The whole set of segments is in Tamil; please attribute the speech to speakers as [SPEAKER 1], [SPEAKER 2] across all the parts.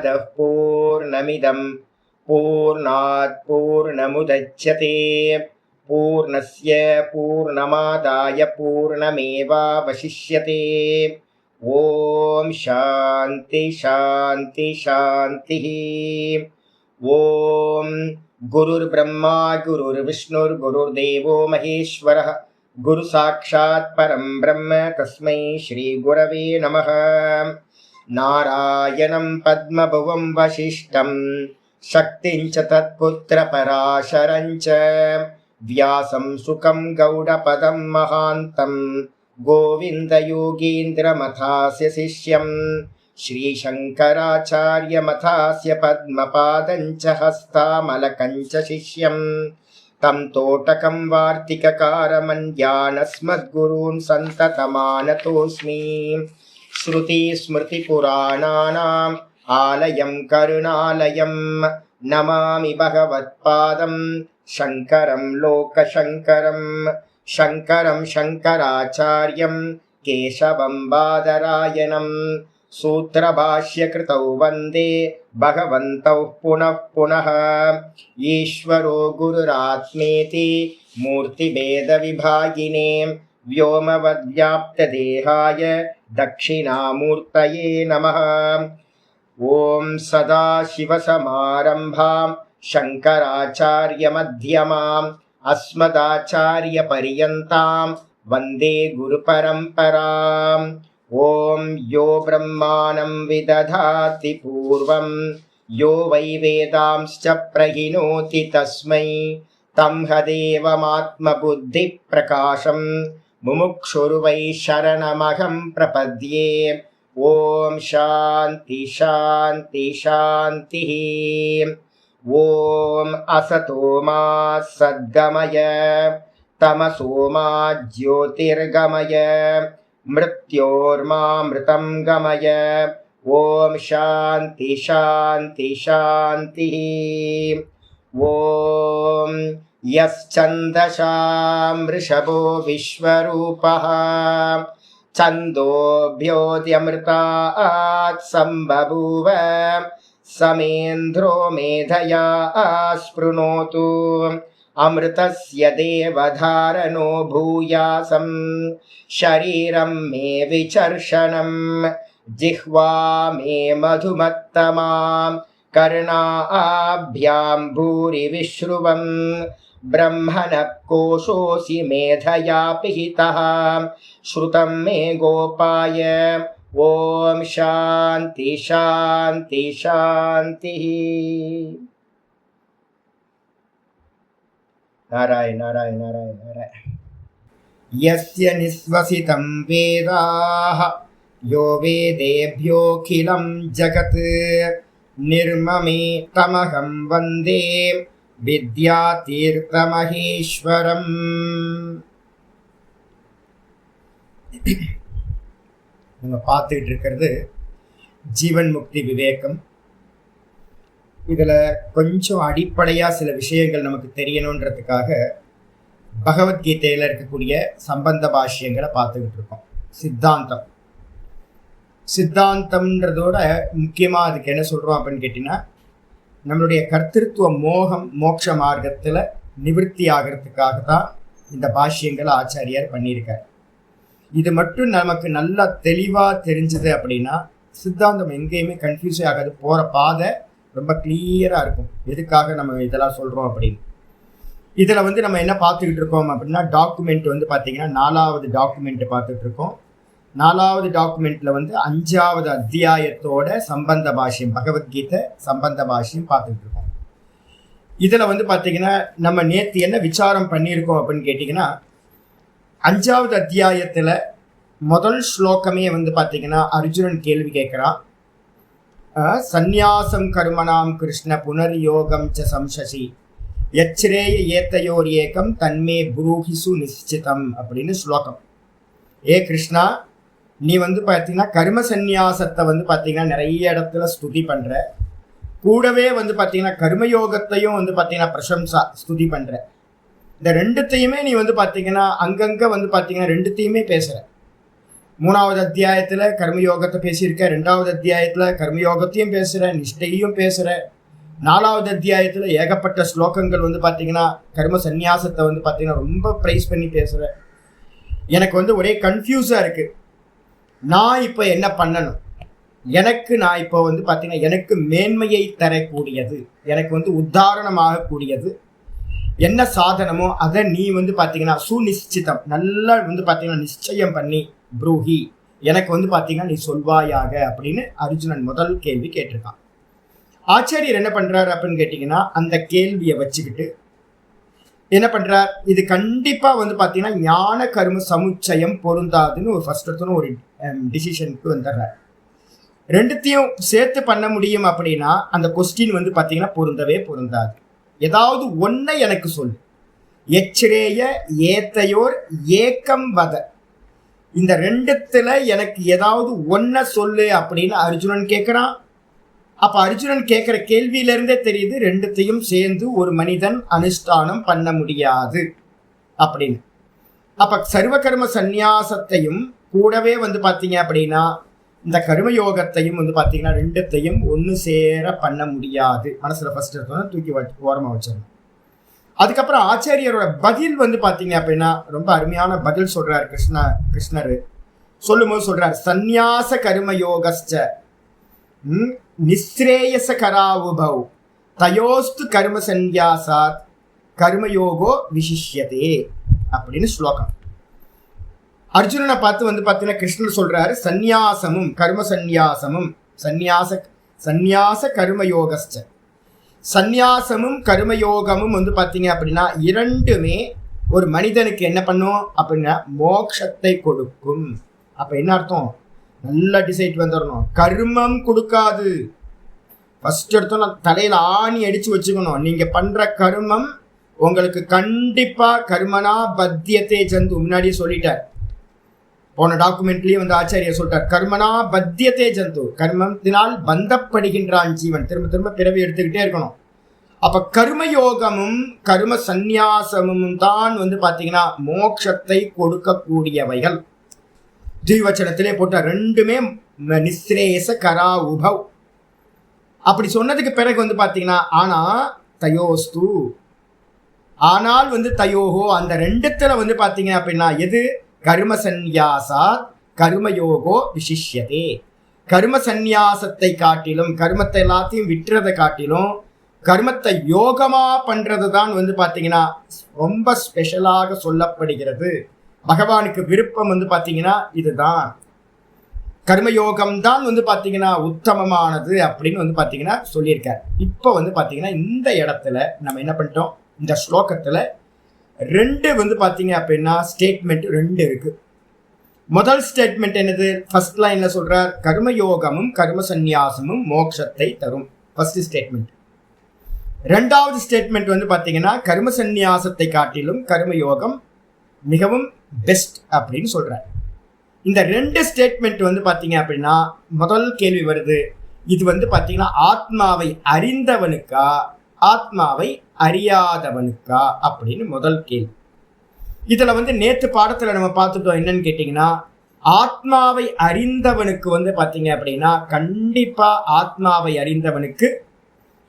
[SPEAKER 1] पूर्णमदः पूर्णमिदं पूर्णात् पूर्णमुदच्यते पूर्णस्य पूर्णमादाय पूर्णमेवावशिष्यते। ओम शांति शांति शांतिः। ओम गुरुर्ब्रह्मा गुरुर्विष्णुर्गुरुर्देवो महेश्वरः गुरु साक्षात् परं ब्रह्म तस्मै श्री गुरवे नमः। नारायणं पद्मभुवं वसिष्ठं शक्तिं च तत्पुत्र पराशरं च व्यासं सुकं गौडपदं महान्तं गोविन्द योगीन्द्रमथास्य शिष्यं श्रीशङ्कराचार्यमथास्य पद्मपादं च हस्तामलकं च शिष्यं तं तोटकं वार्तिककारमन्यानस्मद्गुरून् सन्ततमानतोऽस्मि। श्रुतिस्मृतिपुराणानाम् आलयं करुणालयं नमामि भगवत्पादं शङ्करं लोकशङ्करं शङ्करं शङ्कराचार्यं केशवं बादरायणं सूत्रभाष्यकृतौ वन्दे भगवन्तौ पुनः पुनः। ईश्वरो गुरुरात्मेति मूर्तिभेदविभागिने व्योमवद्व्याप्तदेहाय दक्षिणामूर्तये नमः। ॐ सदाशिवसमारम्भां शङ्कराचार्यमध्यमाम् अस्मदाचार्यपर्यन्तां वन्दे गुरुपरम्पराम्। ॐ यो ब्रह्माणं विदधाति पूर्वं यो वै वेदांश्च प्रहिणोति तस्मै तं हदेवमात्मबुद्धिप्रकाशं मुमुक्षुर्वै शरणमहं प्रपद्ये। ॐ शान्ति शान्ति शान्तिः। ॐ असतो मा सद्गमय तमसो मा ज्योतिर्गमय मृत्योर्मामृतं गमय। ॐ शान्ति शान्ति शान्तिः। ॐ यश्चन्दसां वृषभो विश्वरूपः छन्दोभ्योऽद्यमृतात् सम्बभूव समेन्द्रो मेधया स्पृणोतु अमृतस्य देवधारणो भूयासं शरीरं मे विचर्षणं जिह्वा मे मधुमत्तमा कर्णाभ्यां भूरि विश्रुवं ब्रह्मणः कोशोऽसि मेधया पिहितः श्रुतं मे गोपाय। ॐ शान्ति शान्ति शान्तिः। नारायण नारायण नारायण नारायण। यस्य निःश्वसितं वेदाः यो वेदेभ्योऽखिलं जगत् निर्ममे तमहं वन्दे विद्यातीर्थमहेश्वरम्। நம்ம பார்த்துக்கிட்டு இருக்கிறது ஜீவன் முக்தி விவேகம். இதில் கொஞ்சம் அடிப்படையாக சில விஷயங்கள் நமக்கு தெரியணுன்றதுக்காக பகவத்கீதையில் இருக்கக்கூடிய சம்பந்த பாஷ்யங்களை பார்த்துக்கிட்டு இருக்கோம். சித்தாந்தம்ன்றதோட முக்கியமாக அதுக்கு என்ன சொல்கிறோம் அப்படின்னு கேட்டிங்கன்னா, நம்மளுடைய கர்த்திருவ மோகம் மோட்ச மார்க்கத்தில் நிவர்த்தி ஆகிறதுக்காக தான் இந்த பாஷ்யங்களை ஆச்சாரியார் பண்ணியிருக்கார். இது மட்டும் நமக்கு நல்லா தெளிவாக தெரிஞ்சது அப்படின்னா சித்தாந்தம் எங்கேயுமே கன்ஃபியூஸே ஆகாது. போகிற பாதை ரொம்ப கிளியராக இருக்கும். எதுக்காக நம்ம இதெல்லாம் சொல்கிறோம் அப்படின்னு இதில் நம்ம என்ன பார்த்துக்கிட்டு இருக்கோம் அப்படின்னா, டாக்குமெண்ட் பார்த்தீங்கன்னா 4வது டாக்குமெண்ட் பார்த்துட்டு இருக்கோம். 4வது டாக்குமெண்ட்டில் 5வது அத்தியாயத்தோட சம்பந்த பாஷ்யம், பகவத்கீதை சம்பந்த பாஷ்யம் பார்த்துக்கிட்டு இருக்கோம். இதில் பார்த்தீங்கன்னா நம்ம நேற்று என்ன விசாரம் பண்ணியிருக்கோம் அப்படின்னு கேட்டிங்கன்னா, 5வது அத்தியாயத்தில் முதல் ஸ்லோகமே பார்த்தீங்கன்னா அர்ஜுனன் கேள்வி கேட்குறான். சந்நியாசம் கர்மணாம் கிருஷ்ண புனர்யோகம் ச சம்சசி யச்ரேய ஏத்தையோர் ஏகம் தன்மே புரூஹிசு நிச்சிதம் அப்படின்னு ஸ்லோகம். ஏ கிருஷ்ணா, நீ பார்த்தீங்கன்னா கர்ம சந்நியாசத்தை பார்த்தீங்கன்னா நிறைய இடத்துல ஸ்துதி பண்ணுற, கூடவே பார்த்தீங்கன்னா கர்மயோகத்தையும் பார்த்தீங்கன்னா பிரசம்சா ஸ்துதி பண்ணுற. இந்த ரெண்டுத்தையுமே நீ பார்த்தீங்கன்னா அங்கங்கே பார்த்தீங்கன்னா ரெண்டுத்தையுமே பேசுகிற. 3வது அத்தியாயத்துல கர்மயோகத்தை பேசியிருக்க, 2வது அத்தியாயத்துல கர்மயோகத்தையும் பேசுற, நிஷ்டையும் பேசுற, 4வது அத்தியாயத்துல ஏகப்பட்ட ஸ்லோகங்கள் வந்து பாத்தீங்கன்னா கர்ம சந்நியாசத்தை வந்து பாத்தீங்கன்னா ரொம்ப பிரைஸ் பண்ணி பேசுற. எனக்கு வந்து ஒரே கன்ஃபியூஸா இருக்கு. நான் இப்ப என்ன பண்ணணும்? நான் இப்போ வந்து பாத்தீங்கன்னா எனக்கு மேன்மையை தரக்கூடியது, எனக்கு வந்து உத்தாரணமாக கூடியது என்ன சாதனமோ அதை நீ வந்து பாத்தீங்கன்னா சுநிச்சிதம் நல்லா வந்து பாத்தீங்கன்னா நிச்சயம் பண்ணி ப்ரூஹி எனக்கு வந்து பாத்தீங்கன்னா நீ சொல்வாயாக அப்படின்னு அர்ஜுனன் முதல் கேள்வி கேட்டிருக்கான். ஆச்சாரியர் என்ன பண்றாரு அப்படின்னு கேட்டீங்கன்னா அந்த கேள்வியை வச்சுக்கிட்டு என்ன பண்றார், இது கண்டிப்பா வந்து பாத்தீங்கன்னா ஞான கர்ம சமுச்சயம் பொருந்தாதுன்னு ஒரு ஃபர்ஸ்ட் எடுத்தோன்னு ஒரு டிசிஷனுக்கு வந்துடுறார். ரெண்டுத்தையும் சேர்த்து பண்ண முடியும் அப்படின்னா அந்த கொஸ்டின் வந்து பாத்தீங்கன்னா பொருந்தவே பொருந்தாது. ஏதாவது ஒன்றை எனக்கு சொல்லு. எச்ரேய ஏத்தையோர் ஏக்கம் வத, இந்த ரெண்டுத்துல எனக்கு ஏதாவது ஒன்றை சொல்லு அப்படின்னு அர்ஜுனன் கேட்கிறான். அப்ப அர்ஜுனன் கேட்கிற கேள்வியிலிருந்தே தெரியுது ரெண்டுத்தையும் சேர்ந்து ஒரு மனிதன் அனுஷ்டானம் பண்ண முடியாது அப்படின்னு. அப்ப சர்வ கர்ம சந்நியாசத்தையும் கூடவே வந்து பாத்தீங்க அப்படின்னா இந்த கர்மயோகத்தையும் வந்து பாத்தீங்கன்னா ரெண்டுத்தையும் ஒன்று சேர பண்ண முடியாது. மனசுல ஃபர்ஸ்ட் எடுத்தோன்னா தூக்கி ஓரமா வச்சிடணும். அதுக்கப்புறம் ஆச்சாரியரோட பதில் வந்து பாத்தீங்க அப்படின்னா ரொம்ப அருமையான பதில் சொல்றாரு கிருஷ்ணர். சொல்லும்போது சொல்றாரு, சந்நியாச கர்மயோகஸ்ச நிஸ்ரேயச கராவுபௌ தயோஸ்து கர்ம சந்நியாசாத் கர்மயோகோ விசிஷ்யதே அப்படின்னு ஸ்லோகம். அர்ஜுனனை பார்த்து வந்து பார்த்தீங்கன்னா கிருஷ்ணர் சொல்றாரு, சந்நியாசமும் கர்ம சந்நியாசமும் சந்நியாச கர்மயோகஸ்ச, சந்நியாசமும் கர்மயோகமும் வந்து பார்த்தீங்க அப்படின்னா இரண்டுமே ஒரு மனிதனுக்கு என்ன பண்ணும் அப்படின்னா மோட்சத்தை கொடுக்கும். அப்ப என்ன அர்த்தம்? நல்லா டிசைட் வந்துடணும். கர்மம் கொடுக்காது. ஃபர்ஸ்ட் எடுத்தோம் நான் தலையில ஆணி அடிச்சு வச்சுக்கணும். நீங்க பண்ற கர்மம் உங்களுக்கு கண்டிப்பா கர்மனா பத்தியத்தை ஜந்து முன்னாடியே சொல்லிட்டார். போன டாக்குமெண்ட்லயே வந்து ஆச்சாரிய சொல்றார், கர்மனா பத்தியத்தை ஜந்து, கர்மத்தினால் பந்தப்படுகின்றான் ஜீவன், திரும்ப திரும்ப பிறவி எடுத்துக்கிட்டே இருக்கணும். அப்ப கர்மயோகமும் கர்ம சந்நியாசமும் தான் வந்து பாத்தீங்கன்னா மோட்சத்தை கொடுக்கக்கூடியவைகள். ஜீவச்சனத்திலே போட்ட ரெண்டுமே நிஸ்ரேயச கரா உபவ். அப்படி சொன்னதுக்கு பிறகு வந்து பாத்தீங்கன்னா ஆனா தயோஸ்து, ஆனால் வந்து தயோகோ அந்த ரெண்டுத்துல வந்து பாத்தீங்க அப்படின்னா எது? கர்ம சந்நியாசா கர்மயோகோ விசிஷ்யதே. கர்ம சந்நியாசத்தை காட்டிலும், கர்மத்தை எல்லாத்தையும் விட்டுறதை காட்டிலும் கர்மத்தை யோகமா பண்றது தான் வந்து பாத்தீங்கன்னா ரொம்ப ஸ்பெஷலாக சொல்லப்படுகிறது. பகவானுக்கு விருப்பம் வந்து பாத்தீங்கன்னா இதுதான், கர்மயோகம் தான் வந்து பாத்தீங்கன்னா உத்தமமானது அப்படின்னு வந்து பாத்தீங்கன்னா சொல்லியிருக்காரு. இப்போ வந்து பாத்தீங்கன்னா இந்த இடத்துல நம்ம என்ன பண்ணிட்டோம், இந்த ஸ்லோகத்துல ரெண்டு வந்து பாத்தீங்க அப்படின்னா ஸ்டேட்மெண்ட் ரெண்டு இருக்கு. முதல் ஸ்டேட்மெண்ட் என்னது? ஃபர்ஸ்ட் லைன்ல சொல்றார், கர்மயோகமும் கர்ம சந்நியாசமும் மோட்சத்தை தரும், ஃபர்ஸ்ட் ஸ்டேட்மெண்ட். ரெண்டாவது ஸ்டேட்மெண்ட் வந்து பாத்தீங்கன்னா கர்ம சந்நியாசத்தை காட்டிலும் கர்மயோகம் மிகவும் பெஸ்ட் அப்படின்னு சொல்றார். இந்த ரெண்டு ஸ்டேட்மெண்ட் வந்து பாத்தீங்க அப்படின்னா முதல் கேள்வி வருது, இது வந்து பாத்தீங்கன்னா ஆத்மாவை அறிந்தவனுக்கா ஆத்மாவை அறியாதவனுக்கா அப்படின்னு முதல் கேள்வி. இதுல வந்து நேற்று பாடத்துல நம்ம பார்த்துட்டோம். என்னன்னு கேட்டீங்கன்னா ஆத்மாவை அறிந்தவனுக்கு வந்து பாத்தீங்க அப்படின்னா கண்டிப்பா ஆத்மாவை அறிந்தவனுக்கு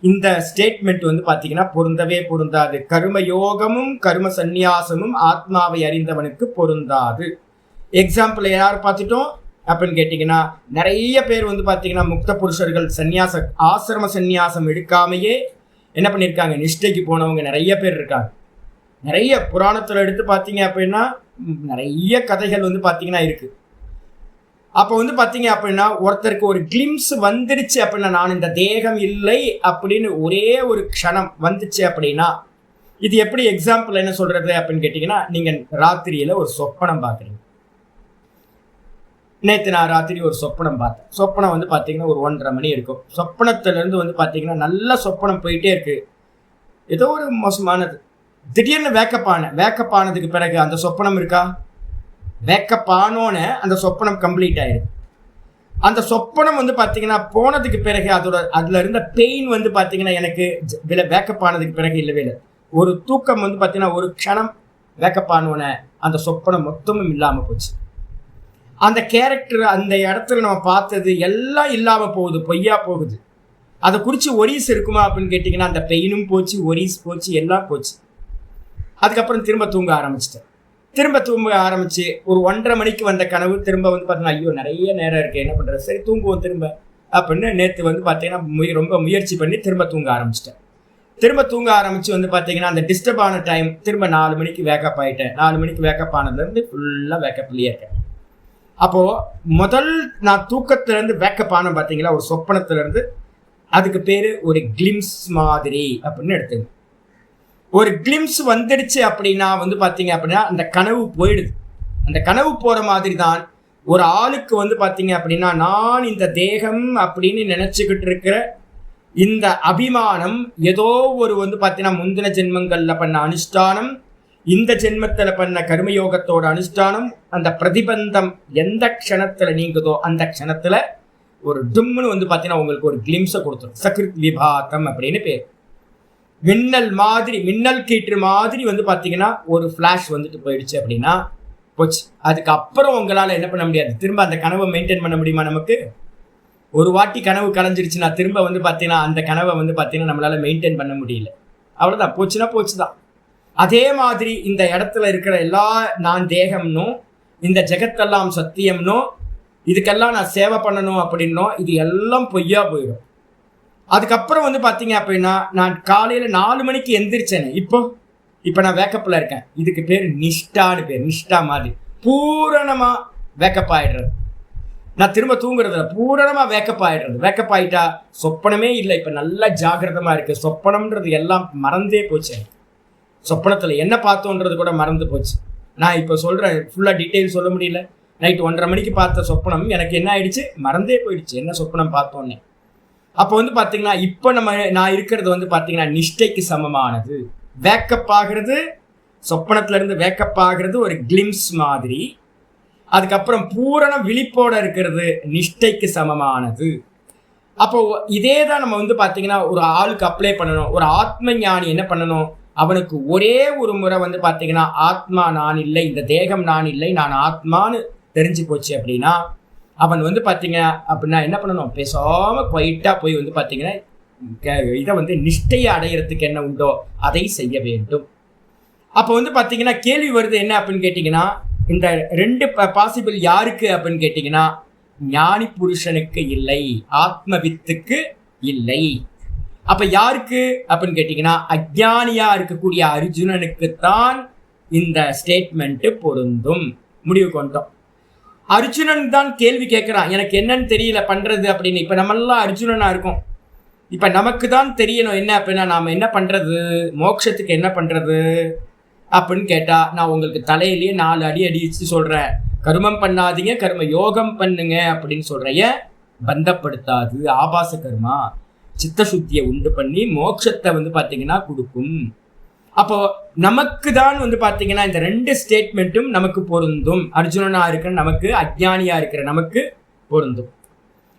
[SPEAKER 1] இந்த ஸ்டேட்மெண்ட் வந்து பாத்தீங்கன்னா பொருந்தவே பொருந்தாது. கர்மயோகமும் கர்ம சந்நியாசமும் ஆத்மாவை அறிந்தவனுக்கு பொருந்தாது. எக்ஸாம்பிள் யார் பார்த்துட்டோம் அப்படின்னு கேட்டீங்கன்னா நிறைய பேர் வந்து பாத்தீங்கன்னா முக்த புருஷர்கள் ஆசிரம சந்நியாசம் எடுக்காமையே என்ன பண்ணியிருக்காங்க, நிஷ்டைக்கு போனவங்க நிறைய பேர் இருக்காங்க. நிறைய புராணத்துல எடுத்து பார்த்தீங்க அப்படின்னா நிறைய கதைகள் வந்து பார்த்தீங்கன்னா இருக்கு. அப்போ வந்து பார்த்தீங்க அப்படின்னா ஒருத்தருக்கு ஒரு கிளிம்ஸ் வந்துடுச்சு அப்படின்னா, நான் இந்த தேகம் இல்லை அப்படின்னு ஒரே ஒரு க்ஷணம் வந்துச்சு அப்படின்னா, இது எப்படி எக்ஸாம்பிள் என்ன சொல்றது அப்படின்னு கேட்டீங்கன்னா, நீங்க ராத்திரியில ஒரு சொப்பனம் பார்க்குறீங்க. நேற்று நான் ராத்திரி ஒரு சொப்பனம் பார்த்தேன். சொப்பனம் வந்து பார்த்தீங்கன்னா ஒரு 1:30 மணி இருக்கும். சொப்பனத்திலேருந்து வந்து பார்த்தீங்கன்னா நல்ல சொப்பனம் போயிட்டே இருக்கு. ஏதோ ஒரு மோசமானது. திடீர்னு வேக்கப் ஆனதுக்கு பிறகு அந்த சொப்பனம் இருக்கா? வேக்கப் ஆனோன்னு அந்த சொப்பனம் கம்ப்ளீட் ஆயிடுது. அந்த சொப்பனம் வந்து பார்த்தீங்கன்னா போனதுக்கு பிறகு அதுல இருந்த பெயின் வந்து பார்த்தீங்கன்னா எனக்கு வேக்கப் ஆனதுக்கு பிறகு இல்லவே இல்லை. ஒரு தூக்கம் வந்து பார்த்தீங்கன்னா ஒரு க்ஷணம் வேக்கப் ஆனோன்னு அந்த சொப்பனம் மொத்தமும் இல்லாமல் போச்சு. அந்த கேரக்டர் அந்த இடத்துல நம்ம பார்த்தது எல்லாம் இல்லாம போகுது, பொய்யா போகுது. அதை குறித்து ஒரீஸ் இருக்குமா அப்படின்னு கேட்டிங்கன்னா அந்த பெயினும் போச்சு, ஒரீஸ் போச்சு, எல்லாம் போச்சு. அதுக்கப்புறம் திரும்ப தூங்க ஆரம்பிச்சிட்டேன். திரும்ப தூங்க ஆரம்பிச்சு ஒரு 1:30 மணிக்கு வந்த கனவு திரும்ப வந்து பார்த்தீங்கன்னா ஐயோ நிறைய நேரம் இருக்குது, என்ன பண்ணுறது, சரி தூங்குவோம் திரும்ப அப்படின்னு நேற்று வந்து பார்த்தீங்கன்னா ரொம்ப முயற்சி பண்ணி திரும்ப தூங்க ஆரம்பிச்சிட்டேன். திரும்ப தூங்க ஆரம்பித்து வந்து பார்த்தீங்கன்னா அந்த டிஸ்டர்ப் ஆன டைம் திரும்ப 4 மணிக்கு வேக்கப் ஆகிட்டேன். 4 மணிக்கு வேக்கப் ஆனதுலேருந்து ஃபுல்லாக வேக்கப்லேயே இருக்கேன். அப்போது முதல் நான் தூக்கத்துலேருந்து வேக்கப் ஆனேன் பார்த்தீங்களா, ஒரு சொப்பனத்துலேருந்து, அதுக்கு பேர் ஒரு கிளிம்ஸ் மாதிரி அப்படின்னு எடுத்துங்க. ஒரு கிளிம்ஸ் வந்துடுச்சு அப்படின்னா வந்து பார்த்தீங்க அப்படின்னா அந்த கனவு போயிடுது. அந்த கனவு போகிற மாதிரி தான் ஒரு ஆளுக்கு வந்து பார்த்தீங்க அப்படின்னா நான் இந்த தேகம் அப்படின்னு நினச்சிக்கிட்டு இருக்கிற இந்த அபிமானம் ஏதோ ஒரு வந்து பார்த்தீங்கன்னா முந்தின ஜென்மங்களில் பண்ண அனுஷ்டானம், இந்த ஜென்மத்தில் பண்ண கர்மயோகத்தோட அனுஷ்டானம், அந்த பிரதிபந்தம் எந்த க்ஷணத்தில் நீங்குதோ அந்த க்ஷணத்தில் ஒரு டும்னு வந்து பார்த்தீங்கன்னா உங்களுக்கு ஒரு கிளிம்ஸை கொடுத்துரும். சக்ருத் விபாத்தம் அப்படின்னு பேர். மின்னல் மாதிரி, மின்னல் கீற்று மாதிரி வந்து பார்த்தீங்கன்னா ஒரு ஃப்ளாஷ் வந்துட்டு போயிடுச்சு அப்படின்னா போச்சு. அதுக்கப்புறம் உங்களால் என்ன பண்ண முடியாது, திரும்ப அந்த கனவை மெயின்டைன் பண்ண முடியுமா? நமக்கு ஒரு வாட்டி கனவு கலைஞ்சிருச்சுன்னா திரும்ப வந்து பார்த்தீங்கன்னா அந்த கனவை வந்து பார்த்தீங்கன்னா நம்மளால் மெயின்டைன் பண்ண முடியல. அவ்வளோதான், போச்சுன்னா போச்சு தான். அதே மாதிரி இந்த இடத்துல இருக்கிற எல்லா நான் தேகம்னும் இந்த ஜெகத்தெல்லாம் சத்தியம்னும் இதுக்கெல்லாம் நான் சேவை பண்ணணும் அப்படின்னும் இது எல்லாம் பொய்யா போயிடும். அதுக்கப்புறம் வந்து பார்த்தீங்க அப்படின்னா நான் காலையில் 4 மணிக்கு எந்திரிச்சேன்னு இப்போ நான் வேக்கப்பில் இருக்கேன். இதுக்கு பேர் நிஷ்டான்னு பேர். நிஷ்டா மாதிரி பூரணமாக வேக்கப் ஆகிடுறது. நான் திரும்ப தூங்குறதில்ல, பூரணமாக வேக்கப் ஆகிடுறது. வேக்கப் ஆகிட்டா சொப்பனமே இல்லை. இப்போ நல்லா ஜாகிரதமாக இருக்குது. சொப்பனம்ன்றது எல்லாம் மறந்தே போச்சு. சொப்பனத்தில் என்ன பார்த்தோன்றது கூட மறந்து போச்சு. நான் இப்போ சொல்கிறேன், ஃபுல்லாக டீட்டெயில் சொல்ல முடியல. நைட்டு 1:30 மணிக்கு பார்த்த சொப்பனம் எனக்கு என்ன ஆயிடுச்சு, மறந்தே போயிடுச்சு என்ன சொப்பனம் பார்த்தோன்னே. அப்போ வந்து பார்த்தீங்கன்னா இப்போ நான் இருக்கிறது வந்து பார்த்தீங்கன்னா நிஷ்டைக்கு சமமானது. வேக்கப் ஆகிறது, சொப்பனத்துலேருந்து வேக்கப் ஆகிறது ஒரு கிளிம்ஸ் மாதிரி. அதுக்கப்புறம் பூரண விழிப்போட இருக்கிறது நிஷ்டைக்கு சமமானது. அப்போ இதே தான் நம்ம வந்து பார்த்தீங்கன்னா ஒரு ஆளுக்கு அப்ளை பண்ணணும். ஒரு ஆத்ம ஞானி என்ன பண்ணணும், அவனுக்கு ஒரே ஒரு முறை வந்து பார்த்தீங்கன்னா ஆத்மா நான் இல்லை, இந்த தேகம் நான் இல்லை, நான் ஆத்மான்னு தெரிஞ்சு போச்சு அப்படின்னா அவன் வந்து பார்த்தீங்க அப்படின்னா என்ன பண்ணணும், பேசாமல் குவைட்டாக போய் வந்து பார்த்தீங்கன்னா இதை வந்து நிஷ்டையை அடையிறதுக்கு என்ன உண்டோ அதை செய்ய வேண்டும். அப்போ வந்து பார்த்தீங்கன்னா கேள்வி வருது என்ன அப்படின்னு கேட்டிங்கன்னா, இந்த 2 பாசிபிள் யாருக்கு அப்படின்னு கேட்டிங்கன்னா ஞானி புருஷனுக்கு இல்லை, ஆத்மவித்துக்கு இல்லை. அப்போ யாருக்கு அப்படின்னு கேட்டிங்கன்னா அஜ்ஞானியாக இருக்கக்கூடிய அர்ஜுனனுக்குத்தான் இந்த ஸ்டேட்மெண்ட்டு பொருந்தும். முடிவு கொண்டோம். அர்ஜுனன் தான் கேள்வி கேட்குறான், எனக்கு என்னன்னு தெரியல பண்ணுறது அப்படின்னு. இப்போ நம்மளாம் அர்ஜுனனாக இருக்கோம். இப்போ நமக்கு தான் தெரியணும் என்ன அப்படின்னா நாம் என்ன பண்ணுறது, மோட்சத்துக்கு என்ன பண்ணுறது அப்படின்னு கேட்டால் நான் உங்களுக்கு தலையிலேயே 4 அடி அடிச்சு சொல்கிறேன், கர்மம் பண்ணாதீங்க, கர்ம யோகம் பண்ணுங்க அப்படின்னு சொல்கிறேன். ஏன்? பந்தப்படுத்தாது, ஆபாச கர்மா சித்தசுத்தியை உண்டு பண்ணி மோட்சத்தை வந்து பார்த்தீங்கன்னா கொடுக்கும். அப்போ நமக்கு தான் வந்து பார்த்தீங்கன்னா இந்த 2 ஸ்டேட்மெண்ட்டும் நமக்கு பொருந்தும். அர்ஜுனனா இருக்கிற நமக்கு, அஜ்ஞானியா இருக்கிற நமக்கு பொருந்தும்.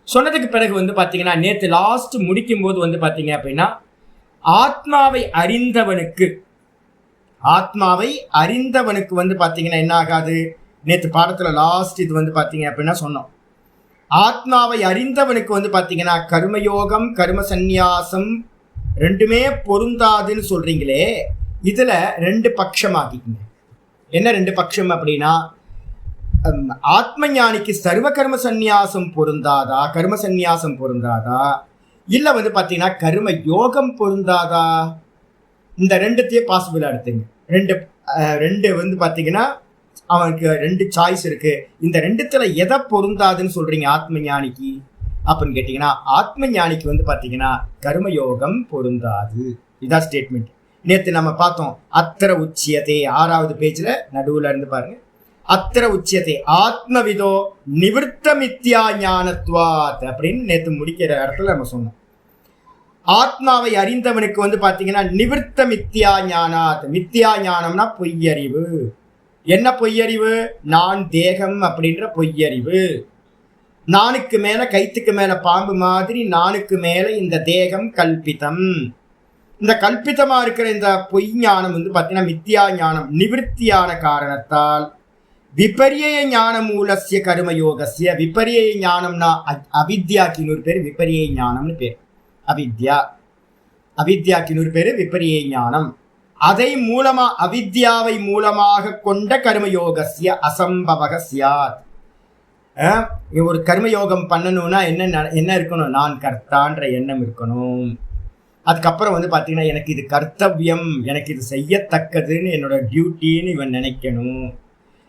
[SPEAKER 1] சொன்னதுக்கு பிறகு வந்து பார்த்தீங்கன்னா நேற்று லாஸ்ட் முடிக்கும் போது வந்து பார்த்தீங்க அப்படின்னா ஆத்மாவை அறிந்தவனுக்கு வந்து பார்த்தீங்கன்னா என்ன ஆகாது, நேற்று பாடத்தில் லாஸ்ட் இது வந்து பார்த்தீங்க அப்படின்னா சொன்னோம். ஆத்மாவை அறிந்தவனுக்கு வந்து பார்த்தீங்கன்னா கர்மயோகம் கர்ம சந்நியாசம் 2மே பொருந்தாதுன்னு சொல்றீங்களே, இதுல 2 பட்சம் ஆகிக்குங்க. என்ன 2 பட்சம் அப்படின்னா, ஆத்ம ஞானிக்கு சர்வ கர்ம சந்நியாசம் பொருந்தாதா, கர்ம சந்நியாசம் பொருந்தாதா, இல்லை வந்து பார்த்தீங்கன்னா கர்ம யோகம் பொருந்தாதா? இந்த 2த்தையும் பாசிபிளா எடுத்துங்க. 2 வந்து பார்த்தீங்கன்னா அவனுக்கு 2 சாய்ஸ் இருக்கு. இந்த 2த்துல எதை பொருந்தாதுன்னு சொல்றீங்க ஆத்ம ஞானிக்கு அப்படின்னு கேட்டீங்கன்னா, ஆத்ம ஞானிக்கு வந்து பார்த்தீங்கன்னா கர்மயோகம் பொருந்தாது. இதான் ஸ்டேட்மெண்ட். நேற்று நம்ம பார்த்தோம் அத்திர உச்சியத்தை 6வது பேஜில் நடுவில் இருந்து பாருங்க. அத்திர உச்சியத்தை ஆத்மவிதோ நிவர்த்த மித்யா ஞானத்வாத் அப்படின்னு நேற்று முடிக்கிற இடத்துல நம்ம சொன்னோம். ஆத்மாவை அறிந்தவனுக்கு வந்து பார்த்தீங்கன்னா நிவர்த்த மித்யா ஞானாத். மித்யா ஞானம்னா பொய்யறிவு. என்ன பொய்யறிவு? நான் தேகம் அப்படின்ற பொய்யறிவு. நானுக்கு மேலே கைத்துக்கு மேலே பாம்பு மாதிரி நானுக்கு மேலே இந்த தேகம் கல்பிதம். இந்த கல்பிதமாக இருக்கிற இந்த பொய் ஞானம் வந்து பார்த்தீங்கன்னா மித்யா ஞானம் நிவர்த்தியான காரணத்தால் விபரிய ஞான மூலசிய கர்மயோகசிய. விபரிய ஞானம்னா அவித்யாக்கு இன்னொரு பேர் விபரிய ஞானம்னு பேர். அவித்யாக்கு இன்னொரு பேரு விபரிய ஞானம். அதை மூலமா அவித்யாவை மூலமாக கொண்ட கர்மயோகசிய அசம்பவக சியாத். ஒரு கர்மயோகம் பண்ணணும்னா என்ன இருக்கணும்? நான் கர்த்தான்ற எண்ணம் இருக்கணும். அதுக்கப்புறம் பார்த்தீங்கன்னா எனக்கு இது கர்த்தவியம், எனக்கு இது செய்யத்தக்கதுன்னு, என்னோட டியூட்டின்னு இவன் நினைக்கணும்.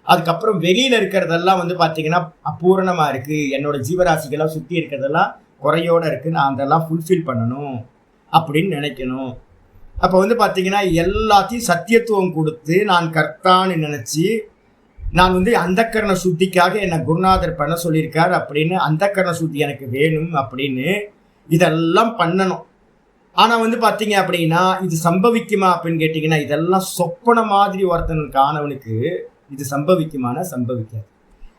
[SPEAKER 1] அதுக்கப்புறம் வெளியில இருக்கிறதெல்லாம் பார்த்தீங்கன்னா அபூரணமா இருக்கு, என்னோட ஜீவராசிகளாக சுற்றி இருக்கிறதெல்லாம் குறையோட இருக்கு, நான் அதெல்லாம் ஃபுல்ஃபில் பண்ணணும் அப்படின்னு நினைக்கணும். அப்போ பார்த்தீங்கன்னா எல்லாத்தையும் சத்தியத்துவம் கொடுத்து நான் கர்த்தான்னு நினைச்சு, நான் அந்தக்கரண சுத்திக்காக என்னை குருநாதர் பண்ண சொல்லியிருக்கார் அப்படின்னு, அந்தக்கரண சுத்தி எனக்கு வேணும் அப்படின்னு இதெல்லாம் பண்ணணும். ஆனால் பார்த்தீங்க அப்படின்னா இது சம்பவிக்குமா அப்படின்னு கேட்டிங்கன்னா, இதெல்லாம் சொப்பன மாதிரி ஒருத்தனுக்கு ஆனவனுக்கு இது சம்பவிக்குமானா சம்பவிக்காது.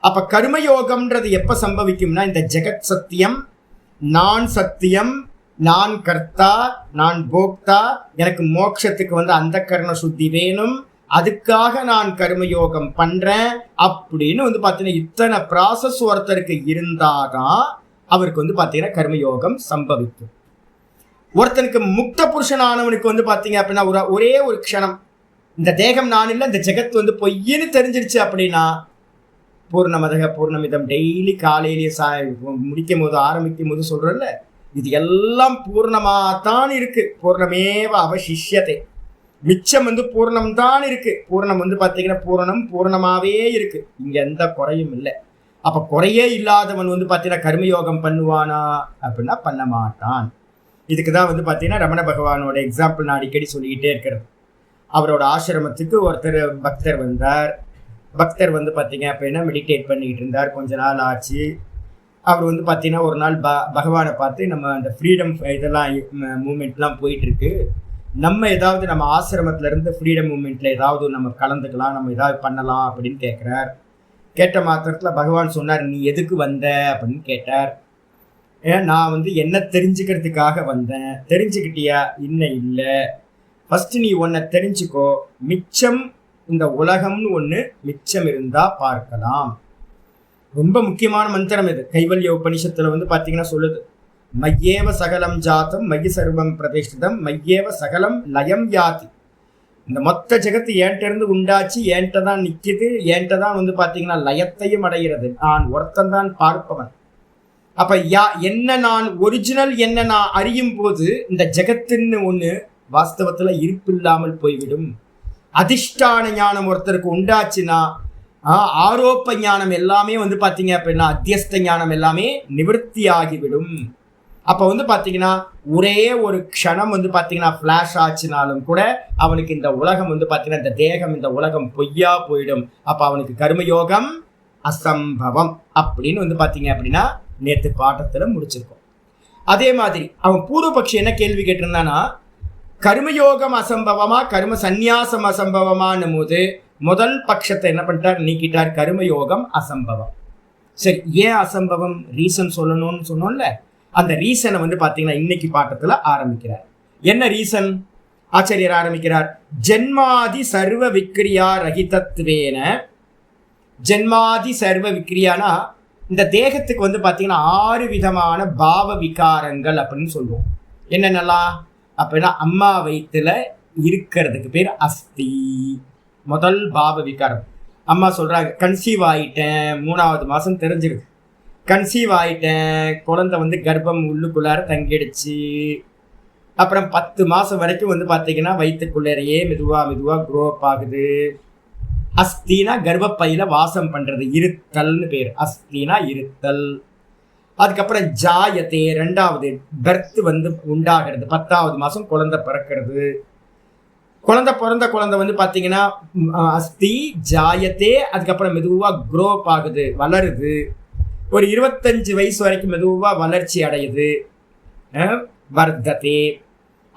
[SPEAKER 1] அப்போ கர்மயோகம்ன்றது எப்போ சம்பவிக்கும்னா, இந்த ஜெகத் சத்தியம், நான் சத்தியம், நான் கர்த்தா, நான் போக்தா, எனக்கு மோட்சத்துக்கு அந்தக்கரண சுத்தி வேணும், அதுக்காக நான் கர்மயோகம் பண்றேன் அப்படின்னு பார்த்தீங்கன்னா இத்தனை ப்ராசஸ் ஒருத்தருக்கு இருந்தாதான் அவருக்கு பார்த்தீங்கன்னா கர்மயோகம் சம்பவிக்கும். ஒருத்தனுக்கு முக்த புருஷனானவனுக்கு பார்த்தீங்க அப்படின்னா ஒரே ஒரு க்ஷணம் இந்த தேகம் நான் இல்லை, இந்த ஜெகத் பொய்ன்னு தெரிஞ்சிருச்சு அப்படின்னா, பூர்ணமதக பூர்ணமிதம் டெய்லி காலையிலேயே முடிக்கும் போது ஆரம்பிக்கும் போது சொல்றோம்ல, இது எல்லாம் பூர்ணமாகத்தான் இருக்கு. பூர்ணமேவ அவசிஷ்யத்தை, மிச்சம் பூர்ணம் தான் இருக்கு. பூர்ணம் பார்த்தீங்கன்னா பூர்ணமாவே இருக்கு, இங்க எந்த குறையும் இல்லை. அப்ப குறையே இல்லாதவன் பார்த்தீங்கன்னா கர்மயோகம் பண்ணுவானா அப்படின்னா பண்ண மாட்டான். இதுக்கு தான் பார்த்தீங்கன்னா ரமண பகவானோட எக்ஸாம்பிள் நான் அடிக்கடி சொல்லிக்கிட்டே இருக்கிறது. அவரோட ஆசிரமத்துக்கு ஒருத்தர் பக்தர் வந்தார். பக்தர் பார்த்தீங்க அப்படின்னா மெடிடேட் பண்ணிக்கிட்டு இருந்தார். கொஞ்ச நாள் ஆச்சு. அவர் பார்த்தீங்கன்னா ஒரு நாள் பகவானை பார்த்து, நம்ம அந்த ஃப்ரீடம் இதெல்லாம் மூமெண்ட்லாம் போயிட்டு இருக்கு, நம்ம ஏதாவது நம்ம ஆசிரமத்துல இருந்து ஃப்ரீடம் மூமெண்ட்ல ஏதாவது நம்ம கலந்துக்கலாம், நம்ம ஏதாவது பண்ணலாம் அப்படின்னு கேட்குறார். கேட்ட மாத்திரத்துல பகவான் சொன்னார், நீ எதுக்கு வந்த அப்படின்னு கேட்டார். நான் என்ன தெரிஞ்சுக்கிறதுக்காக வந்தேன். தெரிஞ்சுக்கிட்டியா? இன்னும் இல்லை. ஃபர்ஸ்ட் நீ ஒன்றை தெரிஞ்சுக்கோ, மிச்சம் இந்த உலகம்னு ஒன்று மிச்சம் இருந்தா பார்க்கலாம். ரொம்ப முக்கியமான மந்திரம் இது. கைவல்ய உபனிஷத்துல பார்த்தீங்கன்னா சொல்லுது, மையேவ சகலம் ஜாத்தம் மைய சர்வம் பிரதிஷ்டிதம் மையேவ சகலம் லயம் யாதி. இந்த மொத்த ஜெகத்து ஏன்ட்ட இருந்து உண்டாச்சு, ஏன்ட்ட தான் நிற்கிது, ஏன்ட்ட தான் பார்த்தீங்கன்னா லயத்தையும் அடைகிறது. நான் ஒருத்தன் தான் பார்ப்பவன். அப்ப என்ன நான் ஒரிஜினல் என்ன நான் அறியும் போது இந்த ஜெகத்துன்னு ஒண்ணு வாஸ்தவத்துல இருப்பில்லாமல் போய்விடும். அதிஷ்டான ஞானம் ஒருத்தருக்கு உண்டாச்சுன்னா ஆரோப்ப ஞானம் எல்லாமே பார்த்தீங்க அப்படின்னா அத்தியஸ்த ஞானம் எல்லாமே நிவர்த்தி ஆகிவிடும். அப்போ பார்த்தீங்கன்னா ஒரே ஒரு க்ஷணம் பார்த்தீங்கன்னா ஃப்ளாஷ் ஆச்சுனாலும் கூட அவனுக்கு இந்த உலகம் பார்த்தீங்கன்னா இந்த தேகம் இந்த உலகம் பொய்யா போயிடும். அப்போ அவனுக்கு கர்மயோகம் அசம்பவம் அப்படின்னு பார்த்தீங்க அப்படின்னா நேற்று பாட்டத்தில் முடிச்சிருக்கோம். அதே மாதிரி அவன் பூர்வபக்ஷி என்ன கேள்வி கேட்டிருந்தானா, கர்மயோகம் அசம்பவமா கர்ம சந்நியாசம் அசம்பவமானும் போது முதல் பட்சத்தை என்ன பண்ணிட்டார், நீக்கிட்டார். கர்மயோகம் அசம்பவம். சரி, ஏன் அசம்பவம் ரீசன் சொல்லணும்னு சொன்னோம்ல, அந்த ரீசனை பார்த்தீங்கன்னா இன்னைக்கு பாட்டத்தில் ஆரம்பிக்கிறார். என்ன ரீசன் ஆச்சாரியர் ஆரம்பிக்கிறார்? ஜென்மாதி சர்வ விக்ரியா ரஹிதத்வேன. ஜென்மாதி சர்வ விக்ரியானா இந்த தேகத்துக்கு பார்த்தீங்கன்னா 6 விதமான பாவ விகாரங்கள் அப்படின்னு சொல்லுவோம். என்னென்னலாம் அப்படின்னா, அம்மா வயிற்றுல இருக்கிறதுக்கு பேர் அஸ்தி. முதல் பாவ விகாரம். அம்மா சொல்றாங்க, கன்சீவ் ஆயிட்டேன், 3வது மாசம் தெரிஞ்சிருக்கு, கன்சீவ் ஆயிட்டேன், குழந்தை கர்ப்பம் உள்ளுக்குள்ளார தங்கிடுச்சு. அப்புறம் 10 மாசம் வரைக்கும் பார்த்தீங்கன்னா வயிற்றுக்குள்ளேயே மெதுவா க்ரோ அப் ஆகுது. அஸ்தினா கர்ப்பப்பையில வாசம் பண்றது, இருத்தல்னு பேர். அஸ்தினா இருத்தல். அதுக்கப்புறம் ஜாயத்தே 2வது பர்த் உண்டாகிறது. 10வது மாசம் குழந்தை பிறக்கிறது. பிறந்த குழந்தை பார்த்தீங்கன்னா அஸ்தி ஜாயத்தே. அதுக்கப்புறம் மெதுவா க்ரோ அப் ஆகுது, வளருது. ஒரு 25 வயசு வரைக்கும் மெதுவா வளர்ச்சி அடையுது, வர்த்ததே.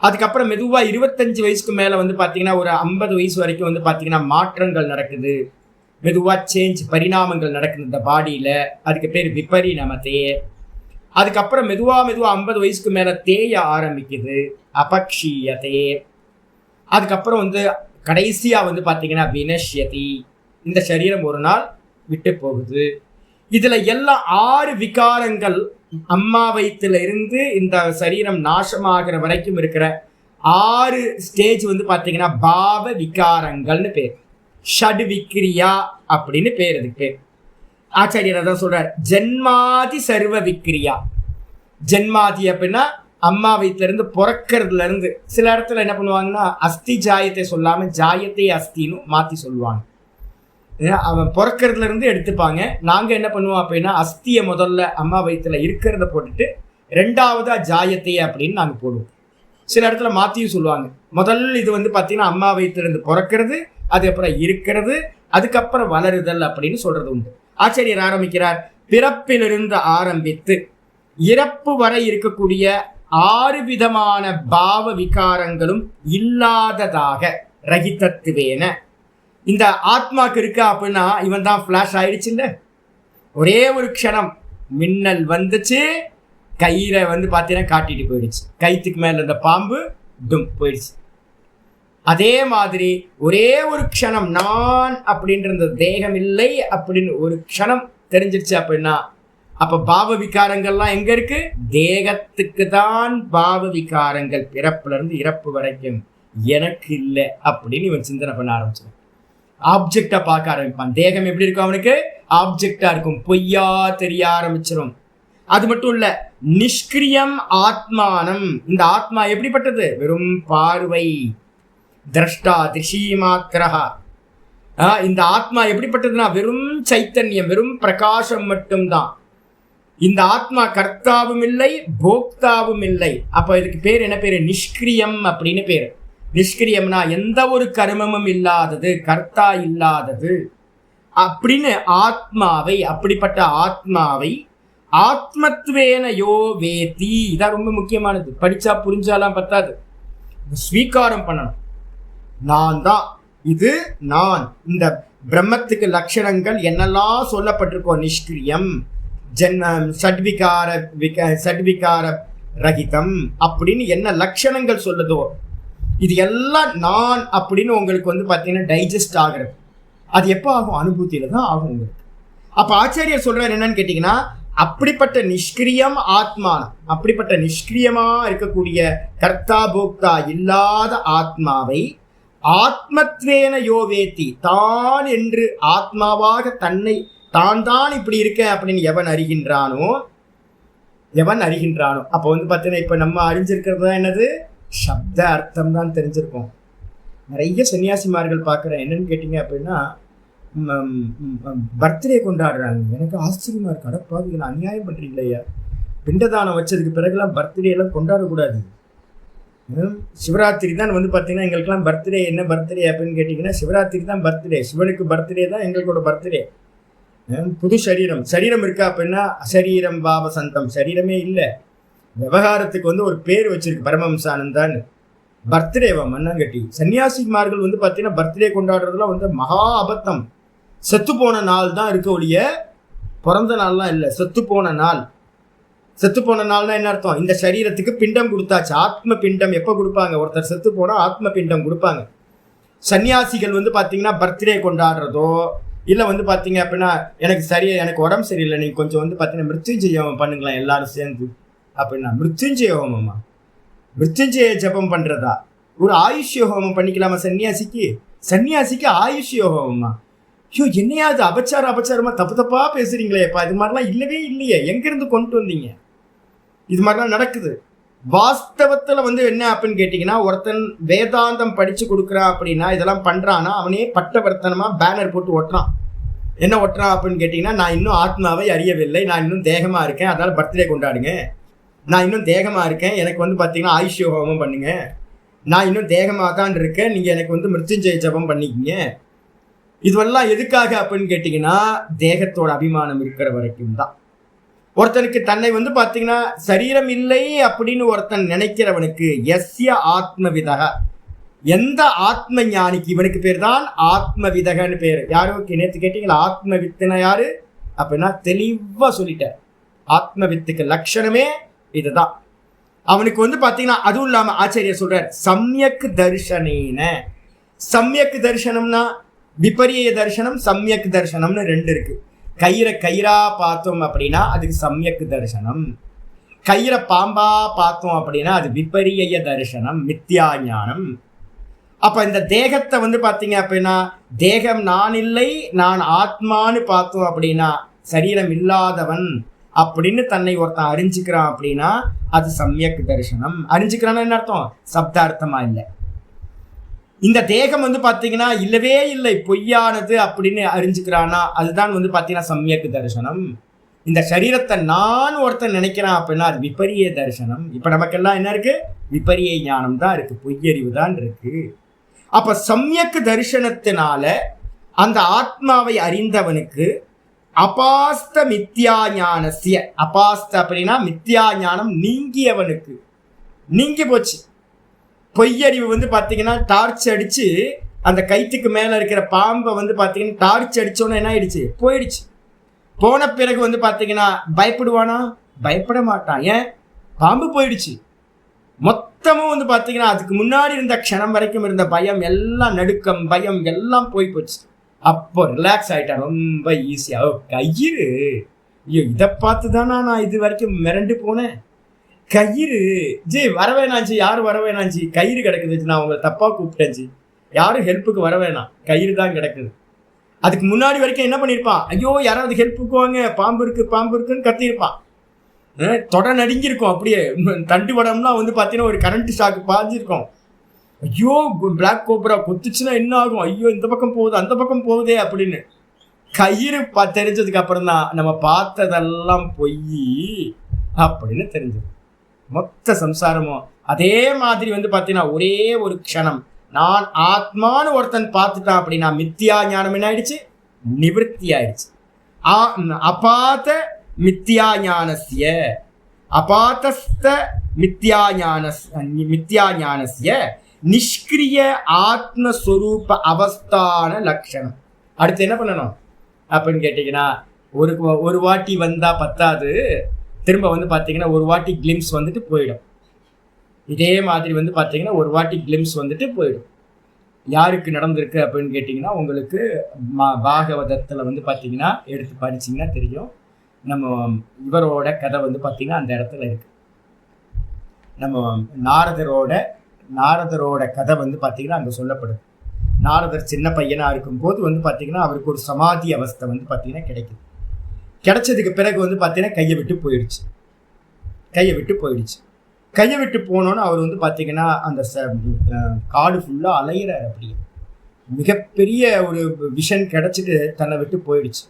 [SPEAKER 1] அதுக்கப்புறம் மெதுவா 25 வயசுக்கு மேல பார்த்தீங்கன்னா ஒரு 50 வயசு வரைக்கும் பார்த்தீங்கன்னா மாற்றங்கள் நடக்குது, மெதுவா சேஞ்ச் பரிணாமங்கள் நடக்குது இந்த பாடியில. அதுக்கு பேர் விபரிணமத்தே. அதுக்கப்புறம் மெதுவா 50 வயசுக்கு மேல தேய ஆரம்பிக்குது, அபக்ஷீயத்தே. அதுக்கப்புறம் கடைசியா பார்த்தீங்கன்னா வினஷ்யதி. இந்த சரீரம் ஒரு நாள் விட்டு போகுது. இதுல எல்லாம் 6 விகாரங்கள் அம்மா வயிற்றுல இருந்து இந்த சரீரம் நாசமாகிற வரைக்கும் இருக்கிற 6 ஸ்டேஜ் வந்து பாத்தீங்கன்னா பாவ விகாரங்கள்னு பேர். ஷட் விக்ரியா அப்படின்னு பேர். இதுக்கு பேர் ஆச்சாரியர் அதான் சொல்றார், ஜென்மாதி சர்வ விக்ரியா. ஜென்மாதி அப்படின்னா அம்மா வயிற்றுல இருந்து பிறக்கிறதுல இருந்து. சில இடத்துல என்ன பண்ணுவாங்கன்னா அஸ்தி ஜாயத்தை சொல்லாம ஜாயத்தை அஸ்தின்னு மாத்தி சொல்லுவாங்க. அவன் பிறக்கிறதுல இருந்து எடுத்துப்பாங்க. நாங்க என்ன பண்ணுவோம் அப்படின்னா அஸ்தியை முதல்ல அம்மா வயிற்றுல இருக்கிறத போட்டுட்டு 2வதா ஜாயத்தை அப்படின்னு நாங்க போடுவோம். சில இடத்துல மாத்தியும் சொல்லுவாங்க. முதல் இது வந்து பாத்தீங்கன்னா அம்மா வயிற்றுல இருந்து பிறக்கிறது, அதுக்கப்புறம் இருக்கிறது, அதுக்கப்புறம் வளருதல் அப்படின்னு சொல்றது உண்டு. ஆச்சாரியர் ஆரம்பிக்கிறார், பிறப்பிலிருந்து ஆரம்பித்து இறப்பு வரை இருக்கக்கூடிய 6 விதமான பாவ விகாரங்களும் இல்லாததாக ரகிதத்துவேன. இந்த ஆத்மாக்கு இருக்கா அப்படின்னா இவன் தான் ஃபிளாஷ் ஆயிடுச்சு இல்ல, ஒரே ஒரு க்ஷணம் மின்னல் வந்துச்சு, கயிறை வந்து பார்த்தீங்கன்னா காட்டிட்டு போயிடுச்சு, கைத்துக்கு மேல இருந்த பாம்பு டும் போயிடுச்சு. அதே மாதிரி ஒரே ஒரு க்ஷணம் நான் அப்படின்ற தேகம் இல்லை அப்படின்னு ஒரு க்ஷணம் தெரிஞ்சிருச்சு அப்படின்னா அப்ப பாவ விகாரங்கள்லாம் எங்க இருக்கு? தேகத்துக்கு தான் பாவ விகாரங்கள், பிறப்புல இருந்து இறப்பு வரைக்கும் எனக்கு இல்லை அப்படின்னு இவன் சிந்தனை பண்ண ஆரம்பிச்சான். ஆப்ஜெக்டா பார்க்க ஆரம்பிப்பான். தேகம் எப்படி இருக்கும்? அவனுக்கு ஆப்ஜெக்டா இருக்கும், பொய்யா தெரிய ஆரம்பிச்சிடும். அது மட்டும் இல்ல, நிஷ்கிரியம் ஆத்மானம். இந்த ஆத்மா எப்படிப்பட்டது? வெறும் பார்வை, திரஷ்டா திரிஷி மாத்திரஹா. இந்த ஆத்மா எப்படிப்பட்டதுன்னா வெறும் சைத்தன்யம், வெறும் பிரகாசம் மட்டும்தான். இந்த ஆத்மா கர்த்தாவும் இல்லை, போக்தாவும் இல்லை. அப்ப இதுக்கு பேர் என்ன பேரு? நிஷ்கிரியம் அப்படின்னு பேரு. நிஷ்கிரியம்னா எந்த ஒரு கர்மமும் இல்லாதது, கர்த்தா இல்லாதது அப்படின்னு ஆத்மாவை, அப்படிப்பட்ட ஆத்மாவை ஆத்மத்வேன யோ வேதி. இதான் ரொம்ப முக்கியமானது. படிச்சா புரிஞ்சாலாம் பத்தாது, ஸ்வீகாரம் பண்ணணும். நான் தான், இது நான். இந்த பிரம்மத்துக்கு லட்சணங்கள் என்னெல்லாம் சொல்லப்பட்டிருக்கோ, நிஷ்கிரியம், சட்விகார ரகிதம் அப்படின்னு என்ன லட்சணங்கள் சொல்லுதோ இது எல்லாம் நான் அப்படின்னு உங்களுக்கு வந்து பார்த்தீங்கன்னா டைஜஸ்ட் ஆகிறது. அது எப்போ ஆகும்? அனுபூதியில தான் ஆகும் உங்களுக்கு. அப்ப ஆச்சாரியர் சொல்றாரு என்னன்னு கேட்டீங்கன்னா, அப்படிப்பட்ட நிஷ்கிரியம் ஆத்மானம், அப்படிப்பட்ட நிஷ்கிரியமா இருக்கக்கூடிய கர்த்தா போக்தா இல்லாத ஆத்மாவை ஆத்மத்வேன யோவேத்தி, தான் என்று ஆத்மாவாக தன்னை தான் தான் இப்படி இருக்கேன் அப்படின்னு எவன் அறிகின்றானோ அப்போ வந்து பார்த்தீங்கன்னா இப்போ நம்ம அறிஞ்சிருக்கிறது தான் என்னது? சப்த அர்த்தம் தான் தெரிஞ்சிருக்கோம். நிறைய சன்னியாசிமார்கள் பார்க்குறேன். என்னன்னு கேட்டீங்க அப்படின்னா, பர்த்டே கொண்டாடுறாங்க. எனக்கு ஆச்சரியமா இருக்கு. அடப்பாவி, அநியாயம் பண்றீங்களா ஐயா? பிண்டதானம் வச்சதுக்கு பிறகுலாம் பர்த்டே எல்லாம் கொண்டாடக்கூடாது. சிவராத்திரி தான் வந்து பார்த்தீங்கன்னா எங்களுக்கெல்லாம் பர்த்டே. என்ன பர்த்டே அப்படின்னு கேட்டிங்கன்னா, சிவராத்திரி தான் பர்த்டே. சிவனுக்கு பர்த்டே தான் எங்களோட பர்த்டே. புது சரீரம் இருக்கா அப்படின்னா அசரீரம் பாவ சந்தம், சரீரமே இல்லை. விவகாரத்துக்கு வந்து ஒரு பேர் வச்சிருக்கு, பரமஹம்சானந்தான்னு. பர்த்டேவா மண்ணாங்கட்டி. சன்னியாசிமார்கள் வந்து பார்த்தீங்கன்னா பர்த்டே கொண்டாடுறதுலாம் வந்து மகா அபத்தம். செத்து போன நாள் தான் இருக்க ஒழிய பிறந்த நாள்லாம் இல்லை. செத்து போன நாள். செத்து போன நாள்னா என்ன அர்த்தம்? இந்த சரீரத்துக்கு பிண்டம் கொடுத்தாச்சு. ஆத்ம பிண்டம் எப்போ கொடுப்பாங்க? ஒருத்தர் செத்து போனால் ஆத்ம பிண்டம் கொடுப்பாங்க. சன்னியாசிகள் வந்து பார்த்தீங்கன்னா பர்த்டே கொண்டாடுறதோ இல்லை வந்து பார்த்தீங்க அப்படின்னா எனக்கு உடம்பு சரியில்லை, நீங்கள் கொஞ்சம் வந்து பார்த்தீங்கன்னா மிருத்யுஞ்சய ஹோமம் பண்ணுங்களேன் எல்லாரும் சேர்ந்து அப்படின்னா, மிருத்யுஞ்சய ஹோமமா? மிருத்யுஞ்சய ஜபம் பண்ணுறதா? ஒரு ஆயுஷ்ய ஹோமம் பண்ணிக்கலாமா சன்னியாசிக்கு ஆயுஷ்ய ஹோமமா? ஐயோ, என்னையாவது அபச்சாரமா தப்பா பேசுறீங்களேப்பா. இது மாதிரிலாம் இல்லவே இல்லையே, எங்கிருந்து கொண்டு வந்தீங்க? இது மாதிரிலாம் நடக்குது. வாஸ்தவத்துல வந்து என்ன அப்படின்னு கேட்டீங்கன்னா, ஒருத்தன் வேதாந்தம் படிச்சு கொடுக்குறான் அப்படின்னா, இதெல்லாம் பண்றான்னா அவனே பட்டவர்த்தனமா பேனர் போட்டு ஒட்டுறான். என்ன ஒட்டுறான் அப்படின்னு கேட்டீங்கன்னா, நான் இன்னும் ஆத்மாவை அறியவில்லை, நான் இன்னும் தேகமா இருக்கேன், அதனால பர்த்டே கொண்டாடுங்க. நான் இன்னும் தேகமா இருக்கேன், எனக்கு வந்து பார்த்தீங்கன்னா ஆயுஷ்ய ஹோமம் பண்ணுங்க. நான் இன்னும் தேகமாக தான் இருக்கேன், நீங்க எனக்கு வந்து மிருத்யுஞ்சய ஜபம் பண்ணிக்கிங்க. இதுவெல்லாம் எதுக்காக அப்படின்னு கேட்டீங்கன்னா, தேகத்தோட அபிமானம் இருக்கிற வரைக்கும் தான். ஒருத்தனுக்கு தன்னை வந்து பார்த்தீங்கன்னா சரீரம் இல்லை அப்படின்னு ஒருத்தன் நினைக்கிறவனுக்கு எஸ்ய ஆத்மவிதக, எந்த ஆத்ம ஞானிக்கு, இவனுக்கு பேர் தான் ஆத்மவிதகன்னு பேர். யாரும் நேற்று கேட்டீங்களா ஆத்மவித்துனா யாரு அப்படின்னா தெளிவா சொல்லிட்டார். ஆத்மவித்துக்கு லட்சணமே இதுதான். அவனுக்கு வந்து பார்த்தீங்கன்னா அதுவும் இல்லாம ஆச்சாரியர் சொல்றார், சம்யக் தர்ஷனேன. சம்யக் தர்சனம்னா விபரிய தரிசனம், சம்யக் தரிசனம்னு ரெண்டு இருக்கு. கயிறை கயிறா பார்த்தோம் அப்படின்னா அதுக்கு சம்யக் தரிசனம். கயிறை பாம்பா பார்த்தோம் அப்படின்னா அது விபரிய தரிசனம், மித்யா ஞானம். அப்ப இந்த தேகத்தை வந்து பாத்தீங்க அப்படின்னா தேகம் நான் இல்லை நான் ஆத்மான்னு பார்த்தோம் அப்படின்னா சரீரம் இல்லாதவன் அப்படின்னு தன்னை ஒருத்தன் அறிஞ்சுக்கிறான் அப்படின்னா அது சம்யக் தரிசனம். அறிஞ்சுக்கிறான்னு என்ன அர்த்தம்? சப்தார்த்தமா இல்லை. இந்த தேகம் வந்து பாத்தீங்கன்னா இல்லவே இல்லை பொய்யானது அப்படின்னு அறிஞ்சுக்கிறானா அதுதான் வந்து பாத்தீங்கன்னா சம்யக் தரிசனம். இந்த சரீரத்தை நான் ஒருத்தன் நினைக்கிறான் அப்படின்னா அது விபரிய தரிசனம். இப்ப நமக்கெல்லாம் என்ன இருக்கு? விபரிய ஞானம் தான் இருக்கு, பொய்யறிவு தான் இருக்கு. அப்ப சம்யக் தரிசனத்தினால அந்த ஆத்மாவை அறிந்தவனுக்கு அபாஸ்த மித்யா ஞானசிய, அபாஸ்த அப்படின்னா மித்யா ஞானம் நீங்கியவனுக்கு நீங்கி போச்சு. பொய்யறிவு வந்து பாத்தீங்கன்னா டார்ச் அடிச்சு அந்த கைத்துக்கு மேல இருக்கிற பாம்பை வந்து பாத்தீங்கன்னா டார்ச் அடிச்சோன்னா என்ன ஆயிடுச்சு? போயிடுச்சு. போன பிறகு வந்து பாத்தீங்கன்னா பயப்படுவானா? பயப்பட மாட்டான். ஏன்? பாம்பு போயிடுச்சு. மொத்தமும் வந்து பாத்தீங்கன்னா அதுக்கு முன்னாடி இருந்த க்ஷணம் வரைக்கும் இருந்த பயம் எல்லாம், நடுக்கம் பயம் எல்லாம் போய் போச்சு. அப்போ ரிலாக்ஸ் ஆயிட்டான் ரொம்ப ஈஸியா. கயிறு, ஐயோ இதை பார்த்துதானா நான் இது வரைக்கும் மிரண்டு போனேன். கயிறு ஜி வரவேணாஞ்சி, யாரும் வரவேணாஞ்சி, கயிறு கிடக்குது, நான் உங்களை தப்பா கூப்பிட்டேன்ஜி, யாரும் ஹெல்ப்புக்கு வரவேணாம், கயிறு தான் கிடக்குது. அதுக்கு முன்னாடி வரைக்கும் என்ன பண்ணியிருப்பான்? ஐயோ யாராவது ஹெல்ப்புக்கு வாங்க, பாம்பு இருக்கு பாம்பு இருக்குன்னு கத்தியிருப்பான். தொட நடுங்கிருக்கும். அப்படியே தண்டு வடம்லாம் வந்து பார்த்தீங்கன்னா ஒரு கரண்ட் ஷாக்கு பாஞ்சிருக்கும். ஐயோ பிளாக் கோப்ரா கொத்துச்சுன்னா என்ன ஆகும், ஐயோ இந்த பக்கம் போகுது அந்த பக்கம் போகுதே அப்படின்னு. கயிறு தெரிஞ்சதுக்கு அப்புறம் தான் நம்ம பார்த்ததெல்லாம் பொய் அப்படின்னு தெரிஞ்சது. மொத்த சம்சாரமும் அதே மாதிரி வந்து பார்த்தீங்கன்னா ஒரே ஒரு க்ஷணம் நான் ஆத்மானு ஒருத்தன் பார்த்துட்டான் அப்படின்னா மித்யா ஞானம் என்ன ஆயிடுச்சு? நிவர்த்தி ஆயிடுச்சு. அபாத மித்யா ஞானஸ்ய, அபாதஸ்த மித்யா ஞானஸ்ய நிஷ்கிரிய ஆத்மஸ்வரூப அவஸ்தான லட்சணம். அடுத்து என்ன பண்ணணும் அப்படின்னு கேட்டீங்கன்னா ஒரு வாட்டி வந்தா பத்தாது, திரும்ப வந்து பார்த்தீங்கன்னா ஒரு வாட்டி கிளிம்ஸ் வந்துட்டு போயிடும். இதே மாதிரி வந்து பார்த்தீங்கன்னா ஒரு வாட்டி கிளிம்ஸ் வந்துட்டு போயிடும். யாருக்கு நடந்திருக்கு அப்படின்னு கேட்டிங்கன்னா உங்களுக்கு பாகவதத்தில் வந்து பார்த்தீங்கன்னா எடுத்து படிச்சிங்கன்னா தெரியும். நம்ம இவரோட கதை வந்து பார்த்தீங்கன்னா அந்த இடத்துல இருக்கு. நம்ம நாரதரோட கதை வந்து பார்த்தீங்கன்னா அங்கே சொல்லப்படுது. நாரதர் சின்ன பையனாக இருக்கும்போது வந்து பார்த்தீங்கன்னா அவருக்கு ஒரு சமாதி அவஸ்தை வந்து பார்த்தீங்கன்னா கிடைக்குது. கிடைச்சதுக்கு பிறகு வந்து பார்த்தீங்கன்னா கையை விட்டு போனோன்னு அவர் வந்து பார்த்தீங்கன்னா அந்த காடு ஃபுல்லாக அலையிறார். அப்படியே மிகப்பெரிய ஒரு விஷன் கிடைச்சிட்டு தன்னை விட்டு போயிடுச்சு.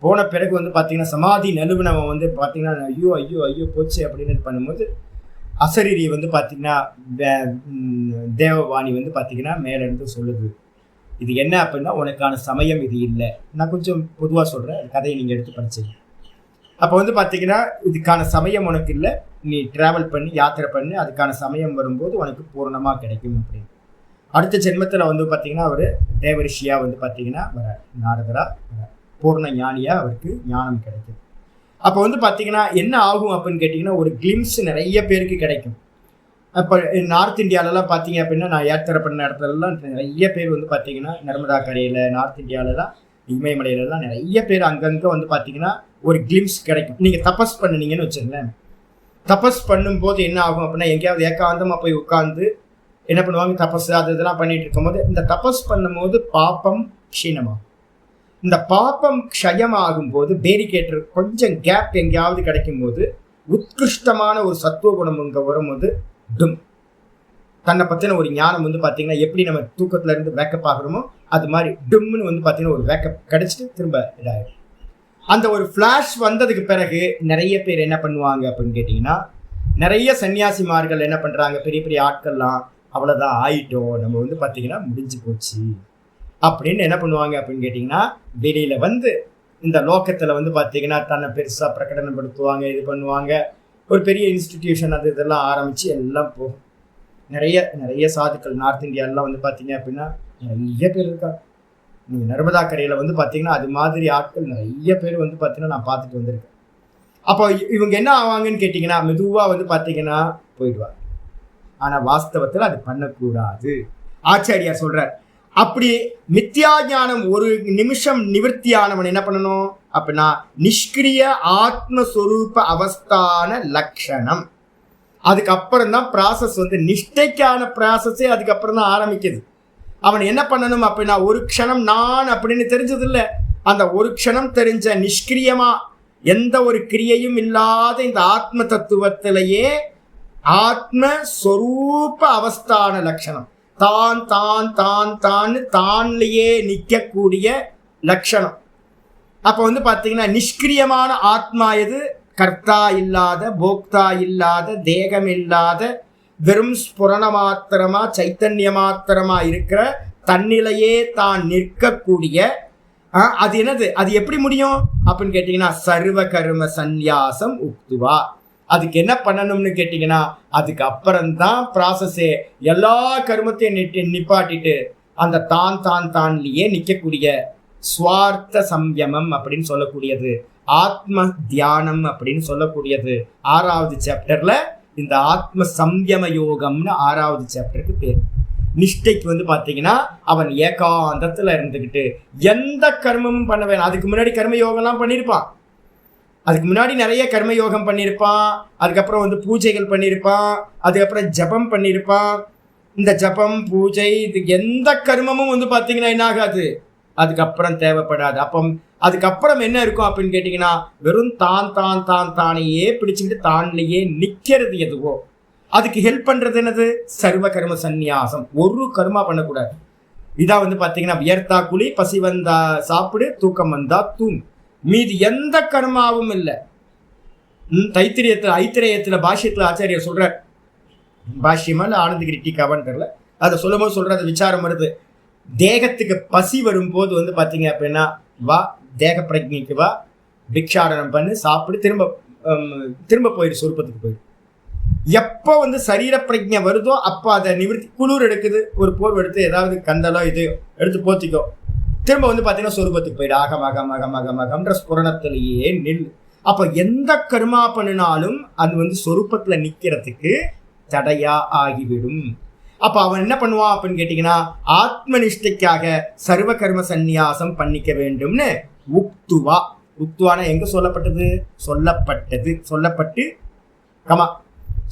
[SPEAKER 1] போன பிறகு வந்து பார்த்தீங்கன்னா சமாதி நழுவினவன் வந்து பார்த்தீங்கன்னா ஐயோ ஐயோ ஐயோ போச்சு அப்படின்னு பண்ணும்போது அசரீரி வந்து பார்த்தீங்கன்னா தேவவாணி வந்து பார்த்தீங்கன்னா மேலேருந்து சொல்லுது, இது என்ன அப்படின்னா உனக்கான சமயம் இது இல்லை. நான் கொஞ்சம் பொதுவாக சொல்கிறேன், கதையை நீங்கள் எடுத்து படிச்சீங்க. அப்போ வந்து பார்த்தீங்கன்னா இதுக்கான சமயம் உனக்கு இல்லை, நீ ட்ராவல் பண்ணி யாத்திரை பண்ணி அதுக்கான சமயம் வரும்போது உனக்கு பூர்ணமாக கிடைக்கும் அப்படின்னு. அடுத்த ஜென்மத்தில் வந்து பார்த்தீங்கன்னா அவர் தேவரிஷியாக வந்து பார்த்தீங்கன்னா வர நாரதராக பூர்ண ஞானியாக அவருக்கு ஞானம் கிடைக்கும். அப்போ வந்து பார்த்தீங்கன்னா என்ன ஆகும் அப்படின்னு கேட்டிங்கன்னா ஒரு கிளிம்ஸ் நிறைய பேருக்கு கிடைக்கும். இப்போ நார்த் இந்தியாவிலலாம் பார்த்தீங்க அப்படின்னா நான் யாத்திரை பண்ண இடத்துலலாம் நிறைய பேர் வந்து பார்த்தீங்கன்னா நர்மதா கரையில், நார்த் இந்தியாவிலலாம் இமயமலையிலலாம் நிறைய பேர் அங்கங்கே வந்து பார்த்தீங்கன்னா ஒரு கிளிம்ஸ் கிடைக்கும். நீங்கள் தபஸ் பண்ணினீங்கன்னு வச்சுருங்களேன், தபஸ் பண்ணும்போது என்ன ஆகும் அப்படின்னா எங்கேயாவது ஏகாந்தமாக போய் உட்காந்து என்ன பண்ணுவாங்க, தபஸ் அது இதெல்லாம் பண்ணிட்டு இருக்கும்போது இந்த தபஸ் பண்ணும்போது பாப்பம் க்ஷீணமாகும். இந்த பாப்பம் க்ஷயமாகும் போது பேரிகேட்டர் கொஞ்சம் கேப் எங்கேயாவது கிடைக்கும் போது உத்கிருஷ்டமான ஒரு சத்துவ குணம் இங்கே வரும்போது டும் தன்னை பற்றின ஒரு ஞானம் வந்து பார்த்தீங்கன்னா எப்படி நம்ம தூக்கத்துல இருந்து வேக்கப் ஆகிறோமோ அது மாதிரி டும்னு வந்து பார்த்தீங்கன்னா ஒரு வேக்கப் கிடைச்சிட்டு திரும்ப இதாகிடும். அந்த ஒரு ஃப்ளாஷ் வந்ததுக்கு பிறகு நிறைய பேர் என்ன பண்ணுவாங்க அப்படின்னு கேட்டிங்கன்னா நிறைய சன்னியாசிமார்கள் என்ன பண்ணுறாங்க, பெரிய பெரிய ஆட்கள்லாம் அவ்வளோதான் ஆயிட்டோம், நம்ம வந்து பார்த்தீங்கன்னா முடிஞ்சு போச்சு அப்படின்னு என்ன பண்ணுவாங்க அப்படின்னு கேட்டிங்கன்னா வெளியில் வந்து இந்த லோக்கத்தில் வந்து பார்த்தீங்கன்னா தன்னை பெருசாக பிரகடனப்படுத்துவாங்க, இது பண்ணுவாங்க, ஒரு பெரிய இன்ஸ்டிடியூஷன் அது இதெல்லாம் ஆரம்பித்து எல்லாம் போகும். நிறைய சாதுக்கள் நார்த் இந்தியாவிலாம் வந்து பார்த்தீங்க அப்படின்னா நிறைய பேர் இருக்காங்க. நீங்கள் நர்மதா கரையில் வந்து பார்த்தீங்கன்னா அது மாதிரி ஆட்கள் நிறைய பேர் வந்து பார்த்தீங்கன்னா நான் பார்த்துட்டு வந்திருக்கேன். அப்போ இவங்க என்ன ஆவாங்கன்னு கேட்டிங்கன்னா மெதுவாக வந்து பார்த்தீங்கன்னா போயிடுவாங்க. ஆனால் வாஸ்தவத்தில் அது பண்ணக்கூடாது. ஆச்சாரியார் சொல்கிறார், அப்படி மித்யா ஞானம் ஒரு நிமிஷம் நிவர்த்தியானவன் என்ன பண்ணணும் அப்படின்னா நிஷ்கிரிய ஆத்மஸ்வரூப அவஸ்தான லட்சணம். அதுக்கப்புறம் தான் ப்ராசஸ் நிஷ்டைக்கான ப்ராசஸே அதுக்கப்புறம் தான் ஆரம்பிக்குது. அவன் என்ன பண்ணணும் அப்படின்னா ஒரு க்ஷணம் நான் அப்படின்னு தெரிஞ்சது இல்லை, அந்த ஒரு க்ஷணம் தெரிஞ்ச நிஷ்கிரியமா எந்த ஒரு கிரியையும் இல்லாத இந்த ஆத்ம தத்துவத்திலேயே ஆத்மஸ்வரூப அவஸ்தான லட்சணம், தான் தான் தான் தான் தான்லேயே நிற்கக்கூடிய லட்சணம். அப்போ பார்த்தீங்கன்னா நிஷ்கிரியமான ஆத்மா எது? கர்த்தா இல்லாத, போக்தா இல்லாத, தேகம் இல்லாத, வெறும் ஸ்புரண மாத்திரமா சைத்தன்ய மாத்திரமா இருக்கிற தன்னிலையே தான் நிற்கக்கூடிய அது என்னது? அது எப்படி முடியும் அப்படின்னு கேட்டீங்கன்னா சர்வ கர்ம சந்நியாசம் உக்துவா. அதுக்கு என்ன பண்ணணும்னு கேட்டீங்கன்னா அதுக்கு அப்புறம்தான் ப்ராசஸே. எல்லா கர்மத்தையும் நிப்பாட்டிட்டு அந்த தான் தான் தான்லேயே நிற்கக்கூடிய ஸ்வார்த்த சம்யமம் அப்படின்னு சொல்லக்கூடியது, ஆத்ம தியானம் அப்படின்னு சொல்லக்கூடியது 6வது சாப்டர்ல இந்த ஆத்ம சம்யம யோகம்னு 6வது சாப்டருக்கு பேர். நிஷ்டைக்கு பார்த்தீங்கன்னா அவன் ஏகாந்தத்துல இருந்துக்கிட்டு எந்த கர்மமும் பண்ண வேணாம். அதுக்கு முன்னாடி கர்மயோகம்லாம் பண்ணியிருப்பான், அதுக்கு முன்னாடி நிறைய கர்மயோகம் பண்ணியிருப்பான், அதுக்கப்புறம் பூஜைகள் பண்ணியிருப்பான், அதுக்கப்புறம் ஜபம் பண்ணியிருப்பான். இந்த ஜபம் பூஜை இது எந்த கர்மமும் பார்த்தீங்கன்னா என்ன ஆகாது, அதுக்கப்புறம் தேவைப்படாது. அப்போ அதுக்கப்புறம் என்ன இருக்கும் அப்படின்னு கேட்டிங்கன்னா வெறும் தான் தான் தான் தானையே பிடிச்சிக்கிட்டு தான்லேயே நிற்கிறது எதுவோ அதுக்கு ஹெல்ப் பண்ணுறது என்னது? சர்வ கர்ம சந்நியாசம். ஒரு கர்மா பண்ணக்கூடாது. இதான் பார்த்தீங்கன்னா வியர்த்தா குழி, பசி வந்தா சாப்பிடு, தூக்கம் வந்தா தூங்கு, மீது எந்த கர்மாவும் இல்லை. ஐத்திரேயத்தில் பாஷ்யத்தில் ஆச்சாரியர் சொல்கிறார், பாஷ்யமா இல்லை ஆனந்தகிரி டீக்காவான்னு தெரியல, அதை சொல்லும் போது சொல்கிறது விசாரம் வருது. தேகத்துக்கு பசி வரும்போது பார்த்தீங்க அப்படின்னா வா தேக பிரஜைக்கு வா, பிக்ஷாடனம் பண்ணு, சாப்பிடு, திரும்ப போயிடு, சொருப்பத்துக்கு போயிடு. எப்போ சரீர பிரஜை வருதோ அப்போ அதை நிவர்த்தி. குளிர் எடுக்குது, ஒரு போர்வை எடுத்து ஏதாவது கந்தலோ இதையோ எடுத்து போத்திக்கோ, திரும்ப பார்த்தீங்கன்னா சொருப்பத்துக்கு போயிடு. ஆகம் ஆகம் ஆகம் ஆகம் ஆகம்ன்ற ஸ்புரணத்திலேயே நில். அப்போ எந்த கர்மா பண்ணினாலும் அது சொருப்பத்தில் நிற்கிறதுக்கு தடையா ஆகிவிடும். அப்போ அவன் என்ன பண்ணுவான் அப்படின்னு கேட்டிங்கன்னா ஆத்ம நிஷ்டைக்காக சர்வ கர்ம சந்நியாசம் பண்ணிக்க வேண்டும்னு உக்துவா. உக்துவானா எங்கே சொல்லப்பட்டது?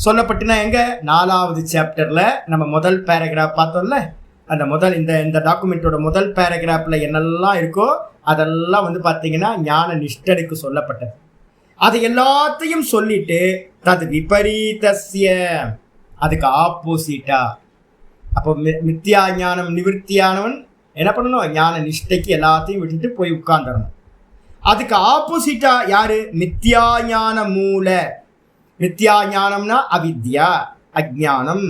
[SPEAKER 1] சொல்லப்பட்டுனா எங்க? 4வது சாப்டர்ல நம்ம முதல் பேராகிராஃப் பார்த்தோம்ல, அந்த முதல் இந்த டாக்குமெண்ட்டோட முதல் பேராகிராஃப்ல என்னெல்லாம் இருக்கோ அதெல்லாம் பார்த்தீங்கன்னா ஞான நிஷ்டனுக்கு சொல்லப்பட்டது. அது எல்லாத்தையும் சொல்லிட்டு தது விபரீதஸ்ய, அதுக்கு ஆப்போசிட்டா. அப்போ மித்யா ஞானம் நிவர்த்தியானவன் என்ன பண்ணணும்? ஞான நிஷ்டைக்கு எல்லாத்தையும் விட்டுட்டு போய் உட்கார்ந்துடணும். அதுக்கு ஆப்போசிட்டா யாரு? மித்யா ஞான மூல. மித்யா ஞானம்னா அவித்யா, அஜ்ஞானம்.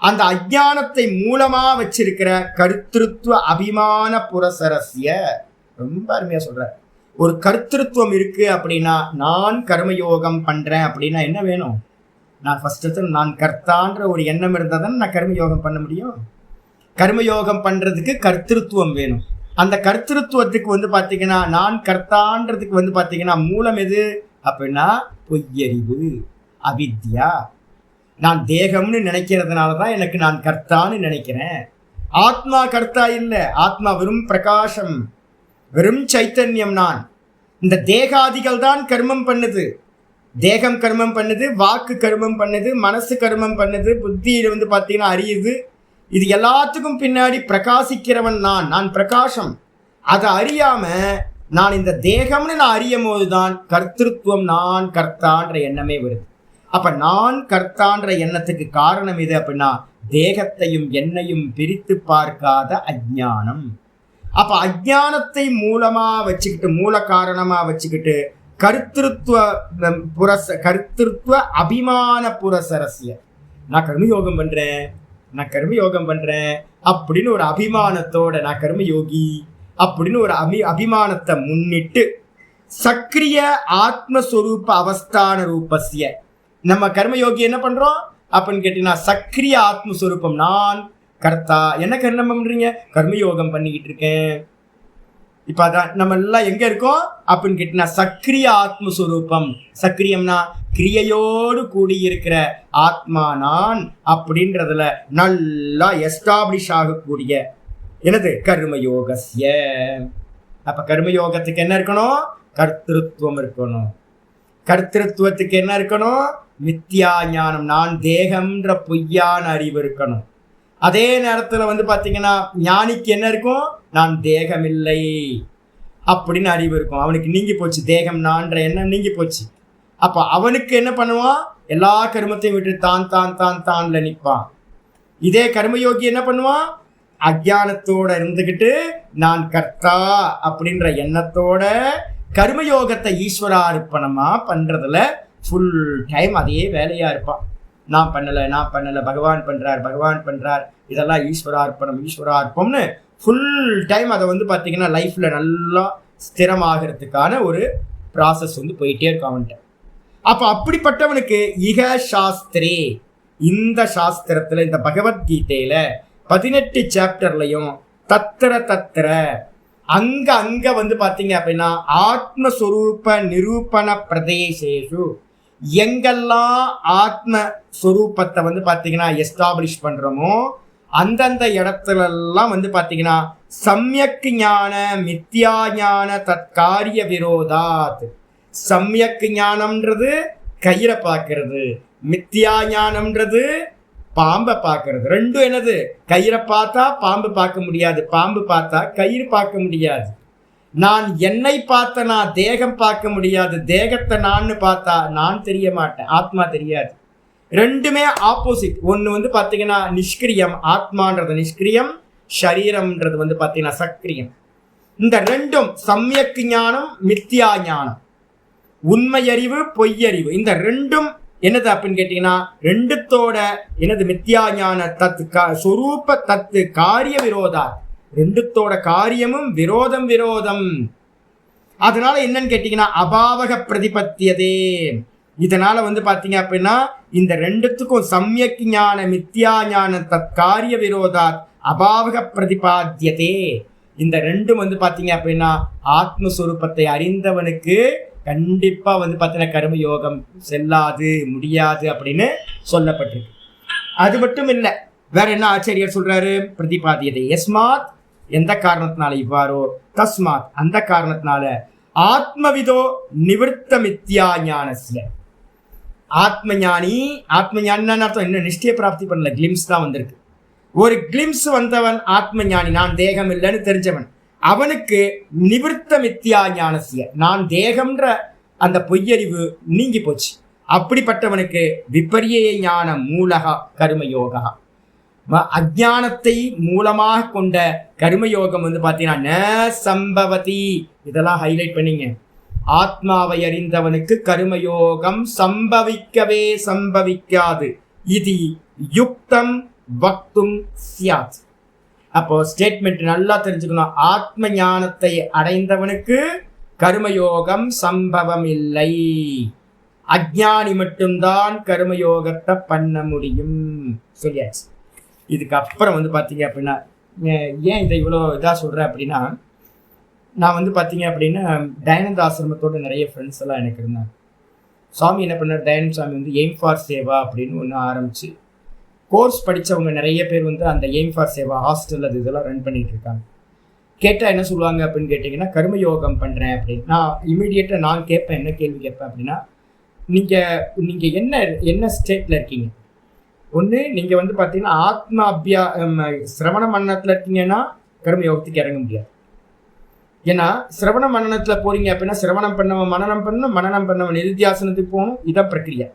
[SPEAKER 1] அந்த அஜ்ஞானத்தை மூலமா வச்சிருக்கிற கர்த்திருத்துவ அபிமான புரசரஸ்ய. ரொம்ப அருமையா சொல்ற. ஒரு கர்த்திருத்துவம் இருக்கு அப்படின்னா நான் கர்மயோகம் பண்றேன் அப்படின்னா என்ன வேணும்? நான் ஃபர்ஸ்ட் நான் கர்த்தான்ற ஒரு எண்ணம் இருந்தால் தானே நான் கர்மயோகம் பண்ண முடியும். கர்மயோகம் பண்ணுறதுக்கு கர்த்திருத்துவம் வேணும். அந்த கர்த்திருத்துவத்துக்கு பார்த்தீங்கன்னா நான் கர்த்தான்றதுக்கு பார்த்தீங்கன்னா மூலம் எது அப்படின்னா பொய்யறிவு, அவித்யா. நான் தேகம்னு நினைக்கிறதுனால தான் எனக்கு நான் கர்த்தான்னு நினைக்கிறேன். ஆத்மா கர்த்தா இல்லை, ஆத்மா வெறும் பிரகாசம், வெறும் சைத்தன்யம். நான் இந்த தேகாதிகள் தான் கர்மம் பண்ணுது. தேகம் கர்மம் பண்ணுது, வாக்கு கர்மம் பண்ணுது, மனசு கர்மம் பண்ணுது, புத்தியில் பார்த்தீங்கன்னா அறியுது. இது எல்லாத்துக்கும் பின்னாடி பிரகாசிக்கிறவன் நான் பிரகாசம். அதை அறியாம நான் இந்த தேகம்னு நான் அறியும் போதுதான் கர்த்திருத்துவம், நான் கர்த்தான்ற எண்ணமே வருது. அப்ப நான் கர்த்தான்ற எண்ணத்துக்கு காரணம் எது அப்படின்னா தேகத்தையும் என்னையும் பிரித்து பார்க்காத அஜ்ஞானம். அப்ப அஜ்ஞானத்தை மூலமா வச்சுக்கிட்டு, மூல காரணமா வச்சுக்கிட்டு கர்த்திருத்துவ அபிமான புரசரஸ்ய, நான் கர்மயோகம் பண்றேன் அப்படின்னு ஒரு அபிமானத்தோட, நான் கர்மயோகி அப்படின்னு ஒரு அபிமானத்தை முன்னிட்டு சக்ரிய ஆத்மஸ்வரூப அவஸ்தான ரூபஸ்ய. நம்ம கர்மயோகி என்ன பண்றோம் அப்படின்னு கேட்டீங்கன்னா சக்ரிய ஆத்மஸ்வரூபம், நான் கர்த்தா. என்ன கர்மம் பண்றீங்க? கர்மயோகம் பண்ணிக்கிட்டு இருக்கேன். இப்போ அதான் நம்ம எல்லாம் எங்கே இருக்கோம் அப்படின்னு கேட்டினா சக்ரிய ஆத்மஸ்வரூபம். சக்ரியம்னா கிரியையோடு கூடியிருக்கிற ஆத்மா நான் அப்படின்றதுல நல்லா எஸ்டாப்ளிஷ் ஆகக்கூடிய என்னது கர்மயோகஸ்ய. அப்ப கர்மயோகத்துக்கு என்ன இருக்கணும்? கர்த்திருவம் இருக்கணும். கர்த்திருவத்துக்கு என்ன இருக்கணும்? மித்யா ஞானம், நான் தேகம்ன்ற பொய்யான அறிவு இருக்கணும். அதே நேரத்துல பாத்தீங்கன்னா ஞானிக்கு என்ன இருக்கும்? நான் தேகம் இல்லை அப்படின்னு அறிவு இருக்கும். அவனுக்கு நீங்கி போச்சு, தேகம் நான்ற எண்ணம் நீங்கி போச்சு. அப்ப அவனுக்கு என்ன பண்ணுவான்? எல்லா கர்மத்தையும் விட்டு தான் தான் தான் தான்ல நிற்பான். இதே கர்மயோகி என்ன பண்ணுவான்? அஜானத்தோட இருந்துகிட்டு நான் கர்த்தா அப்படின்ற எண்ணத்தோட கர்மயோகத்தை ஈஸ்வரார்ப்பணமா பண்றதுல ஃபுல் டைம் அதே வேலையா இருப்பான். நான் பண்ணல, பகவான் பண்றார், இதெல்லாம் ஈஸ்வரார்ப்பணம்னு ஃபுல் டைம் அதை பார்த்தீங்கன்னா லைஃப்ல நல்லா ஸ்திரமாகிறதுக்கான ஒரு ப்ராசஸ் போயிட்டே இருக்கும் அவன்கிட்ட. அப்ப அப்படிப்பட்டவனுக்கு இக சாஸ்திரே, இந்த சாஸ்திரத்துல, இந்த பகவத்கீதையில 18 சாப்டர்லையும் தத்திர அங்க பாத்தீங்க அப்படின்னா ஆத்மஸ்வரூப நிரூபண பிரதேசேஷு, எங்கெல்லாம் ஆத்மஸ்வரூபத்தை பாத்தீங்கன்னா எஸ்டாப்ளிஷ் பண்றோமோ அந்தந்த இடத்துல எல்லாம் பாத்தீங்கன்னா சம்யக் ஞான மித்யா ஞான தற்காரிய விரோதாத். சம்யக் ஞானம்ன்றது கயிறை பார்க்கறது, மித்யா ஞானம்ன்றது பாம்பை பார்க்கறது. ரெண்டும் என்னது? கயிறை பார்த்தா பாம்பு பார்க்க முடியாது, பாம்பு பார்த்தா கயிறு பார்க்க முடியாது. நான் என்னை பார்த்த நான் தேகம் பார்க்க முடியாது, தேகத்தை நான் பார்த்தா நான் தெரிய மாட்டேன், ஆத்மா தெரியாது. ரெண்டுமே ஆப்போசிட். ஒன்று பார்த்தீங்கன்னா நிஷ்கிரியம், ஆத்மான்றது நிஷ்கிரியம், ஷரீரம்ன்றது பார்த்தீங்கன்னா சக்ரியம். இந்த ரெண்டும் சம்யக் ஞானம் மித்யா ஞானம், உண்மையறிவு பொய்யறிவு, இந்த ரெண்டும் என்னது அப்படின்னு கேட்டீங்கன்னா ரெண்டுத்தோட என்னது மித்யா ஞான தத்து சொரூப தத்து காரிய விரோதா, ரெண்டுத்தோட காரியமும் விரோதம். அதனால என்னன்னு கேட்டீங்கன்னா அபாவக பிரதிபத்தியதே. இதனால பாத்தீங்க அப்படின்னா இந்த ரெண்டுத்துக்கும் சம்யக் ஞான மித்யா ஞான தற்காரிய விரோதா அபாவக பிரதிபாத்தியதே. இந்த ரெண்டும் பாத்தீங்க அப்படின்னா ஆத்மஸ்வரூபத்தை அறிந்தவனுக்கு கண்டிப்பா பார்த்தீங்கன்னா கர்மயோகம் செல்லாது, முடியாது அப்படின்னு சொல்லப்பட்டிருக்கு. அது மட்டும் இல்லை, வேற என்ன ஆச்சாரியர் சொல்றாரு? பிரதிபாதியதை எஸ்மாத், எந்த காரணத்தினால இவ்வாறோ, தஸ்மாத் அந்த காரணத்தினால, ஆத்மவிதோ நிவர்த்த மித்யா ஞானஸ்ய. ஆத்மஞானி அர்த்தம் என்ன? நிஷ்டய பிராப்தி பண்ணல, கிளிம்ஸ் தான் வந்திருக்கு. ஒரு கிளிம்ஸ் வந்தவன் ஆத்மஞானி, நான் தேகம் இல்லைன்னு தெரிஞ்சவன். அவனுக்கு நிவர்த்த மித்யா ஞானசிய, நான் தேகம்ன்ற அந்த பொய்யறிவு நீங்கி போச்சு. அப்படிப்பட்டவனுக்கு விபரிய ஞான மூலகா கர்மயோகா, அஜானத்தை மூலமாக கொண்ட கர்மயோகம் பாத்தீங்கன்னா ந சம்பவதி. இதெல்லாம் ஹைலைட் பண்ணீங்க. ஆத்மாவை அறிந்தவனுக்கு கர்மயோகம் சம்பவிக்காது. இது யுக்தம் வக்தும் சியாத். அப்போ ஸ்டேட்மெண்ட் நல்லா தெரிஞ்சுக்கணும். ஆத்ம ஞானத்தை அடைந்தவனுக்கு கர்மயோகம் சம்பவம் இல்லை. அஜ்ஞானி மட்டும்தான் கர்மயோகத்தை பண்ண முடியும். சொல்லியாச்சு. இதுக்கு அப்புறம் பாத்தீங்க அப்படின்னா ஏன் இதை இவ்வளோ இதாக சொல்றேன் அப்படின்னா, நான் பாத்தீங்க அப்படின்னா தயானந்த ஆசிரமத்தோட நிறைய ஃப்ரெண்ட்ஸ் எல்லாம் எனக்கு இருந்தாங்க. சுவாமி என்ன பண்ணார்? தயானந்த சுவாமி எய்ம் ஃபார் சேவா அப்படின்னு ஒன்று ஆரம்பிச்சு கோர்ஸ் படித்தவங்க நிறைய பேர் அந்த எய்ம் ஃபார் சேவா ஹாஸ்டல் அது இதெல்லாம் ரன் பண்ணிட்டு இருக்காங்க. கேட்டால் என்ன சொல்லுவாங்க அப்படின்னு கேட்டிங்கன்னா, கர்மயோகம் பண்ணுறேன் அப்படின்னு. நான் இமீடியட்டாக நான் கேட்பேன், என்ன கேள்வி கேட்பேன் அப்படின்னா, நீங்கள் என்ன ஸ்டேட்டில் இருக்கீங்க? ஒன்று நீங்கள் பார்த்தீங்கன்னா ஆத்மா சிரவண மன்னத்தில் இருக்கீங்கன்னா கர்மயோகத்துக்கு இறங்க முடியாது. ஏன்னா சிரவண மன்னனத்தில் போகிறீங்க அப்படின்னா சிரவணம் பண்ணவன் மனனம் பண்ணணும், மனனம் பண்ணவன் நிதித்தியாசனத்துக்கு போகணும். இதான் பிரக்கிரியா.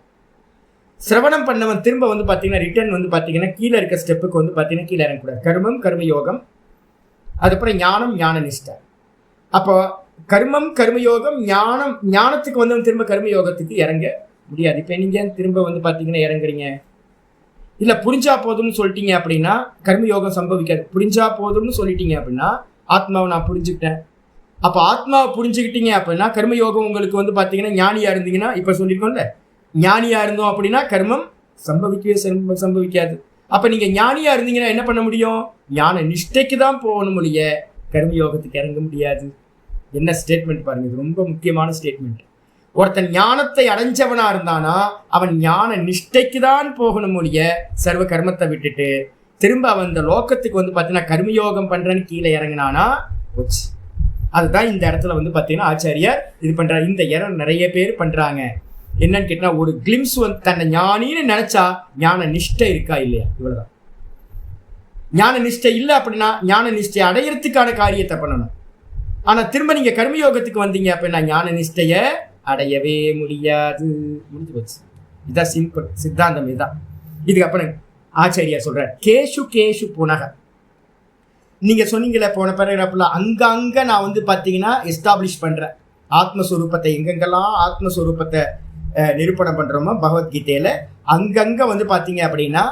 [SPEAKER 1] சிரவணம் பண்ணவன் திரும்ப பார்த்தீங்கன்னா ரிட்டர்ன் பார்த்தீங்கன்னா கீழே இருக்க ஸ்டெப்புக்கு பார்த்தீங்கன்னா கீழே இறங்கக்கூடாது. கர்மம் கர்மயோகம், அதுக்கப்புறம் ஞானம் ஞான நிஷ்டை. அப்போ கர்மம் கர்மயோகம் ஞானத்துக்கு திரும்ப கர்மயோகத்துக்கு இறங்க முடியாது. இப்போ நீங்கள் திரும்ப பார்த்தீங்கன்னா இறங்குறீங்க. இல்லை புரிஞ்சா போதும்னு சொல்லிட்டீங்க அப்படின்னா கர்மயோகம் சம்பவிக்காது. புரிஞ்சா போதும்னு சொல்லிட்டீங்க அப்படின்னா ஆத்மாவை நான் புரிஞ்சுக்கிட்டேன். அப்போ ஆத்மாவை புரிஞ்சுக்கிட்டீங்க அப்படின்னா கர்மயோகம் உங்களுக்கு பார்த்தீங்கன்னா ஞானியா இருந்தீங்கன்னா, இப்போ சொல்லியிருக்கோம்ல, ஞானியா இருந்தோம் அப்படின்னா கர்மம் சம்பவிக்காது. அப்ப நீங்க ஞானியா இருந்தீங்கன்னா என்ன பண்ண முடியும்? ஞான நிஷ்டைக்கு தான் போகணும் ஒழிய கர்மயோகத்துக்கு இறங்க முடியாது. என்ன ஸ்டேட்மெண்ட் பாருங்க, இது ரொம்ப முக்கியமான ஸ்டேட்மெண்ட். ஒருத்தன் ஞானத்தை அடைஞ்சவனா இருந்தானா அவன் ஞான நிஷ்டைக்கு தான் போகணும் ஒழிய சர்வ கர்மத்தை விட்டுட்டு திரும்ப அவன் இந்த லோகத்துக்கு வந்து பார்த்தீங்கன்னா கர்மயோகம் பண்றேன்னு கீழே இறங்கினானா போச்சு. அதுதான் இந்த இடத்துல வந்து பார்த்தீங்கன்னா ஆச்சாரியார் இது பண்றாரு. இந்த இடம் நிறைய பேர் பண்றாங்க. என்னன்னு கேட்டா, ஒரு கிளிம்ஸ் வந்து தன்னை ஞானின்னு நினைச்சா ஞான நிஷ்டை இருக்கா இல்லையா, இவ்வளவுதான். ஞான நிஷ்டை இல்லை அப்படின்னா ஞான நிஷ்டை அடையறதுக்கான காரியத்தை பண்ணணும். ஆனா திரும்ப நீங்க கர்மயோகத்துக்கு வந்தீங்க அப்படின்னா ஞான நிஷ்டைய அடையவே முடியாது. முடிஞ்சு போச்சு. இதுதான் சிம்பிள் சித்தாந்தம். இதுதான். இதுக்கப்புறம் ஆச்சாரியா சொல்றார், கேஷு கேஷு புனக. நீங்க சொன்னீங்களே போன பேராகிராஃப்ல, அங்க நான் வந்து பாத்தீங்கன்னா எஸ்டாப்ளிஷ் பண்றேன் ஆத்மஸ்வரூபத்தை. எங்கெங்கெல்லாம் ஆத்மஸ்வரூபத்தை நிரூபணம் பண்றோமோ பகவத்கீதையில அங்கங்க வந்து பாத்தீங்க அப்படின்னா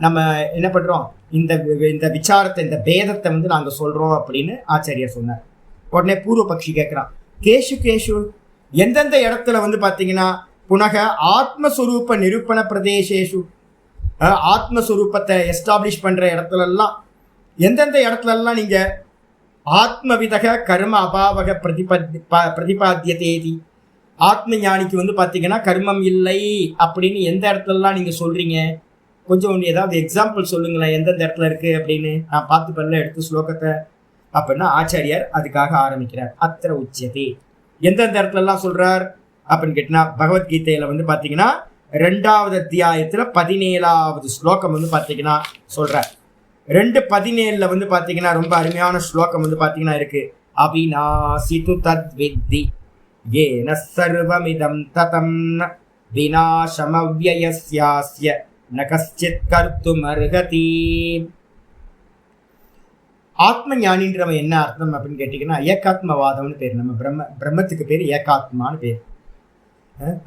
[SPEAKER 1] நம்ம என்ன பண்றோம், இந்த விசாரத்தை, இந்த பேதத்தை வந்து நாங்க சொல்றோம் அப்படின்னு ஆச்சாரியார் சொன்னார். உடனே பூர்வபக்ஷி கேட்கிறான், கேஷு கேஷு எந்தெந்த இடத்துல வந்து பாத்தீங்கன்னா புனக ஆத்மஸ்வரூப நிரூபண பிரதேசேஷு, ஆத்மஸ்வரூபத்தை எஸ்டாப்ளிஷ் பண்ற இடத்துல எல்லாம் எந்தெந்த இடத்துல எல்லாம் நீங்க ஆத்மவிதக கர்ம அபாவக பிரதிபாத்தியதேதி, ஆத்ம ஞானிக்கு வந்து பாத்தீங்கன்னா கர்மம் இல்லை அப்படின்னு எந்த இடத்துலலாம் நீங்க சொல்றீங்க, கொஞ்சம் ஏதாவது எக்ஸாம்பிள் சொல்லுங்களேன், எந்தெந்த இடத்துல இருக்கு அப்படின்னு. நான் பார்த்து பல்ல எடுத்து ஸ்லோகத்தை அப்படின்னா ஆச்சாரியார் அதுக்காக ஆரம்பிக்கிறார். அத்திர உச்சதே, எந்தெந்த இடத்துல எல்லாம் சொல்றார் அப்படின்னு கேட்டினா, பகவத்கீதையில வந்து பாத்தீங்கன்னா 2வது அத்தியாயத்துல 17வது ஸ்லோகம் வந்து பாத்தீங்கன்னா சொல்றார். 2:17 வந்து பாத்தீங்கன்னா ரொம்ப அருமையான ஸ்லோகம் வந்து பாத்தீங்கன்னா இருக்கு. அவிநாசிது தத்வித்தி ஏன சர்வமிதம் ததம் விநாசமவ்யயஸ்யாஸ்ய ந கஷ்சித் கர்த்துமர்ஹதி. ஆத்ம ஞானின்றவன் என்ன அர்த்தம் அப்படின்னு கேட்டீங்கன்னா, ஏகாத்மவாதம்னு பேர். நம்ம பிரம்மத்துக்கு பேர் ஏகாத்மான்னு பேர்.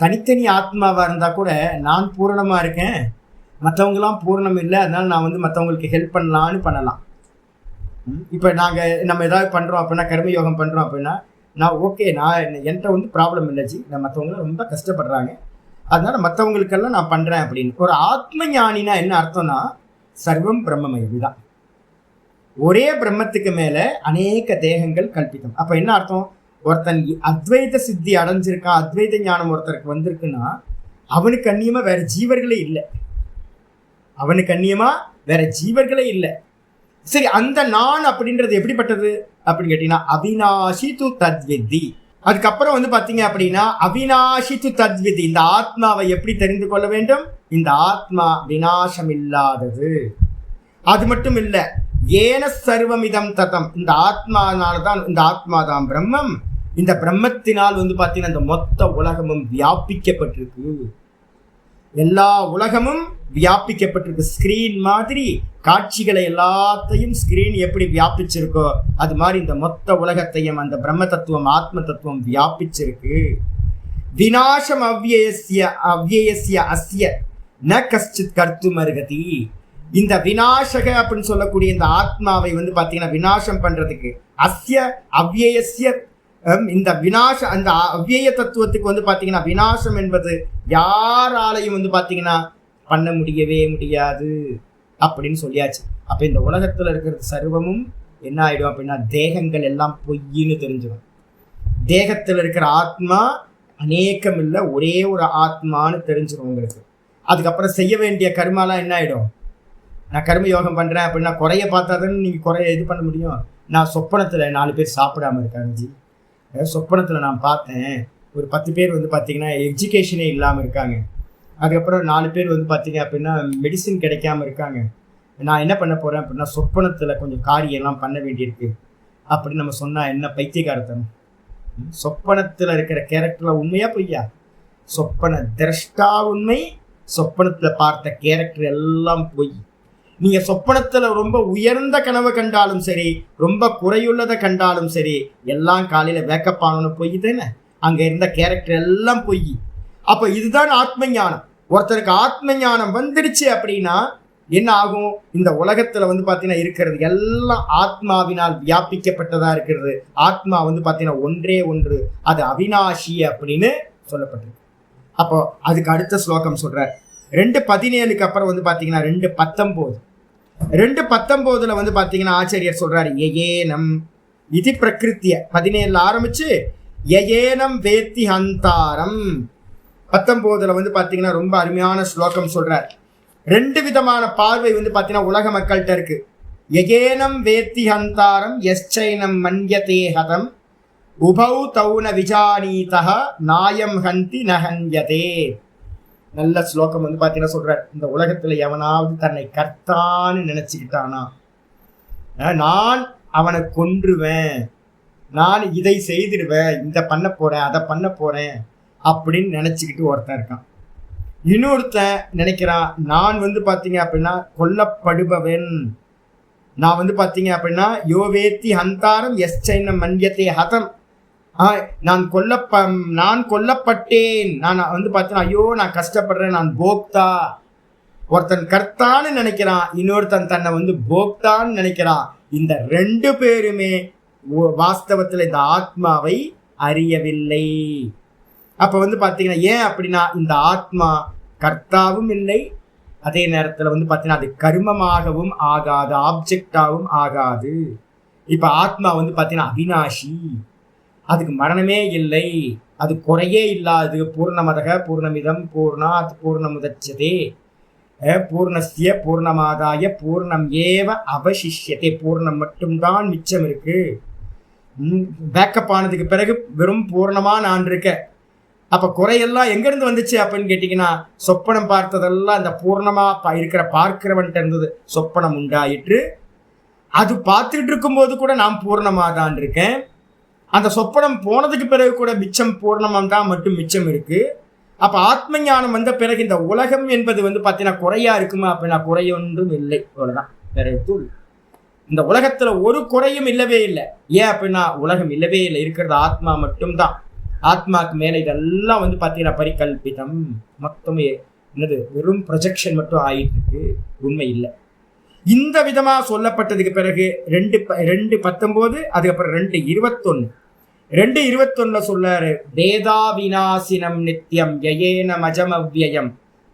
[SPEAKER 1] தனித்தனி ஆத்மாவா இருந்தா கூட நான் பூரணமா இருக்கேன், மற்றவங்களாம் பூரணம் இல்லை, அதனால நான் வந்து மற்றவங்களுக்கு ஹெல்ப் பண்ணலாம். இப்போ நம்ம ஏதாவது பண்ணுறோம் அப்படின்னா, கர்மயோகம் பண்ணுறோம் அப்படின்னா, நான் ஓகே, நான் என்கிட்ட வந்து ப்ராப்ளம் இல்லை ஜி, நான் மற்றவங்களும் ரொம்ப கஷ்டப்படுறாங்க, அதனால மற்றவங்களுக்கெல்லாம் நான் பண்ணுறேன் அப்படின்னு. ஒரு ஆத்ம ஞானினா என்ன அர்த்தம்னா, சர்வம் பிரம்மமயம் தான். ஒரே பிரம்மத்துக்கு மேலே அநேக தேகங்கள் கல்பித்தம். அப்போ என்ன அர்த்தம், ஒருத்தன் அத்வைத சித்தி அடைஞ்சிருக்கான், அத்வைத ஞானம் ஒருத்தருக்கு வந்திருக்குன்னா அவனுக்கு அந்நியமா வேற ஜீவர்களே இல்லை, அவனுக்கு அந்நியமா வேற ஜீவர்களே இல்லை. சரி, அந்த நான் அப்படின்றது எப்படிப்பட்டது அப்படின்னு கேட்டீங்கன்னா, அவிநாசி து தத்விதி. அதுக்கப்புறம் வந்து பாத்தீங்க அப்படின்னா, அவிநாசி து தத்விதி, இந்த ஆத்மாவை எப்படி தெரிந்து கொள்ள வேண்டும், இந்த ஆத்மா விநாசம் இல்லாதது. அது மட்டும் இல்லை, ஏன சர்வமிதம் ததம், இந்த ஆத்மானால்தான், இந்த ஆத்மாதான் பிரம்மம், இந்த பிரம்மத்தினால் வந்து பாத்தீங்கன்னா இந்த மொத்த உலகமும் வியாபிக்கப்பட்டிருக்கு. எல்லா உலகமும் வியாபிக்கப்பட்டிருக்கு. ஸ்கிரீன் மாதிரி காட்சிகளை எல்லாத்தையும் ஸ்கிரீன் எப்படி வியாபிச்சிருக்கோ அது மாதிரி இந்த மொத்த உலகத்தையும் அந்த பிரம்ம தத்துவம், ஆத்ம தத்துவம் வியாபிச்சிருக்கு. விநாசம் அவ்யயஸ்ய அஸ்ய ந கஷ்சித் கர்த்துமர்ஹதி. இந்த விநாசக அப்படின்னு சொல்லக்கூடிய இந்த ஆத்மாவை வந்து பாத்தீங்கன்னா விநாசம் பண்றதுக்கு, அஸ்ய அவ்யயஸ்ய, இந்த விநாசம், அந்த அவ்யய தத்துவத்துக்கு வந்து பாத்தீங்கன்னா விநாசம் என்பது யாராலையும் வந்து பாத்தீங்கன்னா பண்ண முடியவே முடியாது அப்படின்னு சொல்லியாச்சு. அப்ப இந்த உலகத்துல இருக்கிறது சர்வமும் என்ன ஆயிடும் அப்படின்னா, தேகங்கள் எல்லாம் பொய்ன்னு தெரிஞ்சிடும். தேகத்துல இருக்கிற ஆத்மா அநேகம் இல்லை, ஒரே ஒரு ஆத்மான்னு தெரிஞ்சிடும் உங்களுக்கு. அதுக்கப்புறம் செய்ய வேண்டிய கர்மாலாம் என்ன ஆயிடும், நான் கர்ம யோகம் பண்றேன் அப்படின்னா குறைய பார்த்தாதானே நீங்க குறைய இது பண்ண முடியும். நான் சொப்பனத்துல 4 பேர் சாப்பிடாம இருக்காங்க ஜி, சொப்பனத்தில் நான் பார்த்தேன் ஒரு 10 பேர் வந்து பார்த்தீங்கன்னா எஜுகேஷனே இல்லாமல் இருக்காங்க, அதுக்கப்புறம் 4 பேர் வந்து பார்த்தீங்க அப்படின்னா மெடிசின் கிடைக்காம இருக்காங்க. நான் என்ன பண்ண போகிறேன் அப்படின்னா சொப்பனத்தில் கொஞ்சம் காரியெல்லாம் பண்ண வேண்டியிருக்கு அப்படின்னு நம்ம சொன்னால் என்ன பைத்தியக்காரத்தனம். சொப்பனத்தில் இருக்கிற கேரக்டரில் உண்மையா பொய்யா? சொப்பன திரஷ்டா உண்மை, சொப்பனத்தில் பார்த்த கேரக்டர் எல்லாம் பொய். நீங்க சொப்பனத்துல ரொம்ப உயர்ந்த கனவு கண்டாலும் சரி, ரொம்ப குறையுள்ளதை கண்டாலும் சரி, எல்லாம் காலையில வேக்கப் ஆகணும்னு பொய் தானே, அங்க இருந்த கேரக்டர் எல்லாம் பொய். அப்ப இதுதான் ஆத்ம ஞானம். ஒருத்தருக்கு ஆத்ம ஞானம் வந்துடுச்சு அப்படின்னா என்ன ஆகும், இந்த உலகத்துல வந்து பாத்தீங்கன்னா இருக்கிறது எல்லாம் ஆத்மாவினால் வியாபிக்கப்பட்டதா இருக்கிறது. ஆத்மா வந்து பாத்தீங்கன்னா ஒன்றே ஒன்று, அது அவிநாசி அப்படின்னு சொல்லப்பட்டிருக்கு. அப்போ அதுக்கு அடுத்த ஸ்லோகம் சொல்ற 2:17 அப்புறம் வந்து பாத்தீங்கன்னா 2:19 வந்து பாத்தீங்கன்னா ஆச்சாரியர் சொல்றாரு, ஏனம் இது பிரகிருத்திய 17 ஆரம்பிச்சு ஏனம் வேத்தி ஹந்தாரம். 19 வந்து பாத்தீங்கன்னா ரொம்ப அருமையான ஸ்லோகம் சொல்றார். ரெண்டு விதமான பார்வை வந்து பார்த்தீங்கன்னா உலக மக்கள்கிட்ட இருக்கு. எகேனம் வேத்தி ஹந்தாரம் எஸ்சைனம் மன்யதே ஹதம் உபௌ தௌன விஜானீதா நாயம் ஹந்தி நஹன்யதே. நல்ல ஸ்லோகம் வந்து பார்த்தீங்கன்னா சொல்றார், இந்த உலகத்துல எவனாவது தன்னை கர்த்தான்னு நினைச்சுக்கிட்டானா, நான் அவனை கொன்றுவேன், நான் இதை செய்திடுவேன், இந்த பண்ண போறேன், அதை பண்ண போறேன் அப்படின்னு நினைச்சுக்கிட்டு ஒருத்தன் இருக்கான். இன்னொருத்தன் நினைக்கிறான், நான் வந்து பார்த்தீங்க அப்படின்னா கொல்லப்படுபவன், நான் வந்து பார்த்தீங்க அப்படின்னா யோவேத்தி ஹந்தாரம் எஸ்சைனம் மன்யதே ஹதம், நான் கொல்லப்பட்டேன், நான் வந்து பார்த்தீங்கன்னா ஐயோ நான் கஷ்டப்படுறேன், நான் போக்தா. ஒருத்தன் கர்த்தான்னு நினைக்கிறான், இன்னொருத்தன் தன்னை வந்து போக்தான்னு நினைக்கிறான். இந்த ரெண்டு பேருமே வாஸ்தவத்தில் இந்த ஆத்மாவை அறியவில்லை. அப்போ வந்து பார்த்தீங்கன்னா ஏன் அப்படின்னா இந்த ஆத்மா கர்த்தாவும் இல்லை, அதே நேரத்தில் வந்து பார்த்தீங்கன்னா அது கர்மமாகவும் ஆகாது, ஆப்ஜெக்டாகவும் ஆகாது. இப்போ ஆத்மா வந்து பார்த்தீங்கன்னா அவினாஷி, அதுக்கு மரணமே இல்லை, அது குறையே இல்லாது. பூர்ணமதக பூர்ணமிதம் பூர்ணாத் பூர்ணமுதச்சதே பூர்ணஸ்ய பூர்ணமாதாய பூர்ணம் ஏவ அவசிஷ்யத்தை. பூர்ணம் மட்டும்தான் மிச்சம் இருக்கு. பேக்கப் ஆனதுக்கு பிறகு வெறும் பூர்ணமா நான் இருக்கேன். அப்ப குறையெல்லாம் எங்கிருந்து வந்துச்சு அப்படின்னு கேட்டீங்கன்னா, சொப்பனம் பார்த்ததெல்லாம் அந்த பூர்ணமா இருக்கிற பார்க்கிறவன்ட்டு இருந்தது. சொப்பனம் உண்டாயிற்று, அது பார்த்துட்டு இருக்கும்போது கூட நான் பூர்ணமா தான் இருக்கேன். அந்த சொப்பனம் போனதுக்கு பிறகு கூட மிச்சம் பூர்ணமாக தான் மட்டும் மிச்சம் இருக்கு. அப்ப ஆத்ம ஞானம் வந்த பிறகு இந்த உலகம் என்பது வந்து பார்த்தீங்கன்னா குறையா இருக்குமா அப்படின்னா குறையொன்றும் இல்லை, அவ்வளவுதான், வேற எதுவும் இல்லை. இந்த உலகத்துல ஒரு குறையும் இல்லவே இல்லை. ஏன் அப்படின்னா உலகம் இல்லவே இல்லை, இருக்கிறது ஆத்மா மட்டும்தான். ஆத்மாக்கு மேல இதெல்லாம் வந்து பார்த்தீங்கன்னா பரிகல்பிதம், மொத்தமே என்னது வெறும் ப்ரொஜெக்ஷன் மட்டும் ஆயிட்டு இருக்கு, உண்மை இல்லை. இந்த விதமா சொல்லப்பட்டதுக்கு பிறகு 2:19 அதுக்கப்புறம் 2:21 2:21 சொல்றாரு, வேதா விநாசினம் நித்யம் யயேன மஜம் அவ்யயம்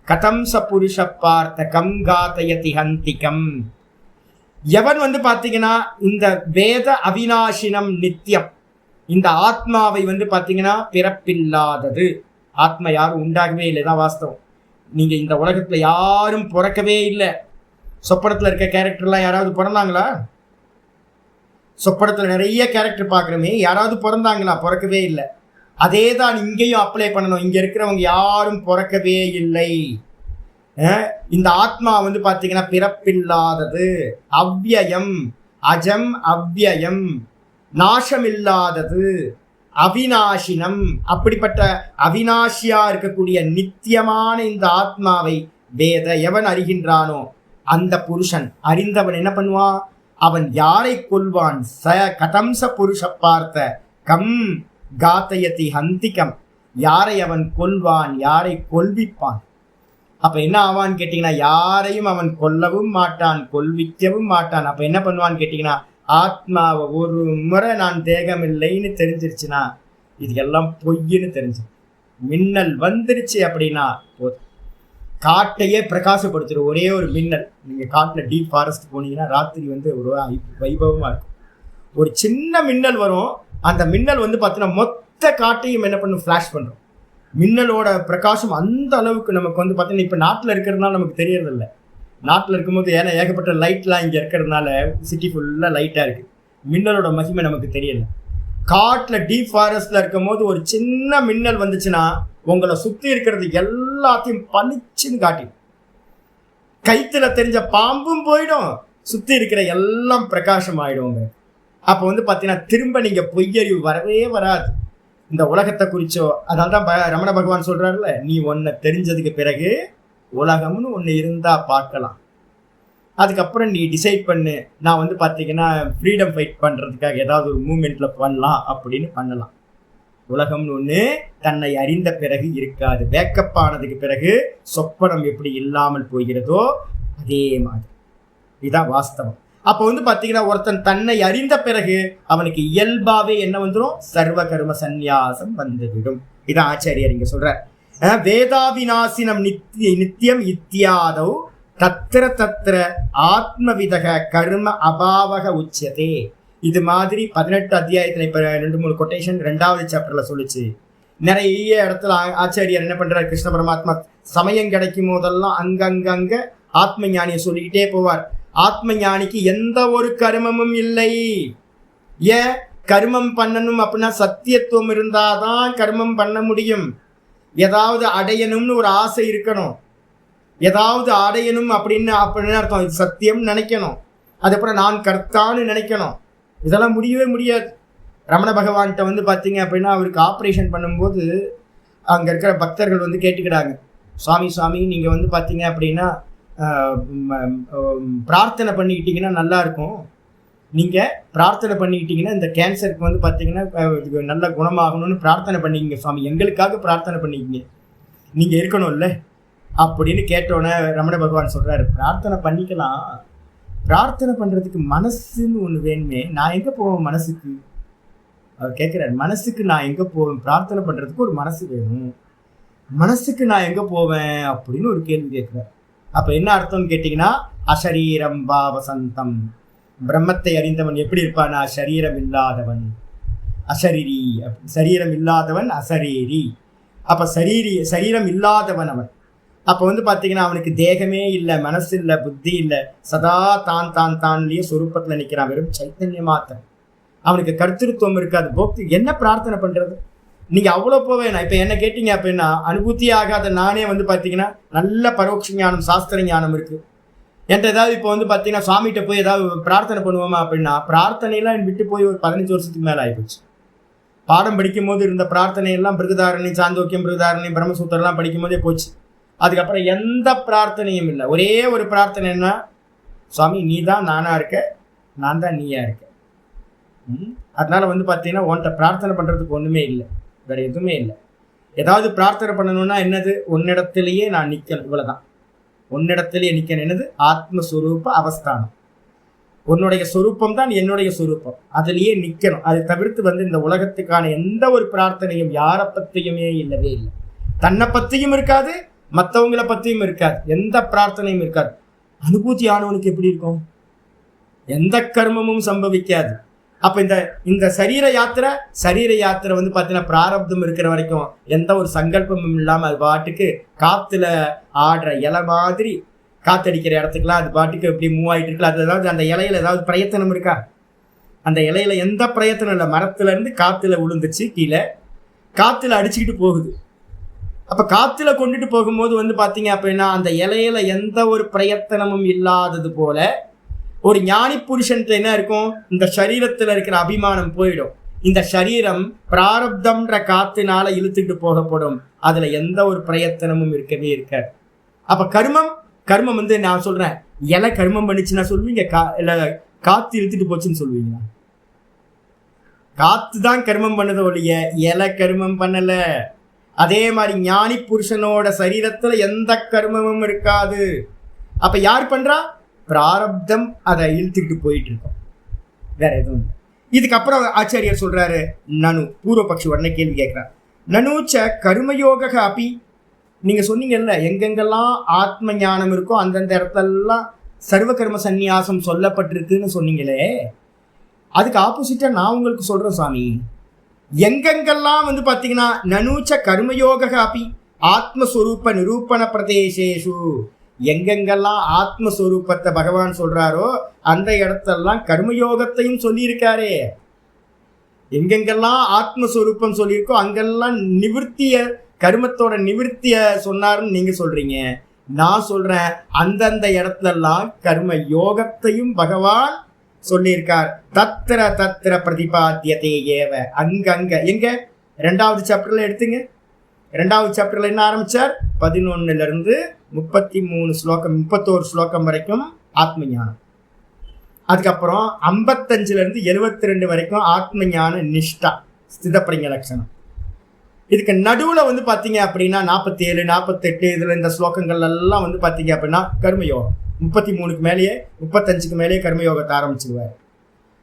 [SPEAKER 1] கதம் ச புருஷ பார்த்த கம் காதயதி ஹந்திகம். எவன் வந்து பார்த்தீங்கன்னா இந்த வேத அவிநாசினம் நித்தியம், இந்த ஆத்மாவை வந்து பார்த்தீங்கன்னா பிறப்பில்லாதது, ஆத்மா யாரும் உண்டாகவே இல்லை, தான் வாஸ்தவம். நீங்க இந்த உலகத்துல யாரும் பிறக்கவே இல்லை. சொப்பனத்தில் இருக்க கேரக்டர்லாம் யாராவது பிறந்தாங்களா? சொப்பனத்தில் நிறைய கேரக்டர் பார்க்குறோமே, யாராவது பிறந்தாங்களா? பிறக்கவே இல்லை. அதே தான் இங்கேயும் அப்ளை பண்ணணும். இங்கே இருக்கிறவங்க யாரும் பிறக்கவே இல்லை. இந்த ஆத்மா வந்து பார்த்தீங்கன்னா பிறப்பில்லாதது, அவ்யயம், அஜம் அவ்யயம், நாசமில்லாதது, அவிநாசினம். அப்படிப்பட்ட அவிநாசியா இருக்கக்கூடிய நித்தியமான இந்த ஆத்மாவை வேத எவன் அறிகின்றானோ அந்த புருஷன், அறிந்தவன் என்ன பண்ணுவான், அவன் யாரை கொல்வான், ச கதம்ச புருஷ பார்த்த கம் காத்தயதி ஹந்திகம், யாரை அவன் கொல்வான், யாரை கொல்விப்பான். அப்ப என்ன ஆவான்னு கேட்டீங்கன்னா, யாரையும் அவன் கொல்லவும் மாட்டான், கொல்விக்கவும் மாட்டான். அப்ப என்ன பண்ணுவான்னு கேட்டீங்கன்னா, ஆத்மாவை ஒரு முறை நான் தேகம் இல்லைன்னு தெரிஞ்சிருச்சுன்னா இது எல்லாம் பொய்ன்னு தெரிஞ்சு, மின்னல் வந்துருச்சு அப்படின்னா போதும், காட்டையே பிரகாசப்படுத்துகிற ஒரே ஒரு மின்னல். நீங்கள் காட்டில் டீப் ஃபாரஸ்ட் போனீங்கன்னா ராத்திரி வந்து ஒரு வைபவமாக இருக்கும். ஒரு சின்ன மின்னல் வரும், அந்த மின்னல் வந்து பார்த்தீங்கன்னா மொத்த காட்டையும் என்ன பண்ணும், ஃப்ளாஷ் பண்ணுறோம். மின்னலோட பிரகாசம் அந்த அளவுக்கு நமக்கு வந்து பார்த்தீங்கன்னா இப்போ நாட்டில் இருக்கிறதுனால நமக்கு தெரியறதில்ல. நாட்டில் இருக்கும்போது ஏன்னா ஏகப்பட்ட லைட்லாம் இங்கே இருக்கிறதுனால சிட்டி ஃபுல்லாக லைட்டாக இருக்குது, மின்னலோட மகிமை நமக்கு தெரியலை. காட்டில் டீப் ஃபாரஸ்டில் இருக்கும் போது ஒரு சின்ன மின்னல் வந்துச்சுன்னா உங்களை சுற்றி இருக்கிறது எல்லாத்தையும் பளிச்சுன்னு காட்டி, கைத்துல தெரிஞ்ச பாம்பும் போயிடும், சுற்றி இருக்கிற எல்லாம் பிரகாசம் ஆயிடுவாங்க. அப்போ வந்து பார்த்தீங்கன்னா திரும்ப நீங்கள் பொய்யறிவு வரவே வராது இந்த உலகத்தை குறிச்சோ. அதனால தான் ரமண பகவான் சொல்கிறாருல்ல, நீ ஒன்றை தெரிஞ்சதுக்கு பிறகு உலகம்னு ஒன்று இருந்தால் பார்க்கலாம், அதுக்கப்புறம் நீ டிசைட் பண்ணு, நான் வந்து பார்த்தீங்கன்னா ஃப்ரீடம் ஃபைட் பண்ணுறதுக்காக ஏதாவது ஒரு மூமெண்ட்டில் பண்ணலாம் அப்படின்னு பண்ணலாம். உலகம்னு ஒன்று தன்னை அறிந்த பிறகு இருக்காது. வேக்கப் ஆனதுக்கு பிறகு சொப்பனம் எப்படி இல்லாமல் போகிறதோ அதே மாதிரி, இதுதான் வாஸ்தவம். அப்போ வந்து பார்த்தீங்கன்னா ஒருத்தன் தன்னை அறிந்த பிறகு அவனுக்கு இயல்பாவே என்ன வந்துடும், சர்வ கர்ம சந்நியாசம் வந்துவிடும். இதான் ஆச்சாரியர் இங்க சொல்ற. வேதாவிநாசினம் நித்தியம் இத்தியாதௌ தத்திர தத்திர ஆத்மவிதக கர்ம அபாவக உச்சதே. இது மாதிரி 18 அத்தியாயத்தில் இப்போ 2-3 கொட்டேஷன் 2வது சாப்டர்ல சொல்லிச்சு. நிறைய இடத்துல ஆச்சாரியர் என்ன பண்றாரு, கிருஷ்ண பரமாத்மா சமயம் கிடைக்கும் போதெல்லாம் அங்கங்க ஆத்ம ஞானியை சொல்லிக்கிட்டே போவார். ஆத்ம ஞானிக்கு எந்த ஒரு கர்மமும் இல்லை. ஏன் கர்மம் பண்ணணும் அப்படின்னா சத்தியத்துவம் இருந்தாதான் கர்மம் பண்ண முடியும். ஏதாவது அடையணும்னு ஒரு ஆசை இருக்கணும். ஏதாவது அடையணும் அப்படின்னு அர்த்தம் சத்தியம் நினைக்கணும். அதுக்கப்புறம் நான் கர்த்தான்னு நினைக்கணும். இதெல்லாம் முடியவே முடியாது. ரமண பகவான்கிட்ட பார்த்தீங்க அப்படின்னா அவருக்கு ஆப்ரேஷன் பண்ணும்போது அங்கே இருக்கிற பக்தர்கள் கேட்டுக்கிறாங்க, சுவாமி நீங்கள் பார்த்தீங்க அப்படின்னா பிரார்த்தனை பண்ணிக்கிட்டீங்கன்னா நல்லாயிருக்கும். நீங்கள் பிரார்த்தனை பண்ணிக்கிட்டீங்கன்னா இந்த கேன்சருக்கு பார்த்தீங்கன்னா நல்ல குணமாகணும்னு பிரார்த்தனை பண்ணிக்கிங்க சுவாமி, எங்களுக்காக பிரார்த்தனை பண்ணிக்கிங்க, நீங்கள் இருக்கணும்ல அப்படின்னு கேட்டோன்னே ரமண பகவான் சொல்கிறாரு, பிரார்த்தனை பண்ணிக்கலாம், பிரார்த்தனை பண்ணுறதுக்கு மனசுன்னு ஒன்று வேணுமே, நான் எங்கே போவேன் மனசுக்கு? அவர் கேட்குறாரு, மனசுக்கு நான் எங்கே போவேன்? பிரார்த்தனை பண்ணுறதுக்கு ஒரு மனசு வேணும், மனசுக்கு நான் எங்கே போவேன் அப்படின்னு ஒரு கேள்வி கேட்குறார். அப்போ என்ன அர்த்தம்னு கேட்டிங்கன்னா, அசரீரம் பாவசந்தம், பிரம்மத்தை அறிந்தவன் எப்படி இருப்பானா, சரீரம் இல்லாதவன் அசரீரி, சரீரம் இல்லாதவன் அசரீரி. அப்போ சரீரம் இல்லாதவன் அவன். அப்போ பார்த்தீங்கன்னா அவனுக்கு தேகமே இல்லை, மனசு இல்லை, புத்தி இல்லை, சதா தான்லேயே சொரூபத்தில் நிற்கிறான், வெறும் சைத்தன்ய மாத்திரம். அவனுக்கு கர்த்திருவம் இருக்காது, போக்தி. என்ன பிரார்த்தனை பண்ணுறது? நீங்கள் அவ்வளோ போவேன். இப்போ என்ன கேட்டீங்க அப்படின்னா, அனுபூத்தி ஆகாத நானே பார்த்தீங்கன்னா நல்ல பரோட்ச ஞானம், சாஸ்திர ஞானம் இருக்குது என்கிட்ட. ஏதாவது இப்போ பார்த்தீங்கன்னா சுவாமிகிட்ட போய் ஏதாவது பிரார்த்தனை பண்ணுவோமா அப்படின்னா, பிரார்த்தனையெல்லாம் விட்டு போய் ஒரு 15 வருஷத்துக்கு மேலே ஆகிப்போச்சு. பாடம் படிக்கும் போது இருந்த பிரார்த்தனையெல்லாம் பிருகதாரணி, சாந்தோக்கியம், பிருகதாரணி, பிரம்மசூத்திரம்லாம் படிக்கும் போதே போச்சு. அதுக்கப்புறம் எந்த பிரார்த்தனையும் இல்லை. ஒரே ஒரு பிரார்த்தனை என்ன, சுவாமி நீ தான் நானாக இருக்க, நான் தான் நீயா இருக்க. அதனால பார்த்தீங்கன்னா உன்கிட்ட பிரார்த்தனை பண்ணுறதுக்கு ஒன்றுமே இல்லை, வேற எதுவுமே இல்லை. ஏதாவது பிரார்த்தனை பண்ணணும்னா என்னது, உன்னிடத்திலேயே நான் நிற்கணும், இவ்வளோதான். உன்னிடத்திலேயே நிற்கணும். என்னது, ஆத்மஸ்வரூப அவஸ்தானம். உன்னுடைய சொரூப்பம் தான் என்னுடைய சொரூப்பம், அதுலேயே நிற்கணும். அதை தவிர்த்து இந்த உலகத்துக்கான எந்த ஒரு பிரார்த்தனையும் யாரை பற்றியுமே இல்லவே இல்லை. தன்னை பற்றியும் இருக்காது, மற்றவங்களை பற்றியும் இருக்காது, எந்த பிரார்த்தனையும் இருக்காது. அனுபூதி ஆனவனுக்கு எப்படி இருக்கும்? எந்த கர்மமும் சம்பவிக்காது. அப்போ இந்த சரீர யாத்திரை பார்த்தீங்கன்னா பிராரப்தம் இருக்கிற வரைக்கும் எந்த ஒரு சங்கல்பமும் இல்லாமல் அது பாட்டுக்கு காற்றுல ஆடுற இலை மாதிரி, காத்தடிக்கிற இடத்துக்குலாம் அது பாட்டுக்கு எப்படி மூவ் ஆகிட்டு இருக்குல்ல. அது ஏதாவது அந்த இலையில ஏதாவது பிரயத்தனம் இருக்கா? அந்த இலையில எந்த பிரயத்தனம் இல்லை. மரத்துலேருந்து காற்றுல விழுந்துச்சு, கீழே காற்றுல அடிச்சுக்கிட்டு போகுது. அப்போ காற்றுல கொண்டுட்டு போகும்போது பார்த்தீங்க அப்படின்னா அந்த இலையில எந்த ஒரு பிரயத்தனமும் இல்லாதது போல ஒரு ஞானி புருஷன்ட்டு என்ன இருக்கும், இந்த சரீரத்தில் இருக்கிற அபிமானம் போயிடும். இந்த சரீரம் பிராரப்தம்ன்ற காத்தினால இழுத்துட்டு போகப்படும், அதுல எந்த ஒரு பிரயத்தனமும் இருக்கவே இருக்காது. அப்ப கர்மம் நான் சொல்றேன், இலை கர்மம் பண்ணிச்சுன்னா சொல்லுவீங்க, இல்ல காத்து இழுத்துட்டு போச்சுன்னு சொல்லுவீங்களா? காத்து தான் கர்மம் பண்ணது ஒழிய இலை கர்மம் பண்ணல. அதே மாதிரி ஞானி புருஷனோட சரீரத்துல எந்த கர்மமும் இருக்காது. அப்ப யார் பண்றா? பிராரப்தம் அதை இழுத்துக்கிட்டு போயிட்டு இருக்கோம், வேற எதுவும் இல்லை. இதுக்கப்புறம் ஆச்சாரியர் சொல்றாரு, நனு பூர்வபக்ஷி உடனே கேள்வி கேட்கிறார், நனுச்ச கர்மயோக அப்பி. நீங்க சொன்னீங்கல்ல, எங்கெங்கெல்லாம் ஆத்ம ஞானம் இருக்கோ அந்தந்த இடத்துலலாம் சர்வ கர்ம சந்நியாசம் சொல்லப்பட்டிருக்குன்னு சொன்னீங்களே, அதுக்கு ஆப்போசிட்டா நான் உங்களுக்கு சொல்றேன் சாமி. எங்கெங்கெல்லாம் பார்த்தீங்கன்னா நனுச்ச கர்மயோக அப்பி ஆத்மஸ்வரூப நிரூபண பிரதேசேஷு, எங்கெங்கெல்லாம் ஆத்மஸ்வரூபத்தை பகவான் சொல்றாரோ அந்த இடத்தெல்லாம் கர்மயோகத்தையும் சொல்லியிருக்காரே. எங்கெங்கெல்லாம் ஆத்மஸ்வரூபம் சொல்லியிருக்கோ அங்கெல்லாம் நிவர்த்திய, கர்மத்தோட நிவர்த்திய சொன்னாருன்னு நீங்க சொல்றீங்க. நான் சொல்றேன், அந்தந்த இடத்துலலாம் கர்ம யோகத்தையும் பகவான் சொல்லியிருக்கார். தத்திர தத்திர பிரதிபாத்தியதே ஏவ, அங்கங்க. எங்க 2வது சாப்டர்ல எடுத்துங்க. 2வது சாப்டர்ல என்ன ஆரம்பிச்சார்? 11 33 ஸ்லோகம், 31 ஸ்லோகம் வரைக்கும் ஆத்ம ஞானம். அதுக்கப்புறம் 55 72 வரைக்கும் ஆத்ம ஞான நிஷ்டா, ஸ்திதப்பிரஞ லட்சணம். இதுக்கு நடுவில் பார்த்தீங்க அப்படின்னா 47 48 இதில் இந்த ஸ்லோகங்கள் எல்லாம் பார்த்தீங்க அப்படின்னா கர்மயோகம். 33க்கு மேலேயே 35க்கு மேலேயே கர்மயோகத்தை ஆரம்பிச்சிருவார்.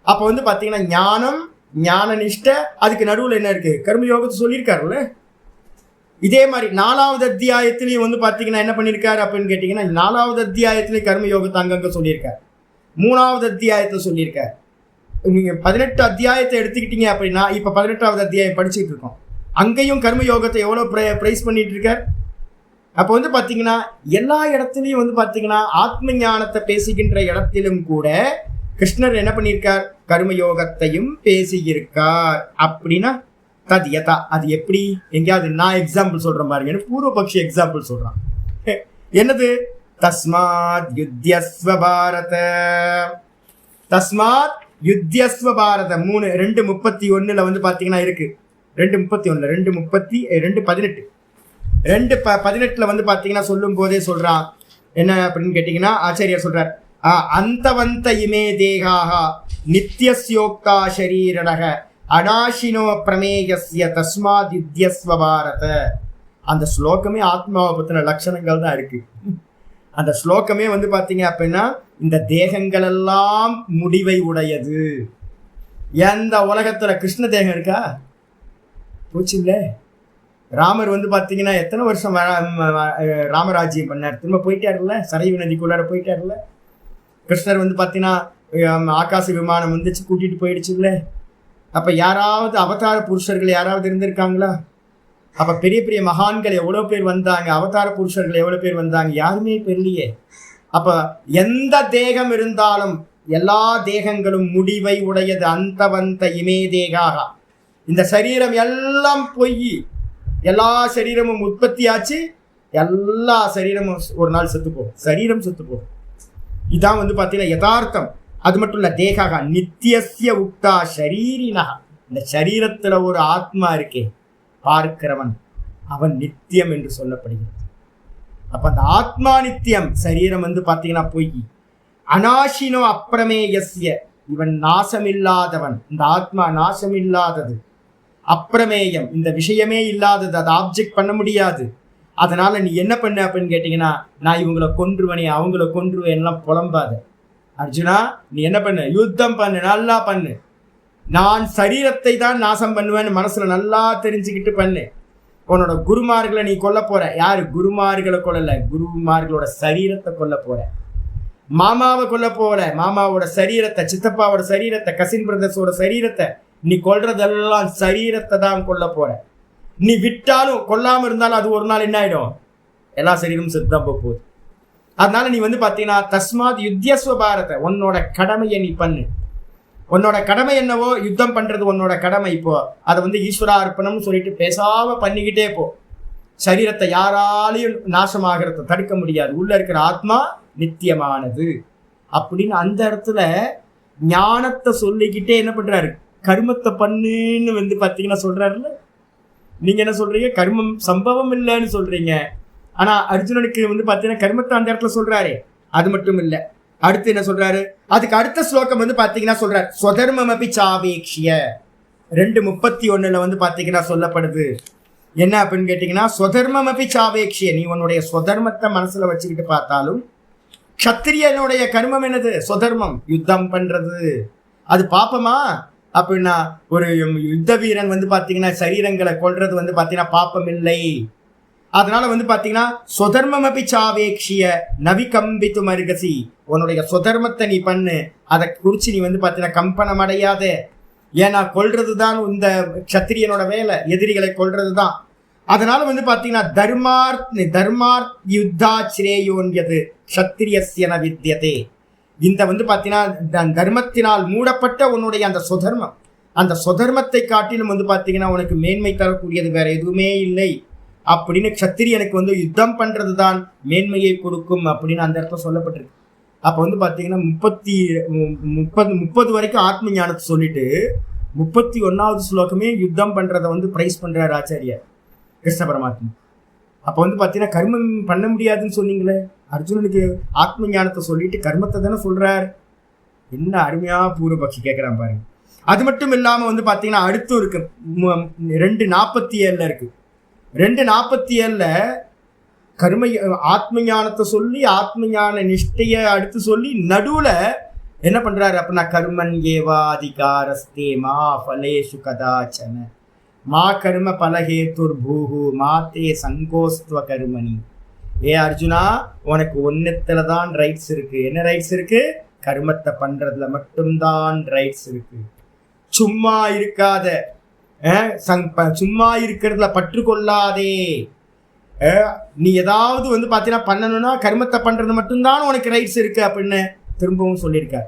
[SPEAKER 1] அப்போ பார்த்தீங்கன்னா ஞானம், ஞான நிஷ்டை, அதுக்கு நடுவில் என்ன இருக்கு? கர்மயோகத்தை சொல்லியிருக்காருல்ல. இதே மாதிரி 4வது அத்தியாயத்திலையும் பார்த்தீங்கன்னா என்ன பண்ணியிருக்காரு அப்படின்னு கேட்டிங்கன்னா, 4வது அத்தியாயத்திலையும் கர்மயோகத்தை அங்கங்கே சொல்லியிருக்காரு, 3வது அத்தியாயத்தில் சொல்லியிருக்காரு. நீங்கள் 18 அத்தியாயத்தை எடுத்துக்கிட்டீங்க அப்படின்னா இப்போ 18வது அத்தியாயம் படிச்சுட்டு இருக்கோம். அங்கேயும் கர்மயோகத்தை எவ்வளோ ப்ரைஸ் பண்ணிட்டு இருக்கார்? அப்போ வந்து பாத்தீங்கன்னா எல்லா இடத்துலயும் வந்து பாத்தீங்கன்னா ஆத்ம ஞானத்தை பேசுகின்ற இடத்திலும் கூட கிருஷ்ணர் என்ன பண்ணியிருக்கார், கர்மயோகத்தையும் பேசியிருக்கார். அப்படின்னா தத்யதா, அது எப்படி? எங்கேயாவது நான் எக்ஸாம்பிள் சொல்றேன் பாருங்க, பூர்வபக்ஷி எக்ஸாம்பிள் சொல்றான். என்னது? தஸ்மாத் யுத்யஸ்வ பாரத, தஸ்மாத் யுத்யஸ்வ பாரத 2:31 வந்து பாத்தீங்கன்னா இருக்கு. 2:31 2:18 2:18 வந்து பாத்தீங்கன்னா சொல்லும் போதே சொல்றான் என்ன அப்படின்னு கேட்டீங்கன்னா, ஆச்சாரியர் சொல்றார், அந்தவந்த இமே தேகாக நித்யஸ்யோக்தா ஷரீரணக அனாஷினோ பிரமேயஸ்ய தஸ்மாத் யுத்யஸ்வ பாரத. அந்த ஸ்லோகமே ஆத்மாவை பத்தின லட்சணங்கள் தான் இருக்கு. அந்த ஸ்லோகமே வந்து பாத்தீங்க அப்படின்னா, இந்த தேகங்கள் எல்லாம் முடிவை உடையது. எந்த உலகத்துல கிருஷ்ண தேகம் இருக்கா? போச்சு இல்ல. ராமர் வந்து பாத்தீங்கன்னா எத்தனை வருஷம் ராமராஜ்யம் பண்ணார், திரும்ப போயிட்டாருல்ல, சரையு நதிக்குள்ளார போயிட்டாருல்ல. கிருஷ்ணர் வந்து பாத்தீங்கன்னா ஆகாச விமானம் வந்துச்சு, கூட்டிட்டு போயிடுச்சு இல்ல. அப்ப யாராவது அவதார புருஷர்கள் யாராவது இருந்திருக்காங்களா? அப்ப பெரிய பெரிய மகான்கள் எவ்வளவு பேர் வந்தாங்க, அவதார புருஷர்கள் எவ்வளவு பேர் வந்தாங்க? யாருமே பெரியலையே. அப்ப எந்த தேகம் இருந்தாலும் எல்லா தேகங்களும் முடிவை உடையது. அந்தவந்த இமே தேகாக, இந்த சரீரம் எல்லாம் பொய், எல்லா சரீரமும் உற்பத்தி ஆச்சு, எல்லா சரீரமும் ஒரு நாள் செத்து போகும், சரீரம் செத்து போகும். இதான் வந்து பாத்தீங்கன்னா யதார்த்தம். அது மட்டும் இல்ல, தேகாக நித்தியஸ்ய உக்தா ஷரீரினா, இந்த சரீரத்துல ஒரு ஆத்மா இருக்கே பார்க்கிறவன், அவன் நித்தியம் என்று சொல்லப்படுகிறது. அப்ப அந்த ஆத்மா நித்தியம், சரீரம் வந்து பாத்தீங்கன்னா பொய். அநாசினோ அப்பிரமேயஸ்ய, இவன் நாசமில்லாதவன், இந்த ஆத்மா நாசமில்லாதது. அப்பிரமேயம், இந்த விஷயமே இல்லாதது, அதை ஆப்ஜெக்ட் பண்ண முடியாது. அதனால நீ என்ன பண்ண அப்படின்னு கேட்டீங்கன்னா, நான் இவங்களை கொன்றுவனே அவங்கள கொன்றுவேன் எல்லாம் புலம்பாத. அர்ஜுனா, நீ என்ன பண்ணு? யுத்தம் பண்ணு, நல்லா பண்ணு. நான் சரீரத்தை தான் நாசம் பண்ணுவேன்னு மனசுல நல்லா தெரிஞ்சுக்கிட்டு பண்ணு. உன்னோட குருமார்களை நீ கொல்ல போற. யாரு? குருமார்களை கொல்லல, குருமார்களோட சரீரத்தை கொல்ல போற. மாமாவை கொல்ல போற, மாமாவோட சரீரத்தை, சித்தப்பாவோட சரீரத்தை, கசின் பிரதர்ஸோட சரீரத்தை. நீ கொல்றதெல்லாம் சரீரத்தை தான் கொல்ல போற. நீ விட்டாலும் கொல்லாம இருந்தாலும் அது ஒரு நாள் என்ன ஆயிடும்? எல்லா சரீரமும் செத்துதான் போகுது. அதனால நீ வந்து பாத்தீங்கன்னா தஸ்மாத் யுத்யஸ்வ பாரத, உன்னோட கடமையை நீ பண்ணு. உன்னோட கடமை என்னவோ, யுத்தம் பண்றது உன்னோட கடமை. இப்போ அதை வந்து ஈஸ்வரார்ப்பணம்னு சொல்லிட்டு பேசாம பண்ணிக்கிட்டே போ. சரீரத்தை யாராலையும் நாசமாகிறத தடுக்க முடியாது. உள்ள இருக்கிற ஆத்மா நித்தியமானது அப்படின்னு அந்த இடத்துல ஞானத்தை சொல்லிக்கிட்டே என்ன பண்றாரு? கர்மத்தை பண்ணுன்னு வந்து பாத்தீங்கன்னா சொல்றாருல்ல. நீங்க என்ன சொல்றீங்க? கர்மம் சம்பவம் இல்லைன்னு சொல்றீங்க. ஆனா அர்ஜுனனுக்கு வந்து பாத்தீங்கன்னா கர்மத்தை அந்த இடத்துல சொல்றாரு. அது மட்டும் இல்ல, அடுத்து என்ன சொல்றாரு? அதுக்கு அடுத்த ஸ்லோகம் வந்து பாத்தீங்கன்னா சொல்றாரு, ஸ்வதர்மம் அபி சாவேக்ஷிய. 2:31 வந்து பாத்தீங்கன்னா சொல்லப்படுது என்ன அப்படின்னு கேட்டீங்கன்னா, ஸ்வதர்மம் அபி சாவேக்ஷிய, நீ உன்னுடைய ஸ்வதர்மத்தை மனசுல வச்சுக்கிட்டு பார்த்தாலும், க்ஷத்திரியனுடைய கர்மம் என்னது? ஸ்வதர்மம், யுத்தம் பண்றது. அது பாப்பமா அப்படின்னா, ஒரு யுத்த வீரன் வந்து பாத்தீங்கன்னா சரீரங்களை கொல்றது வந்து பாத்தீங்கன்னா பாப்பம் இல்லை. அதனால வந்து பாத்தீங்கன்னா சொதர்மம் அபி சாவேக்ஷிய நவிகம்பித்து மருகசி, உன்னுடைய சொதர்மத்தை நீ பண்ணு, அதை குறிச்சு நீ வந்து பாத்தீங்கன்னா கம்பனம் அடையாத. ஏன்னா கொல்றதுதான் இந்த க்ஷத்திரியனோட வேலை, எதிரிகளை கொல்றதுதான். அதனால வந்து பாத்தீங்கன்னா தர்மார்த் யுத்தா சிரேயோன்யது க்ஷத்திரியஸ்யன வித்யதே. இந்த வந்து பாத்தீங்கன்னா தர்மத்தினால் மூடப்பட்ட உன்னுடைய அந்த சொதர்மம், அந்த சொதர்மத்தை காட்டிலும் வந்து பாத்தீங்கன்னா உனக்கு மேன்மை தரக்கூடியது வேற எதுவுமே இல்லை அப்படின்னு க்ஷத்திரியனுக்கு வந்து யுத்தம் பண்றது தான் மேன்மையை கொடுக்கும் அப்படின்னு அந்த இடத்துல சொல்லப்பட்டிருக்கு. அப்ப வந்து பாத்தீங்கன்னா 30 வரைக்கும் ஆத்ம ஞானத்தை சொல்லிட்டு 31வது ஸ்லோகமே யுத்தம் பண்றதை வந்து பிரைஸ் பண்றாரு ஆச்சாரியார் கிருஷ்ண பரமாத்மா. அப்ப வந்து பாத்தீங்கன்னா கர்மம் பண்ண முடியாதுன்னு சொன்னீங்களே, அர்ஜுனனுக்கு ஆத்ம ஞானத்தை சொல்லிட்டு கர்மத்தை தானே சொல்றாரு. என்ன அருமையா பூர்வபக்ஷி கேட்கிறான் பாருங்க. அது மட்டும் இல்லாம வந்து பாத்தீங்கன்னா அடுத்து இருக்கு 2:47 இருக்கு. 2:47 கர்ம ஆத்ம ஞானத்தை சொல்லி ஆத்ம ஞான நிஷ்டைய அடுத்து சொல்லி நடுவுல என்ன பண்றாரு அப்படின்னா, கர்மன் ஏவாதிகாரஸ்தே மா ஃபலேஷு கதாச்சன மா கர்ம பலஹேதுர் பூஹு மாத்தே சங்கோஸ்துவ கர்மணி. ஏ அர்ஜுனா, உனக்கு ஒன்னுத்துலதான் ரைட்ஸ் இருக்கு. என்ன ரைட்ஸ் இருக்கு? கர்மத்தை பண்றதுல மட்டும்தான் ரைட்ஸ் இருக்கு. சும்மா இருக்காத, சும்மா இருக்கிறதுல பற்று கொள்ளாதே. நீ ஏதாவது வந்து பார்த்தீங்கன்னா பண்ணணும்னா கர்மத்தை பண்ணுறது மட்டும்தான் உனக்கு ரைட்ஸ் இருக்குது அப்படின்னு திரும்பவும் சொல்லியிருக்காரு.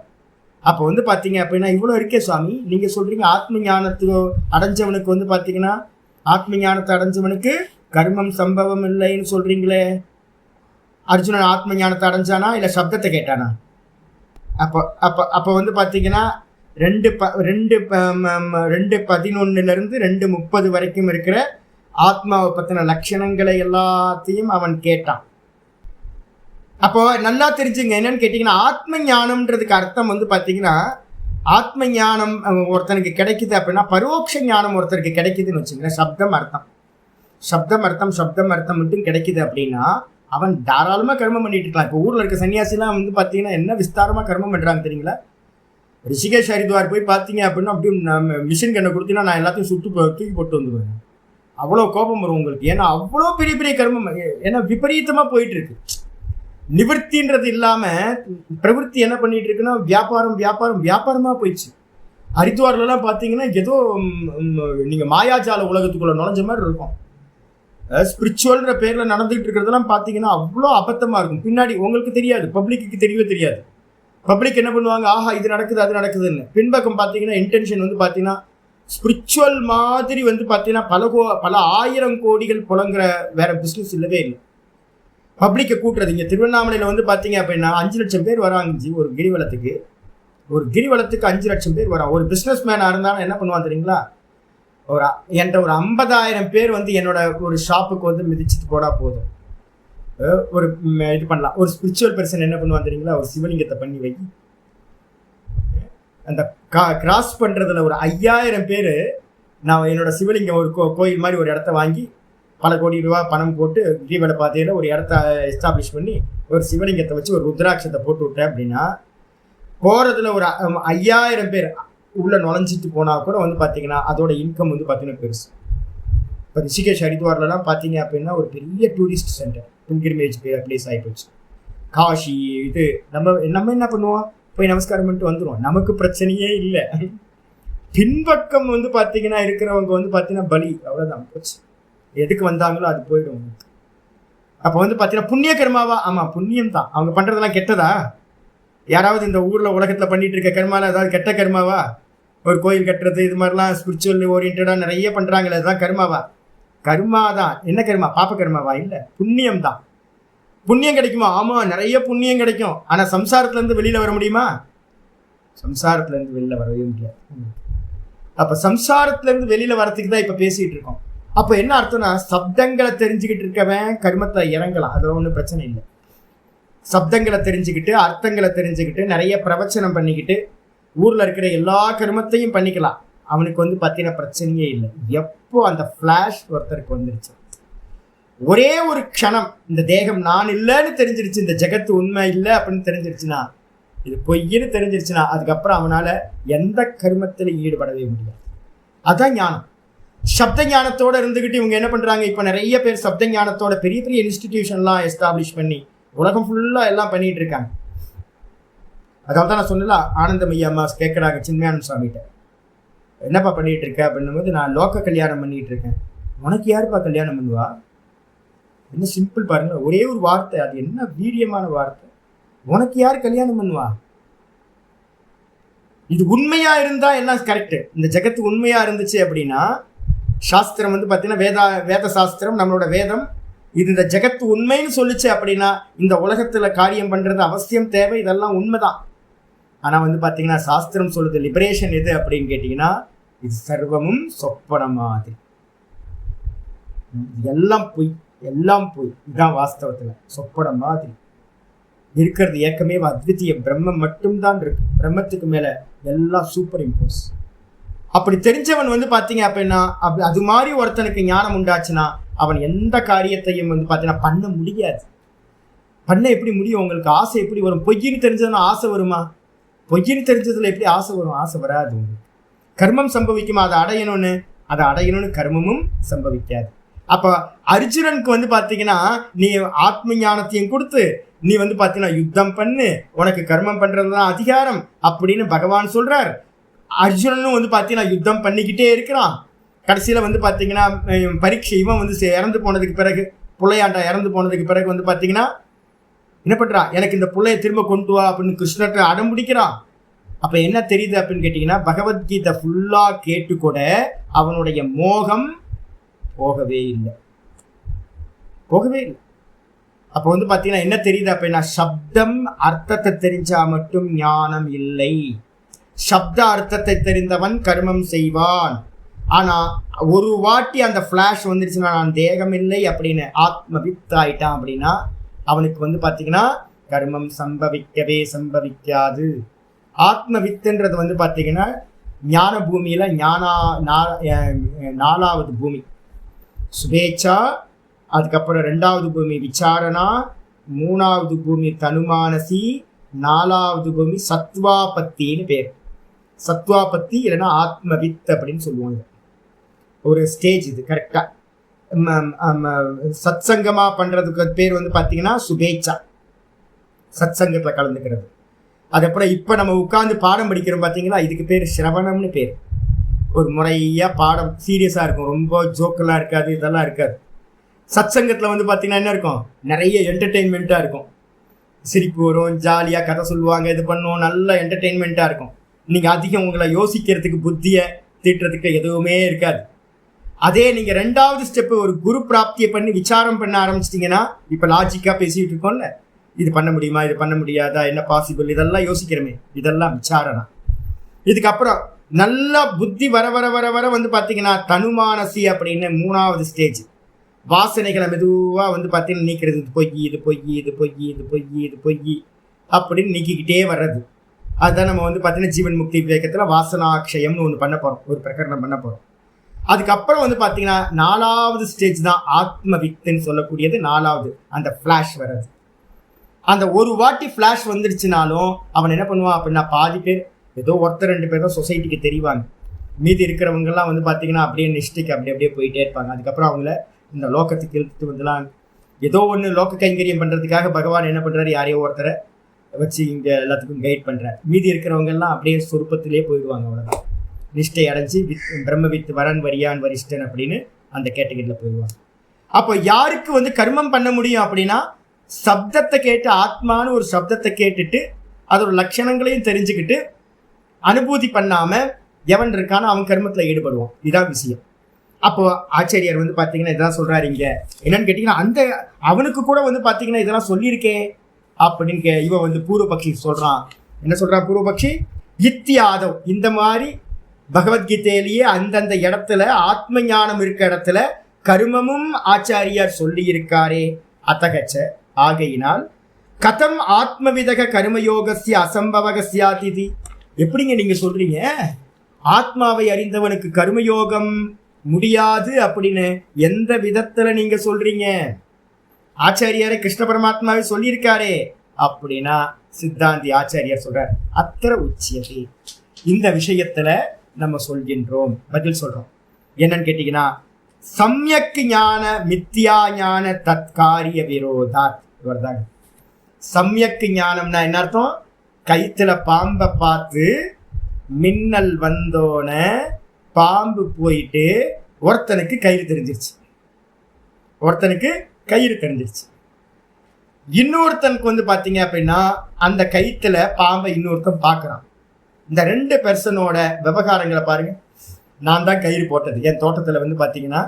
[SPEAKER 1] அப்போ வந்து பார்த்தீங்க அப்படின்னா இவ்வளோ இருக்கே சுவாமி, நீங்கள் சொல்கிறீங்க ஆத்ம ஞானத்துக்கு அடைஞ்சவனுக்கு வந்து பார்த்தீங்கன்னா ஆத்ம ஞானத்தை அடைஞ்சவனுக்கு கர்மம் சம்பவம் இல்லைன்னு சொல்கிறீங்களே, அர்ஜுனன் ஆத்ம ஞானத்தை அடைஞ்சானா இல்லை சப்தத்தை கேட்டானா? அப்போ அப்போ அப்போ வந்து பார்த்தீங்கன்னா 2:11 2:30 வரைக்கும் இருக்கிற ஆத்மாவை பற்றின லட்சணங்களை எல்லாத்தையும் அவன் கேட்டான். அப்போ நல்லா தெரிஞ்சுங்க, என்னன்னு கேட்டிங்கன்னா ஆத்ம ஞானம்ன்றதுக்கு அர்த்தம் வந்து பார்த்தீங்கன்னா ஆத்ம ஞானம் ஒருத்தனுக்கு கிடைக்குது அப்படின்னா பரோட்ச ஞானம் ஒருத்தருக்கு கிடைக்குதுன்னு வச்சுங்களேன். சப்தம் அர்த்தம் மட்டும் கிடைக்குது அப்படின்னா அவன் தாராளமாக கர்மம் பண்ணிட்டு இருக்கலாம். இப்போ ஊரில் இருக்க சன்னியாசிலாம் வந்து பார்த்தீங்கன்னா என்ன விஸ்தாரமாக கர்மம் பண்ணுறாங்க தெரியுங்களா? ரிஷிகேஷ் ஹரித்வார் போய் பார்த்தீங்க அப்படின்னா அப்படியே மிஷின் கண்ணை கொடுத்தீங்கன்னா நான் எல்லாத்தையும் தூக்கி போட்டு வந்துடுவேன். அவ்வளோ கோபம் வரும் உங்களுக்கு. ஏன்னா அவ்வளோ பெரிய பெரிய கர்மம், ஏன்னா விபரீதமாக போயிட்டு இருக்கு. நிவர்த்தின்றது இல்லாமல் பிரவೃತ್ತಿ என்ன பண்ணிட்டு இருக்குன்னா வியாபாரமாக போயிடுச்சு. ஹரித்வார்லாம் பார்த்தீங்கன்னா ஏதோ நீங்கள் மாயாஜால உலகத்துக்குள்ள நுழைஞ்ச மாதிரி இருக்கும். ஸ்பிரிச்சுவல்ன்ற பேரில் நடந்துகிட்டு இருக்கிறதெல்லாம் பார்த்தீங்கன்னா அவ்வளோ அபத்தமாக இருக்கும். பின்னாடி உங்களுக்கு தெரியாது, பப்ளிக்கு தெரியவே தெரியாது. பப்ளிக் என்ன பண்ணுவாங்க, ஆஹா இது நடக்குது அது நடக்குதுன்னு. பின்பக்கம் பார்த்தீங்கன்னா இன்டென்ஷன் வந்து பார்த்தீங்கன்னா ஸ்பிரிச்சுவல் மாதிரி வந்து பார்த்தீங்கன்னா பல 1000 கோடிகள் புலங்குற வேற பிஸ்னஸ் இல்லவே இல்லை. பப்ளிக்கை கூட்டுறது. இங்கே திருவண்ணாமலையில் வந்து பார்த்தீங்க அப்படின்னா 5 லட்சம் பேர் வராங்க ஒரு கிரிவலத்துக்கு. 5 லட்சம் பேர் வரா. ஒரு பிஸ்னஸ் மேனாக இருந்தாலும் என்ன பண்ணுவான் தெரியுங்களா, என்கிட்ட ஒரு 50,000 பேர் வந்து என்னோட ஒரு ஷாப்புக்கு வந்து மிதிச்சுட்டு போடா போதும், ஒரு இது பண்ணலாம். ஒரு ஸ்பிரிச்சுவல் பர்சன் என்ன பண்ணுவான் தெரியுங்களா, ஒரு சிவலிங்கத்தை பண்ணி வை. அந்த கிராஸ் பண்ணுறதுல ஒரு 5000 பேர் நான் என்னோட சிவலிங்கம் ஒரு கோயில் மாதிரி ஒரு இடத்த வாங்கி பல கோடி ரூபா பணம் போட்டு கிரிவல பாதையில் ஒரு இடத்த எஸ்டாப்ளிஷ் பண்ணி ஒரு சிவலிங்கத்தை வச்சு ஒரு ருத்ராட்சத்தை போட்டு விட்டேன் அப்படின்னா போகிறதுல ஒரு 5000 பேர் உள்ளே நுழைஞ்சிட்டு போனால் கூட வந்து பார்த்தீங்கன்னா அதோட இன்கம் வந்து பார்த்தீங்கன்னா பெருசு. இப்போ ரிஷிகேஷ் ஹரித்வார்லாம் பார்த்தீங்க அப்படின்னா ஒரு பெரிய டூரிஸ்ட் சென்டர், பில்கிரிமேஜ் பிளேஸ் ஆகிப்போச்சு. காஷி இது நம்ம என்ன பண்ணுவோம், போய் நமஸ்காரம் பண்ணிட்டு வந்துடுவோம், நமக்கு பிரச்சனையே இல்லை. பின்பக்கம் வந்து பார்த்தீங்கன்னா இருக்கிறவங்க வந்து பார்த்தீங்கன்னா பலி, அவ்வளோதான் போச்சு. எதுக்கு வந்தாங்களோ அது போயிடும். அப்போ வந்து பார்த்தீங்கன்னா புண்ணிய கர்மாவா? ஆமாம் புண்ணியம் தான். அவங்க பண்ணுறதெல்லாம் கெட்டதா? யாராவது இந்த ஊரில் உலகத்தில் பண்ணிட்டு இருக்க கர்மாவில் ஏதாவது கெட்ட கர்மாவா? ஒரு கோயில் கட்டுறது இது மாதிரிலாம் ஸ்பிரிச்சுவல் ஓரியன்டாக நிறைய பண்ணுறாங்களே, அதுதான் கர்மாவா? கர்மா தான். என்ன கர்மா? பாப்ப கர்மாவா? இல்லை, புண்ணியம் தான். புண்ணியம் கிடைக்குமா? ஆமாம் நிறைய புண்ணியம் கிடைக்கும். ஆனால் சம்சாரத்துலேருந்து வெளியில் வர முடியுமா? சம்சாரத்துலேருந்து வெளியில் வரவே முடியாது. அப்போ சம்சாரத்துலேருந்து வெளியில் வரத்துக்கு தான் இப்போ பேசிகிட்டு இருக்கோம். அப்போ என்ன அர்த்தம்னா சப்தங்களை தெரிஞ்சுக்கிட்டு இருக்கவன் கர்மத்தை இறங்கலாம், அதில் ஒன்றும் பிரச்சனை இல்லை. சப்தங்களை தெரிஞ்சுக்கிட்டு அர்த்தங்களை தெரிஞ்சுக்கிட்டு நிறைய பிரவச்சனம் பண்ணிக்கிட்டு ஊரில் இருக்கிற எல்லா கர்மத்தையும் பண்ணிக்கலாம். அவனுக்கு வந்து பார்த்தீங்கன்னா பிரச்சனையே இல்லை. எப்போ அந்த ஃப்ளாஷ் ஒருத்தருக்கு வந்துருச்சு, ஒரே ஒரு க்ஷணம் இந்த தேகம் நான் இல்லைன்னு தெரிஞ்சிருச்சு, இந்த ஜெகத்து உண்மை இல்லை அப்படின்னு தெரிஞ்சிருச்சுன்னா, இது பொய்ன்னு தெரிஞ்சிருச்சுன்னா அதுக்கப்புறம் அவனால் எந்த கர்மத்தில் ஈடுபடவே முடியாது. அதுதான் ஞானம். சப்த ஞானத்தோடு இருந்துக்கிட்டு இவங்க என்ன பண்ணுறாங்க, இப்போ நிறைய பேர் சப்த ஞானத்தோட பெரிய பெரிய இன்ஸ்டிடியூஷன்லாம் எஸ்டாப்ளிஷ் பண்ணி உலகம் ஃபுல்லாக எல்லாம் பண்ணிகிட்டு இருக்காங்க. அதாவது தான் நான் சொன்னல, ஆனந்தமய்யா அம்மா கேட்குறாங்க சின்மயானந்த சுவாமிகிட்ட, என்னப்பா பண்ணிகிட்டு இருக்க அப்படின்னும்போது, நான் லோக கல்யாணம் பண்ணிகிட்டு இருக்கேன். உனக்கு யாருப்பா கல்யாணம் பண்ணுவா? என்ன சிம்பிள் பாருங்க, ஒரே ஒரு வார்த்தை, அது என்ன வீரியமான வார்த்தை. உனக்கு யார் கல்யாணம் பண்ணுவா? இது உண்மையா இருந்தா எல்லாம் கரெக்டு. இந்த ஜெகத்து உண்மையா இருந்துச்சு அப்படின்னா, சாஸ்திரம் வந்து பார்த்தீங்கன்னா வேத சாஸ்திரம் நம்மளோட வேதம் இது இந்த ஜெகத்து உண்மைன்னு சொல்லிச்சு அப்படின்னா இந்த உலகத்துல காரியம் பண்றது அவசியம் தேவை, இதெல்லாம் உண்மைதான். ஆனா வந்து பார்த்தீங்கன்னா சாஸ்திரம் சொல்லுது லிபரேஷன் எது அப்படின்னு கேட்டீங்கன்னா, இது சர்வமும் சொப்பன மாதிரி, எல்லாம் பொய் இதுதான் வாஸ்தவத்துல சொப்பன மாதிரி இருக்கிறது. ஏக்கமே அத்விதீய பிரம்மம் மட்டும்தான் இருக்கு. பிரம்மத்துக்கு மேல எல்லாம் சூப்பர் இம்போஸ். அப்படி தெரிஞ்சவன் வந்து பார்த்தீங்க அப்படின்னா அது மாதிரி ஒருத்தனுக்கு ஞானம் உண்டாச்சுன்னா அவன் எந்த காரியத்தையும் வந்து பார்த்தீங்கன்னா பண்ண முடியாது. பண்ண எப்படி முடியும்? உங்களுக்கு ஆசை எப்படி வரும்? பொய்யின்னு தெரிஞ்சதுன்னா ஆசை வருமா? பொய்யின்னு தெரிஞ்சதுல எப்படி ஆசை வரும்? ஆசை வராது. கர்மம் சம்பவிக்குமா? அதை அடையணும்னு கர்மமும் சம்பவிக்காது. அப்போ அர்ஜுனனுக்கு வந்து பார்த்தீங்கன்னா நீ ஆத்ம ஞானத்தையும் கொடுத்து நீ வந்து பார்த்தீங்கன்னா யுத்தம் பண்ணு, உனக்கு கர்மம் பண்ணுறதுதான் அதிகாரம் அப்படின்னு பகவான் சொல்கிறார். அர்ஜுனனும் வந்து பார்த்தீங்கன்னா யுத்தம் பண்ணிக்கிட்டே இருக்கிறான். கடைசியில் வந்து பார்த்தீங்கன்னா பரீட்சை இவன் வந்து இறந்து போனதுக்கு பிறகு பிள்ளையாண்டா இறந்து போனதுக்கு பிறகு வந்து பார்த்தீங்கன்னா என்ன பண்ணுறான், எனக்கு இந்த பிள்ளைய திரும்ப கொண்டு வா அப்படின்னு கிருஷ்ணர்கிட்ட அடம் பிடிக்கிறான். அப்போ என்ன தெரியுது அப்படின்னு கேட்டிங்கன்னா, பகவத்கீதை ஃபுல்லாக கேட்டு கூட அவனுடைய மோகம் போகவே இல்லை. அப்போ வந்து பார்த்தீங்கன்னா என்ன தெரியுது அப்படின்னா, சப்தம் அர்த்தத்தை தெரிஞ்சா மட்டும் ஞானம் இல்லை. சப்த அர்த்தத்தை தெரிந்தவன் கர்மம் செய்வான். ஆனா ஒரு வாட்டி அந்த ஃபிளாஷ் வந்துருச்சுன்னா, நான் தேகம் இல்லை அப்படின்னு ஆத்மவித் ஆயிட்டான் அப்படின்னா அவனுக்கு வந்து பார்த்தீங்கன்னா கர்மம் சம்பவிக்காது. ஆத்மவித்துன்றது வந்து பார்த்தீங்கன்னா ஞான பூமியில நாலாவது பூமி சுபேச்சா, அதுக்கப்புறம் 2வது பூமி விசாரணா, 3வது பூமி தனுமானசி, 4வது பூமி சத்வாபத்தின்னு பேர். சத்வாபத்தி இல்லைன்னா ஆத்மவித் அப்படின்னு சொல்லுவாங்க. ஒரு ஸ்டேஜ் இது. கரெக்டாக சத்சங்கமா பண்றதுக்கு பேர் வந்து பார்த்தீங்கன்னா சுபேச்சா, சத்சங்கத்தில் கலந்துக்கிறது. அதுக்கப்புறம் இப்போ நம்ம உட்காந்து பாடம் படிக்கிறோம் பார்த்தீங்களா, இதுக்கு பேர் சிரவணம்னு பேர். ஒரு முறையாக பாடம் சீரியஸாக இருக்கும், ரொம்ப ஜோக்கெல்லாம் இருக்காது, இதெல்லாம் இருக்காது. சத்சங்கத்தில் வந்து பார்த்தீங்கன்னா என்ன இருக்கும், நிறைய என்டர்டெயின்மெண்ட்டாக இருக்கும். சிரிப்பு வரும், ஜாலியாக கதை சொல்லுவாங்க, இது பண்ணுவோம், நல்ல என்டர்டெயின்மெண்ட்டாக இருக்கும். நீங்கள் அதிகம் உங்களை யோசிக்கிறதுக்கு புத்தியை தீட்டுறதுக்கு எதுவுமே இருக்காது. அதே நீங்கள் 2வது ஸ்டெப்பு ஒரு குரு பிராப்தியை பண்ணி விசாரம் பண்ண ஆரம்பிச்சிட்டிங்கன்னா, இப்போ லாஜிக்காக பேசிகிட்டு இருக்கோம்ல, இது பண்ண முடியுமா, இது பண்ண முடியாதா, என்ன பாசிபிள், இதெல்லாம் யோசிக்கிறோமே, இதெல்லாம் விசாரணா. இதுக்கப்புறம் நல்லா புத்தி வர வர வர வர வந்து பார்த்தீங்கன்னா தனுமானசி அப்படின்னு 3வது ஸ்டேஜ். வாசனைகளை மெதுவாக வந்து பார்த்தீங்கன்னா நீக்கிறது. இது பொய் அப்படின்னு நீக்கிக்கிட்டே வர்றது. அதுதான் நம்ம வந்து பார்த்தீங்கன்னா ஜீவன் முக்தி விவேகத்தில் வாசனாட்சயம்னு ஒன்று பண்ண போகிறோம், ஒரு பிரகரணம் பண்ண போகிறோம். அதுக்கப்புறம் வந்து பார்த்தீங்கன்னா 4வது ஸ்டேஜ் தான் ஆத்மவித்துன்னு சொல்லக்கூடியது. 4வது அந்த ஃப்ளாஷ் வர்றது. அந்த ஒரு வாட்டி ஃப்ளாஷ் வந்துடுச்சுனாலும் அவன் என்ன பண்ணுவான் அப்படின்னா, பாதி பேர் ஏதோ ஒருத்தர் 2 பேர் தான் சொசைட்டிக்கு தெரிவாங்க. மீதி இருக்கிறவங்கெல்லாம் வந்து பார்த்தீங்கன்னா அப்படியே நிஷ்டைக்கு அப்படியே போயிட்டே இருப்பாங்க. அதுக்கப்புறம் அவங்கள இந்த லோகத்துக்கு இழுத்துட்டு வந்துலாம் ஏதோ ஒன்று லோக கைங்கரியம் பண்ணுறதுக்காக பகவான் என்ன பண்ணுறாரு, யாரையோ ஒருத்தரை வச்சு இங்கே எல்லாத்துக்கும் கைட் பண்ணுறாரு. மீதி இருக்கிறவங்கெல்லாம் அப்படியே சொருப்பத்திலே போயிடுவாங்க. அவ்வளோதான், நிஷ்டை அடைஞ்சு பிரம்மவித்து வரன் வரியான் வரிஷ்டன் அப்படின்னு அந்த கேட்டகரியில் போயிடுவாங்க. அப்போ யாருக்கு வந்து கர்மம் பண்ண முடியும் அப்படின்னா, சப்தத்தை கேட்டு, ஆத்மானு ஒரு சப்தத்தை கேட்டுட்டு அதோட லட்சணங்களையும் தெரிஞ்சுக்கிட்டு அனுபூதி பண்ணாம எவன் இருக்கானோ அவன் கர்மத்தில் ஈடுபடுவான். இதான் விஷயம். அப்போ ஆச்சாரியார் வந்து பார்த்தீங்கன்னா இதெல்லாம் சொல்றாரு. இங்க என்னன்னு கேட்டீங்கன்னா, அந்த அவனுக்கு கூட வந்து பார்த்தீங்கன்னா இதெல்லாம் சொல்லியிருக்கேன் அப்படின்னு இவன் வந்து பூர்வபக்ஷி சொல்றான். என்ன சொல்றான் பூர்வபக்ஷி, இத்தியாதவ், இந்த மாதிரி பகவத்கீதையிலேயே அந்தந்த இடத்துல ஆத்ம ஞானம் இருக்க இடத்துல கர்மமும் ஆச்சாரியார் சொல்லி இருக்காரே. அத்தகச்ச, ஆகையினால் கதம் ஆத்மவிதக கர்மயோகஸ்ய அசம்பவகஸ்யாதிதி, எப்படிங்க நீங்க சொல்றீங்க ஆத்மாவை அறிந்தவனுக்கு கர்மயோகம் முடியாது அப்படின்னு எந்த விதத்துல நீங்க சொல்றீங்க? ஆச்சாரியாரே கிருஷ்ண பரமாத்மாவை சொல்லியிருக்காரே அப்படின்னா சித்தாந்தி ஆச்சாரியார் சொல்றார், அத்திர உச்சியதி, இந்த விஷயத்துல நம்ம சொல்கின்றோம், பதில் சொல்றோம். என்னன்னு கேட்டீங்கன்னா, சம்யக் ஞான மித்யா ஞான தற்காரிய விரோதாத். இவர்தாங்க சம்யக் ஞானம்னா என்ன அர்த்தம்? கைத்துல பாம்பை பார்த்து மின்னல் வந்தோன பாம்பு போயிட்டு ஒருத்தனுக்கு கயிறு தெரிஞ்சிருச்சு. இன்னொருத்தனுக்கு வந்து பார்த்தீங்க அப்படின்னா அந்த கயிற்றுல பாம்பை இன்னொருத்தன் பார்க்குறான். இந்த 2 பெர்சனோட விவகாரங்களை பாருங்க. நான் தான் கயிறு போட்டது, என் தோட்டத்தில் வந்து பார்த்தீங்கன்னா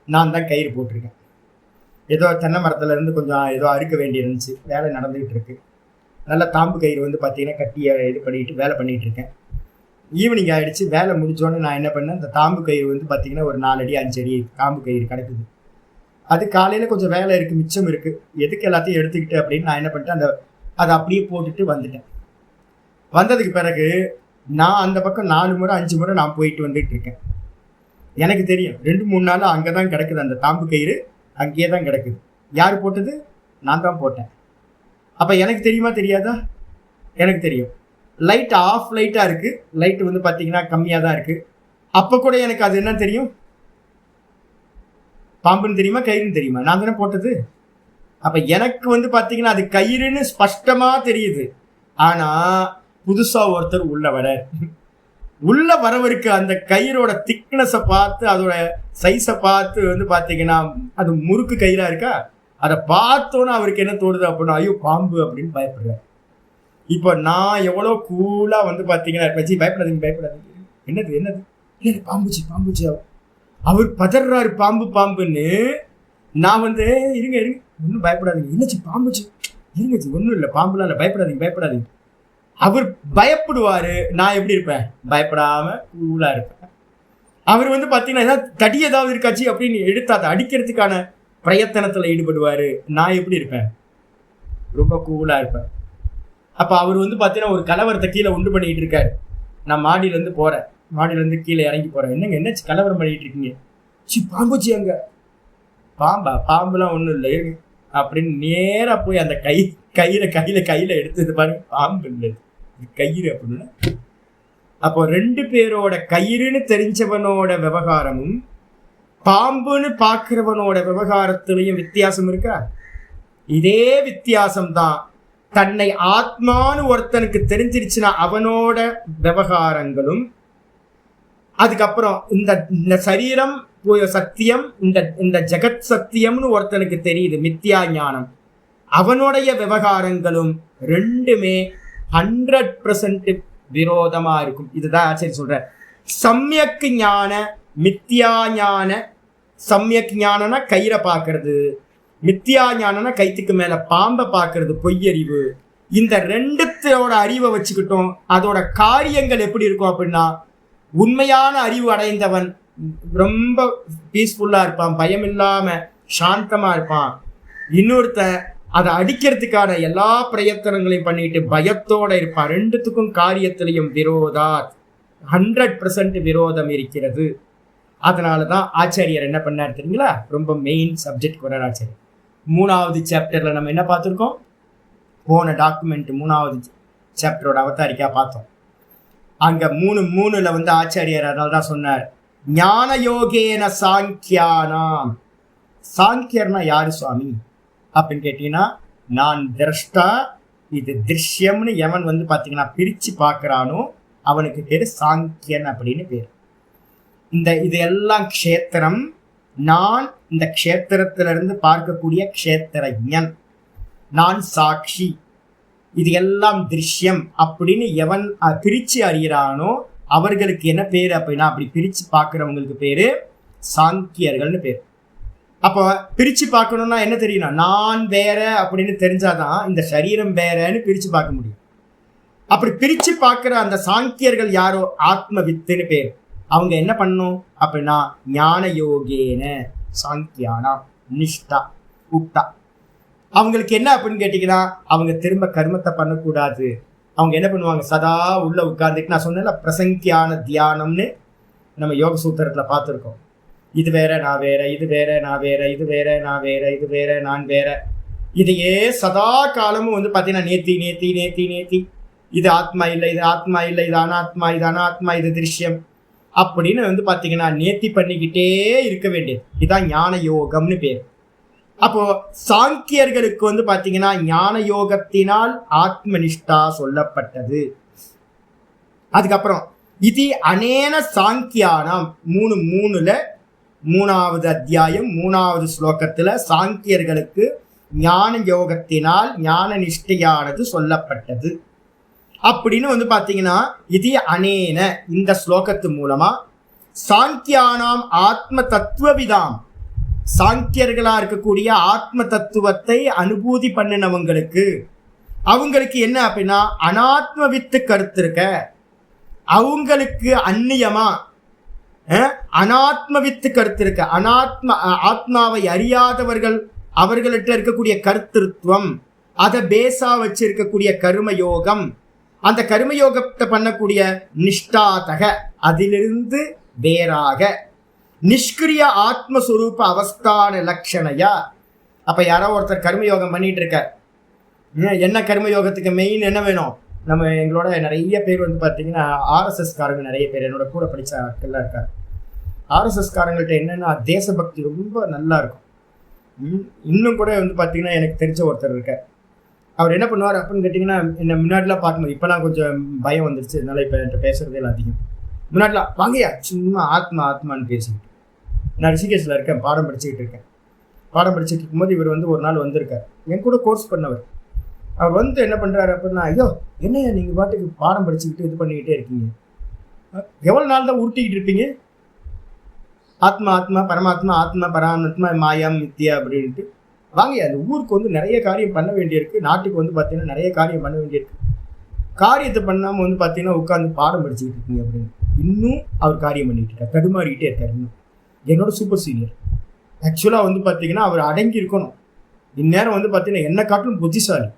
[SPEAKER 1] நான் தான் கயிறு போட்டிருக்கேன். ஏதோ தென்னை மரத்துல இருந்து கொஞ்சம் ஏதோ அறுக்க வேண்டி இருந்துச்சு, வேலை நடந்துகிட்டு இருக்கு. நல்ல தாம்பு கயிறு வந்து பார்த்தீங்கன்னா கட்டியை இது பண்ணிட்டு வேலை பண்ணிட்டு இருக்கேன். ஈவினிங் ஆகிடுச்சு, வேலை முடிஞ்சோடனே நான் என்ன பண்ணேன், இந்த தாம்பு கயிறு வந்து பார்த்தீங்கன்னா ஒரு 4 அடி 5 அடி தாம்பு கயிறு கிடக்குது. அது காலையில் கொஞ்சம் வேலை இருக்குது, மிச்சம் இருக்குது, எதுக்கு எல்லாத்தையும் எடுத்துக்கிட்டு அப்படின்னு நான் என்ன பண்ணிட்டேன், அதை அப்படியே போட்டுட்டு வந்துட்டேன். வந்ததுக்கு பிறகு நான் அந்த பக்கம் 4 முறை 5 முறை நான் போயிட்டு வந்துட்டு இருக்கேன். எனக்கு தெரியும் 2-3 நாள் அங்கே தான் கிடக்குது, அந்த தாம்பு கயிறு அங்கேயே தான் கிடக்குது. யார் போட்டது? நான் தான் போட்டேன். அப்போ எனக்கு தெரியுமா தெரியாதா? எனக்கு தெரியும். லைட் ஆஃப் லைட்டாக இருக்குது, லைட்டு வந்து பார்த்தீங்கன்னா கம்மியாக தான் இருக்குது. அப்போ கூட எனக்கு அது என்ன தெரியும், பாம்புன்னு தெரியுமா கயிறுன்னு தெரியுமா? நான் தானே போட்டது. அப்போ எனக்கு வந்து பார்த்தீங்கன்னா அது கயிறுன்னு ஸ்பஷ்டமாக தெரியுது. ஆனால் புதுசாக ஒருத்தர் உள்ள வரவருக்கு அந்த கயிறோட திக்னஸை பார்த்து அதோட சைஸை பார்த்து வந்து பார்த்தீங்கன்னா அது முறுக்கு கயிறாக இருக்கா, அதை பார்த்தோன்னே அவருக்கு என்ன தோணுது அப்படின்னா, ஐயோ பாம்பு அப்படின்னு பயப்படுறாரு. இப்போ நான் எவ்வளோ கூலா வந்து பார்த்தீங்கன்னா வச்சு பயப்படாதீங்க, என்னது பாம்புச்சு. அவர் பதறாரு பாம்புன்னு. நான் வந்து இருங்க ஒன்றும் பயப்படாதீங்க, என்னச்சு பாம்புச்சு, இருங்கச்சு ஒன்றும் இல்லை, பாம்புலாம் இல்லை, பயப்படாதீங்க. அவர் பயப்படுவாரு, நான் எப்படி இருப்பேன், பயப்படாம கூலா இருப்பேன். அவர் வந்து பார்த்தீங்கன்னா ஏதாவது தடி ஏதாவது இருக்காச்சு அப்படின்னு எடுத்து அதை அடிக்கிறதுக்கான பிரயத்தனத்தில் ஈடுபடுவாரு. நான் எப்படி இருப்பேன், ரொம்ப கூலா இருப்பேன். அப்போ அவர் வந்து பார்த்தீங்கன்னா ஒரு கலவரத்தை கீழே உண்டு பண்ணிட்டு இருக்காரு. நான் மாடியிலேருந்து கீழே இறங்கி போறேன். என்னச்சு கலவரம் பண்ணிட்டு இருக்கீங்க? பாம்புச்சு அங்க. பாம்புலாம் ஒன்றும் இல்லை அப்படின்னு நேராக போய் அந்த கையில எடுத்தது பாருங்க, பாம்பு இல்லை கயிறு அப்படின்னு. அப்போ 2 பேரோட கயிறுன்னு தெரிஞ்சவனோட விவகாரமும் பாம்புன்னு பார்க்கிறவனோட விவகாரத்திலையும் வித்தியாசம் இருக்கா? இதே வித்தியாசம்தான் தன்னை ஆத்மானு ஒருத்தனுக்கு தெரிஞ்சிருச்சுன்னா அவனோட விவகாரங்களும், அதுக்கப்புறம் இந்த சரீரம் சத்தியம், இந்த ஜெகத் சத்தியம்னு ஒருத்தனுக்கு தெரியுது, மித்யா ஞானம், அவனுடைய விவகாரங்களும் 2மே 100% விரோதமா இருக்கும். இதுதான் ஆச்சரிய சொல்ற. சம்யக் ஞான மித்யா ஞான. சம்யக் ஞானம்னா கயிறை பார்க்கறது, மித்யா ஞானம்னா கைத்துக்கு மேல பாம்பை பார்க்கறது, பொய்யறிவு. இந்த 2தோட அறிவை வச்சுக்கிட்டோம், அதோட காரியங்கள் எப்படி இருக்கும் அப்படின்னா, உண்மையான அறிவு அடைந்தவன் ரொம்ப பீஸ்ஃபுல்லா இருப்பான், பயம் இல்லாம சாந்தமா இருப்பான். இன்னொருத்தன் அதை அடிக்கிறதுக்கான எல்லா பிரயத்தனங்களையும் பண்ணிட்டு பயத்தோட இருப்பான். 2த்துக்கும் காரியத்திலையும் 100% விரோதம் இருக்கிறது. அதனாலதான் ஆச்சாரியர் என்ன பண்ணார் தெரியுங்களா? ரொம்ப மெயின் சப்ஜெக்ட் வர்றார் ஆச்சாரியர். 3வது சாப்டர்ல நம்ம என்ன பார்த்துருக்கோம்? போன டாக்குமெண்ட் 3வது சாப்டரோட அவதாரிக்கா பார்த்தோம். அங்க 3:3 வந்து ஆச்சாரியர் அதனால்தான் சொன்னார், ஞான யோகேன சாங்கியானாம். சாங்கியர்னா யாரு சுவாமி அப்படின்னு கேட்டீங்கன்னா, நான் திரஷ்டா, இது திருஷ்யம்னு எவன் வந்து பார்த்தீங்கன்னா பிரிச்சு பார்க்கறானோ அவனுக்கு பேரு சாங்கியன் அப்படின்னு பேர். இது எல்லாம் க்ஷேத்திரம். நான் இந்த க்ஷேத்திரத்திலிருந்து பார்க்கக்கூடிய க்ஷேத்திரஞன், நான் சாட்சி, இது எல்லாம் திருஷ்யம் அப்படின்னு எவன் பிரிச்சு அறிகிறானோ அவர்களுக்கு என்ன பேரு அப்படின்னா, அப்படி பிரிச்சு பார்க்கிறவங்களுக்கு பேரு சாங்கியர்கள்னு பேர். அப்போ பிரிச்சு பார்க்கணும்னா என்ன தெரியணும்? நான் வேற அப்படின்னு தெரிஞ்சாதான் இந்த சரீரம் வேறன்னு பிரிச்சு பார்க்க முடியும். அப்படி பிரிச்சு பார்க்கிற அந்த சாங்கியர்கள் யாரோ ஆத்ம வித்துன்னு பேர். அவங்க என்ன பண்ணணும் அப்படின்னா, ஞான யோகேன சாங்கியானா நிஷ்டா உக்தா. அவங்களுக்கு என்ன அப்படின்னு கேட்டீங்கன்னா, அவங்க திரும்ப கர்மத்தை பண்ணக்கூடாது. அவங்க என்ன பண்ணுவாங்க, சதா உள்ள உட்கார்ந்துட்டு, நான் சொன்னேன்ல பிரசங்கியான தியானம்னு நம்ம யோக சூத்திரத்துல பார்த்துருக்கோம். இது வேற நான் வேற, இது வேற நான் வேற, இது வேற நான் வேற, இது வேற நான் வேற, இதையே சதா காலமும் வந்து பார்த்தீங்கன்னா நேத்தி நேத்தி நேத்தி நேத்தி இது ஆத்மா இல்லை, இது ஆத்மா இல்லை, இது அனாத்மா, இது அனாத்மா, இது திருஷ்யம் அப்படின்னு வந்து பார்த்தீங்கன்னா நேத்தி பண்ணிக்கிட்டே இருக்க வேண்டியது. இதுதான் ஞான யோகம்னு பேர். அப்போ சாங்கியர்களுக்கு வந்து பார்த்தீங்கன்னா ஞான யோகத்தினால் ஆத்மனிஷ்டா சொல்லப்பட்டது. அதுக்கப்புறம் இது அனேன சாங்கியானாம் 3:3 3வது அத்தியாயம் 3வது ஸ்லோகத்துல சாங்கியர்களுக்கு ஞான யோகத்தினால் ஞான நிஷ்டையானது சொல்லப்பட்டது அப்படின்னு வந்து பார்த்தீங்கன்னா, இது அனேன இந்த ஸ்லோகத்து மூலமா சாங்கியானாம் ஆத்ம தத்துவவிதாம், சாங்கியர்களா இருக்கக்கூடிய ஆத்ம தத்துவத்தை அனுபூதி பண்ணினவங்களுக்கு, அவங்களுக்கு என்ன அப்படின்னா அனாத்ம வித்து கருத்து இருக்க, அவங்களுக்கு அந்நியமா அனாத்ம வித்து கருத்து இருக்க, ஆத்மாவை அறியாதவர்கள் அவர்கள்ட்ட இருக்கக்கூடிய கருத்திருத்துவம், அதை பேசா வச்சு இருக்கக்கூடிய கர்மயோகம், அந்த கர்மயோகத்தை பண்ணக்கூடிய நிஷ்டாதக, அதிலிருந்து வேறாக நிஷ்கிரிய ஆத்மஸ்வரூப அவஸ்தான லட்சணையா. அப்ப யாரோ ஒருத்தர் கர்மயோகம் பண்ணிட்டு இருக்க, என்ன கர்மயோகத்துக்கு மெயின் என்ன வேணும்? நம்ம எங்களோட நிறைய பேர் வந்து பார்த்தீங்கன்னா ஆர்எஸ்எஸ் காரங்க நிறைய பேர் என்னோட கூட படித்த ஆட்கள்லாம் இருக்காங்க. ஆர்எஸ்எஸ் காரங்கள்ட்ட என்னென்னா தேசபக்தி ரொம்ப நல்லா இருக்கும். இன்னும் கூட வந்து பார்த்தீங்கன்னா எனக்கு தெரிஞ்ச ஒருத்தர் இருக்கார். அவர் என்ன பண்ணுவார் அப்படின்னு கேட்டிங்கன்னா, என்னை முன்னாடிலாம் பார்க்கும்போது, இப்போலாம் கொஞ்சம் பயம் வந்துருச்சு, அதனால இப்போ என்கிட்ட பேசுகிறதே இல்லை அதிகம். முன்னாடிலாம் வாங்கயா சும்மா ஆத்மான்னு பேசிக்கிட்டு, நான் ரிஷிகேஷில் இருக்கேன், பாடம் படிச்சுக்கிட்டு இருக்கேன். பாடம் படிச்சுட்டு இருக்கும்போது இவர் ஒரு நாள் வந்திருக்கார், என் கூட கோர்ஸ் பண்ணவர். அவர் என்ன பண்றாரு அப்படின்னா, ஐயோ என்னையா நீங்க பாட்டுக்கு பாடம் படிச்சுக்கிட்டு இது பண்ணிக்கிட்டே இருக்கீங்க, எவ்வளவு நாள் தான் உருட்டிக்கிட்டு இருப்பீங்க, ஆத்மா ஆத்மா பரமாத்மா ஆத்மா பராத்மா மாயம் மித்தியா அப்படின்ட்டு. வாங்க, அந்த ஊருக்கு நிறைய காரியம் பண்ண வேண்டியிருக்கு, நாட்டுக்கு பார்த்தீங்கன்னா நிறைய காரியம் பண்ண வேண்டியிருக்கு, காரியத்தை பண்ணாமல் பார்த்தீங்கன்னா உட்காந்து பாடம் படிச்சுக்கிட்டு இருக்கீங்க அப்படின்னு. இன்னும் அவர் காரியம் பண்ணிட்டு இருக்கார், தடுமாறிக்கிட்டே இருக்காரு. இன்னும் என்னோட சூப்பர் சீனியர். ஆக்சுவலாக பார்த்தீங்கன்னா அவர் அடங்கி இருக்கணும். இந்நேரம் பார்த்தீங்கன்னா என்ன காட்டிலும் புத்திசாலி,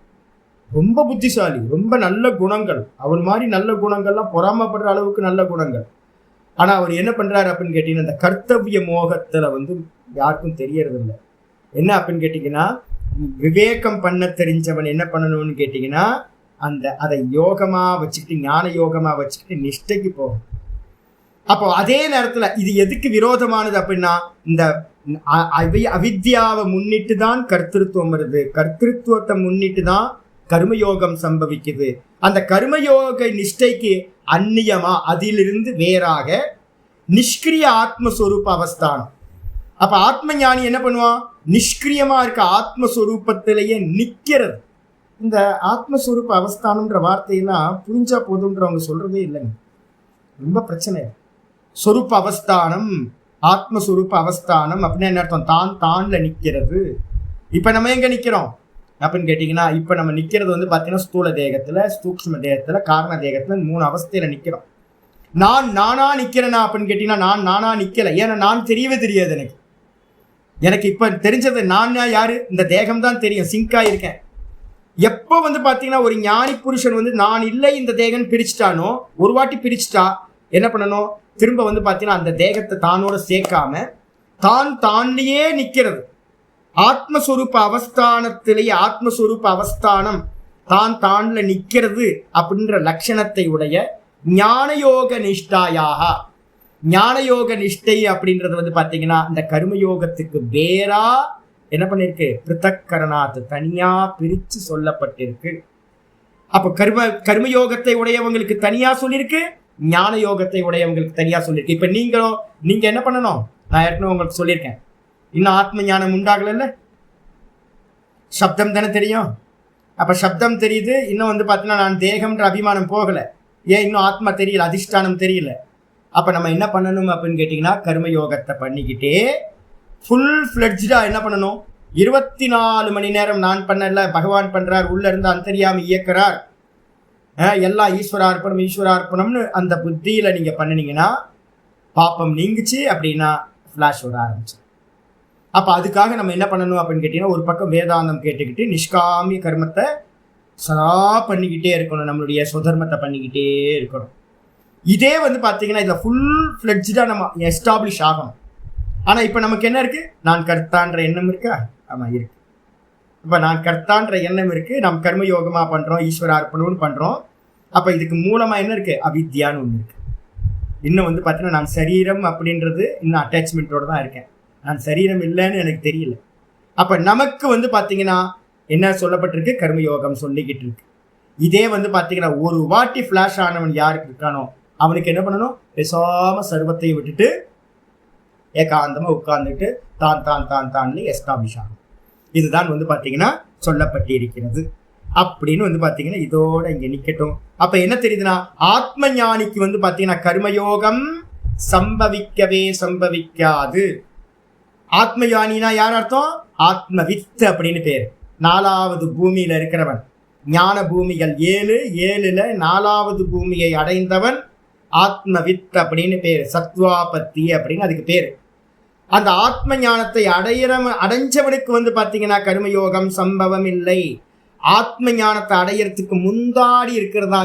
[SPEAKER 1] ரொம்ப புத்திசாலி, ரொம்ப நல்ல குணங்கள், அவர் மாதிரி நல்ல குணங்கள்லாம் பொறாமப்படுற அளவுக்கு நல்ல குணங்கள். ஆனால் அவர் என்ன பண்ணுறாரு அப்படின்னு கேட்டிங்கன்னா, இந்த கர்த்தவிய மோகத்தில் யாருக்கும் தெரியறதில்லை. என்ன அப்படின்னு கேட்டிங்கன்னா, விவேகம் பண்ண தெரிஞ்சவன் என்ன பண்ணணும்னு கேட்டிங்கன்னா, அதை யோகமாக வச்சுக்கிட்டு, ஞான யோகமாக வச்சுக்கிட்டு நிஷ்டைக்கு போகும். அப்போ அதே நேரத்தில் இது எதுக்கு விரோதமானது அப்படின்னா, இந்த அவித்யாவை முன்னிட்டு தான் கர்த்திருவம் வருது, கர்த்திருவத்தை முன்னிட்டு தான் கர்மயோகம் சம்பவிக்குது. அந்த கர்மயோக நிஷ்டைக்கு அந்நியமா, அதிலிருந்து வேறாக நிஷ்கிரிய ஆத்மஸ்வரூப அவஸ்தானம். அப்ப ஆத்ம ஞானி என்ன பண்ணுவான், நிஷ்கிரியமா இருக்க ஆத்மஸ்வரூபத்திலேயே நிக்கிறது. இந்த ஆத்மஸ்வரூப அவஸ்தானம்ன்ற வார்த்தையெல்லாம் புரிஞ்சா போதுன்றவங்க சொல்றதே இல்லைங்க, ரொம்ப பிரச்சனை. சொரூப அவஸ்தானம், ஆத்மஸ்வரூப அவஸ்தானம் அப்படின்னு என்ன அர்த்தம், தான்ல நிக்கிறது. இப்ப நம்ம எங்க நிக்கிறோம் அப்படின்னு கேட்டீங்கன்னா, இப்ப நம்ம நிக்கிறது பாத்தீங்கன்னா ஸ்தூல தேகத்துல, சூக்ஷ்ம தேகத்துல, காரண தேகத்துல 3 அவஸ்தையில நிக்கிறோம். நானா நிக்கிறேனா அப்படின்னு கேட்டீங்கன்னா, நானா நிக்கல. ஏன்னா நான் தெரியவே தெரியாது எனக்கு இப்ப தெரிஞ்சது நான் யாரு, இந்த தேகம் தான் தெரியும், சிங்கா இருக்கேன். எப்போ பாத்தீங்கன்னா ஒரு ஞானி புருஷன் நான் இல்லை இந்த தேகம் பிரிச்சுட்டானோ, ஒரு வாட்டி பிரிச்சுட்டா என்ன பண்ணணும், திரும்ப பாத்தீங்கன்னா அந்த தேகத்தை தானோட சேர்க்காம தான்லயே நிக்கிறது. ஆத்மஸ்வரூப அவஸ்தானத்திலேயே, ஆத்மஸ்வரூப அவஸ்தானம் தான்ல நிக்கிறது அப்படின்ற லட்சணத்தை உடைய ஞானயோக நிஷ்டாயாக. ஞானயோக நிஷ்டை அப்படின்றது பாத்தீங்கன்னா இந்த கர்மயோகத்துக்கு வேறா என்ன பண்ணிருக்கு, பிருத்தக்கரணாத்து, தனியா பிரிச்சு சொல்லப்பட்டிருக்கு. அப்ப கர்மயோகத்தை உடையவங்களுக்கு தனியா சொல்லியிருக்கு, ஞான யோகத்தை உடையவங்களுக்கு தனியா சொல்லியிருக்கு. இப்ப நீங்க என்ன பண்ணணும், நான் ஏற்கனவே உங்களுக்கு சொல்லியிருக்கேன், இன்னும் ஆத்ம ஞானம் உண்டாகல. சப்தம் தானே தெரியும். அப்ப சப்தம் தெரியுது, இன்னும் பாத்தீங்கன்னா நான் தேகம்ன்ற அபிமானம் போகல, ஏன் இன்னும் ஆத்மா தெரியல, அதிஷ்டானம் தெரியல. அப்ப நம்ம என்ன பண்ணணும் அப்படின்னு கேட்டீங்கன்னா, கர்மயோகத்தை பண்ணிக்கிட்டே ஃபுல் ஃபிளட்ஜா என்ன பண்ணணும், 24 மணி நேரம் நான் பண்ணல, பகவான் பண்றார், உள்ள இருந்து அந்தரியாமி இயக்கிறார், எல்லாம் ஈஸ்வரார்ப்பணம்னு அந்த புத்தியில நீங்க பண்ணினீங்கன்னா பாப்பம் நீங்குச்சு அப்படின்னா ஃபிளாஷ் வர ஆரம்பிச்சு. அப்ப அதுக்காக நம்ம என்ன பண்ணணும் அப்படின்னு கேட்டீங்கன்னா, ஒரு பக்கம் வேதாந்தம் கேட்டுக்கிட்டு நிஷ்காமிய கர்மத்தை சதா பண்ணிக்கிட்டே இருக்கணும், நம்மளுடைய சுதர்மத்தை பண்ணிக்கிட்டே இருக்கணும். இதே பாத்தீங்கன்னா இதில் ஃபுல் ஃபிளட்ஜா நம்ம எஸ்டாப்ளிஷ் ஆகணும். ஆனா இப்ப நமக்கு என்ன இருக்கு, நான் கர்த்தான்ற எண்ணம் இருக்கா, ஆமா இருக்கு. இப்ப நான் கர்த்தான்ற எண்ணம் இருக்கு, நம்ம கர்மயோகமா பண்றோம், ஈஸ்வரார்ப்பணம்னு பண்றோம். அப்ப இதுக்கு மூலமா என்ன இருக்கு, அவித்யான்னு ஒண்ணு இருக்கு. இன்னும் பாத்தீங்கன்னா நான் சரீரம் அப்படின்றது இன்னும் அட்டாச்மெண்ட்டோட தான் இருக்கேன், நான் சரீரம் இல்லைன்னு எனக்கு தெரியல. அப்ப நமக்கு பாத்தீங்கன்னா என்ன சொல்லப்பட்டிருக்கு, கர்மயோகம் சொல்லிக்கிட்டு இருக்கு. இதே பாத்தீங்கன்னா ஒரு வாட்டி ஃபிளாஷ் ஆனவன் யாருக்கு இருக்கானோ அவனுக்கு என்ன பண்ணணும், பேசாம சர்வத்தை விட்டுட்டு ஏகாந்தமா உட்கார்ந்துட்டு தான் எஸ்டாப்ளிஷ் ஆகும். இதுதான் பாத்தீங்கன்னா சொல்லப்பட்டிருக்கிறது அப்படின்னு பாத்தீங்கன்னா இதோட இங்க நிக்கட்டும். அப்ப என்ன தெரியுதுன்னா, ஆத்ம ஞானிக்கு பாத்தீங்கன்னா கர்மயோகம் சம்பவிக்கவே சம்பவிக்காது. ஆத்ம ஞானினா யார் அர்த்தம், ஆத்மவித் அப்படின்னு பேரு. 4வது பூமியில இருக்கிறவன், ஞான பூமிகள் 7ல 4வது பூமியை அடைந்தவன் ஆத்மவித் அப்படின்னு பேரு, சத்வாபத்தி அப்படின்னு அதுக்கு பேரு. அந்த ஆத்ம ஞானத்தை அடைஞ்சவனுக்கு பாத்தீங்கன்னா கர்மயோகம் சம்பவம் இல்லை. ஆத்ம ஞானத்தை அடையறதுக்கு முந்தாடி இருக்கிறதா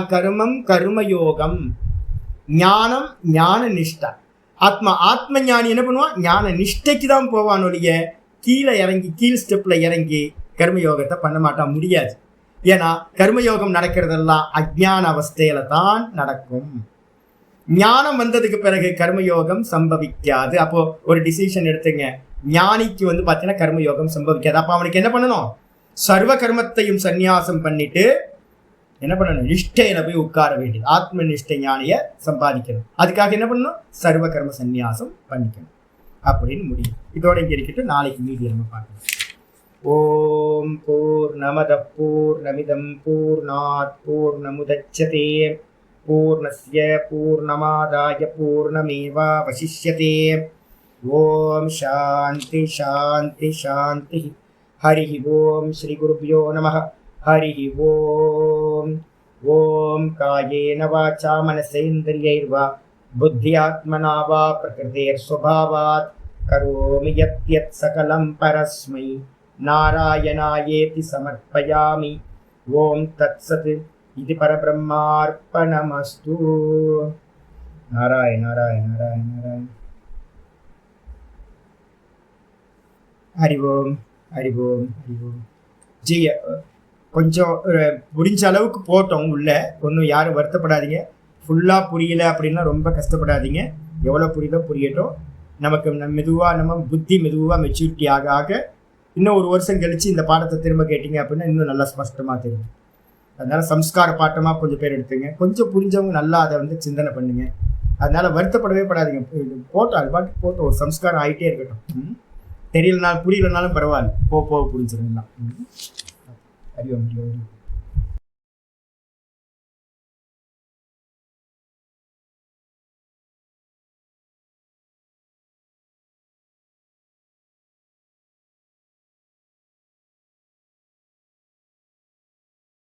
[SPEAKER 1] கர்மயோகம். ஞானம் ஞான நிஷ்டா. ஆத்ம ஞானி என்ன பண்ணுவான், ஞான நிஷ்டைக்கு தான் போவான் ஒழிய கீழ் ஸ்டெப்ல இறங்கி கர்மயோகத்தை பண்ண மாட்டான், முடியாது. ஏன்னா கர்மயோகம் நடக்கிறதெல்லாம் அஜ்ஞான அவஸ்தையில தான் நடக்கும். ஞானம் வந்ததுக்கு பிறகு கர்மயோகம் சம்பவிக்காது. அப்போ ஒரு டிசிஷன் எடுத்துங்க, ஞானிக்கு பாத்தீங்கன்னா கர்மயோகம் சம்பவிக்காது. அப்ப அவனுக்கு என்ன பண்ணணும், சர்வ கர்மத்தையும் சந்நியாசம் பண்ணிட்டு என்ன பண்ணணும், நிஷ்டையில போய் உட்கார வேண்டியது. ஆத்ம நிஷ்டை ஞானிய சம்பாதிக்கணும். அதுக்காக என்ன பண்ணணும், சர்வ கர்ம சந்நியாசம் பண்ணிக்கணும். அப்படின்னு முடியும். இதோட இங்கே இருக்கட்டும், நாளைக்கு மீதி நம்ம பார்க்கலாம். ஓம் பூர்ணமத பூர்ணமிதம் பூர்ணாத் பூர்ணமுதச்யதே பூர்ணஸ்ய பூர்ணமாதாய பூர்ணமேவாவசிஷ்யதே. ஓம் சாந்தி சாந்தி சாந்தி. ஹரி ஓம் ஸ்ரீ குருப்யோ நமः. ஹரி ஓம். ஓம் காயேன வாசா மனசேந்திரியைர்வா புத்தியாத்மனா வா பிரகிருதேர்ஸ்வபாவாத் கரோமி யத் சகலம் பரஸ்மை நாராயணாயேதி சமர்ப்பயாமி. ஓம் தத்சத். இது பரபிரம்மார்ப்பணமஸ்து. நாராயண நாராயண நாராயண நாராயண. ஹரி ஓம் ஹரி ஓம் ஹரி ஓம். ஜி கொஞ்சம் முடிஞ்ச அளவுக்கு போட்டோம் உள்ள, ஒன்றும் யாரும் வருத்தப்படாதீங்க. ஃபுல்லாக புரியல அப்படின்னா ரொம்ப கஷ்டப்படாதீங்க. எவ்வளோ புரியுதோ புரியட்டும். நமக்கு மெதுவாக நம்ம புத்தி மெதுவாக மெச்சூரிட்டி ஆக ஆக இன்னும் ஒரு வருஷம் கழித்து இந்த பாடத்தை திரும்ப கேட்டிங்க அப்படின்னா இன்னும் நல்லா ஸ்பஷ்டமாக தெரியும். அதனால் சம்ஸ்கார பாட்டமாக கொஞ்சம் பேர் எடுத்துங்க. கொஞ்சம் புரிஞ்சவங்க நல்லா அதை சிந்தனை பண்ணுங்க. அதனால் வருத்தப்படவே படாதீங்க. போட்டோம் அது பாட்டுக்கு போட்டோம், ஒரு சம்ஸ்காரம் ஆகிட்டே இருக்கட்டும். தெரியலனாலும் புரியலனாலும் பரவாயில்ல, போக புரிஞ்சிருந்தா. ஹரி ஓம்.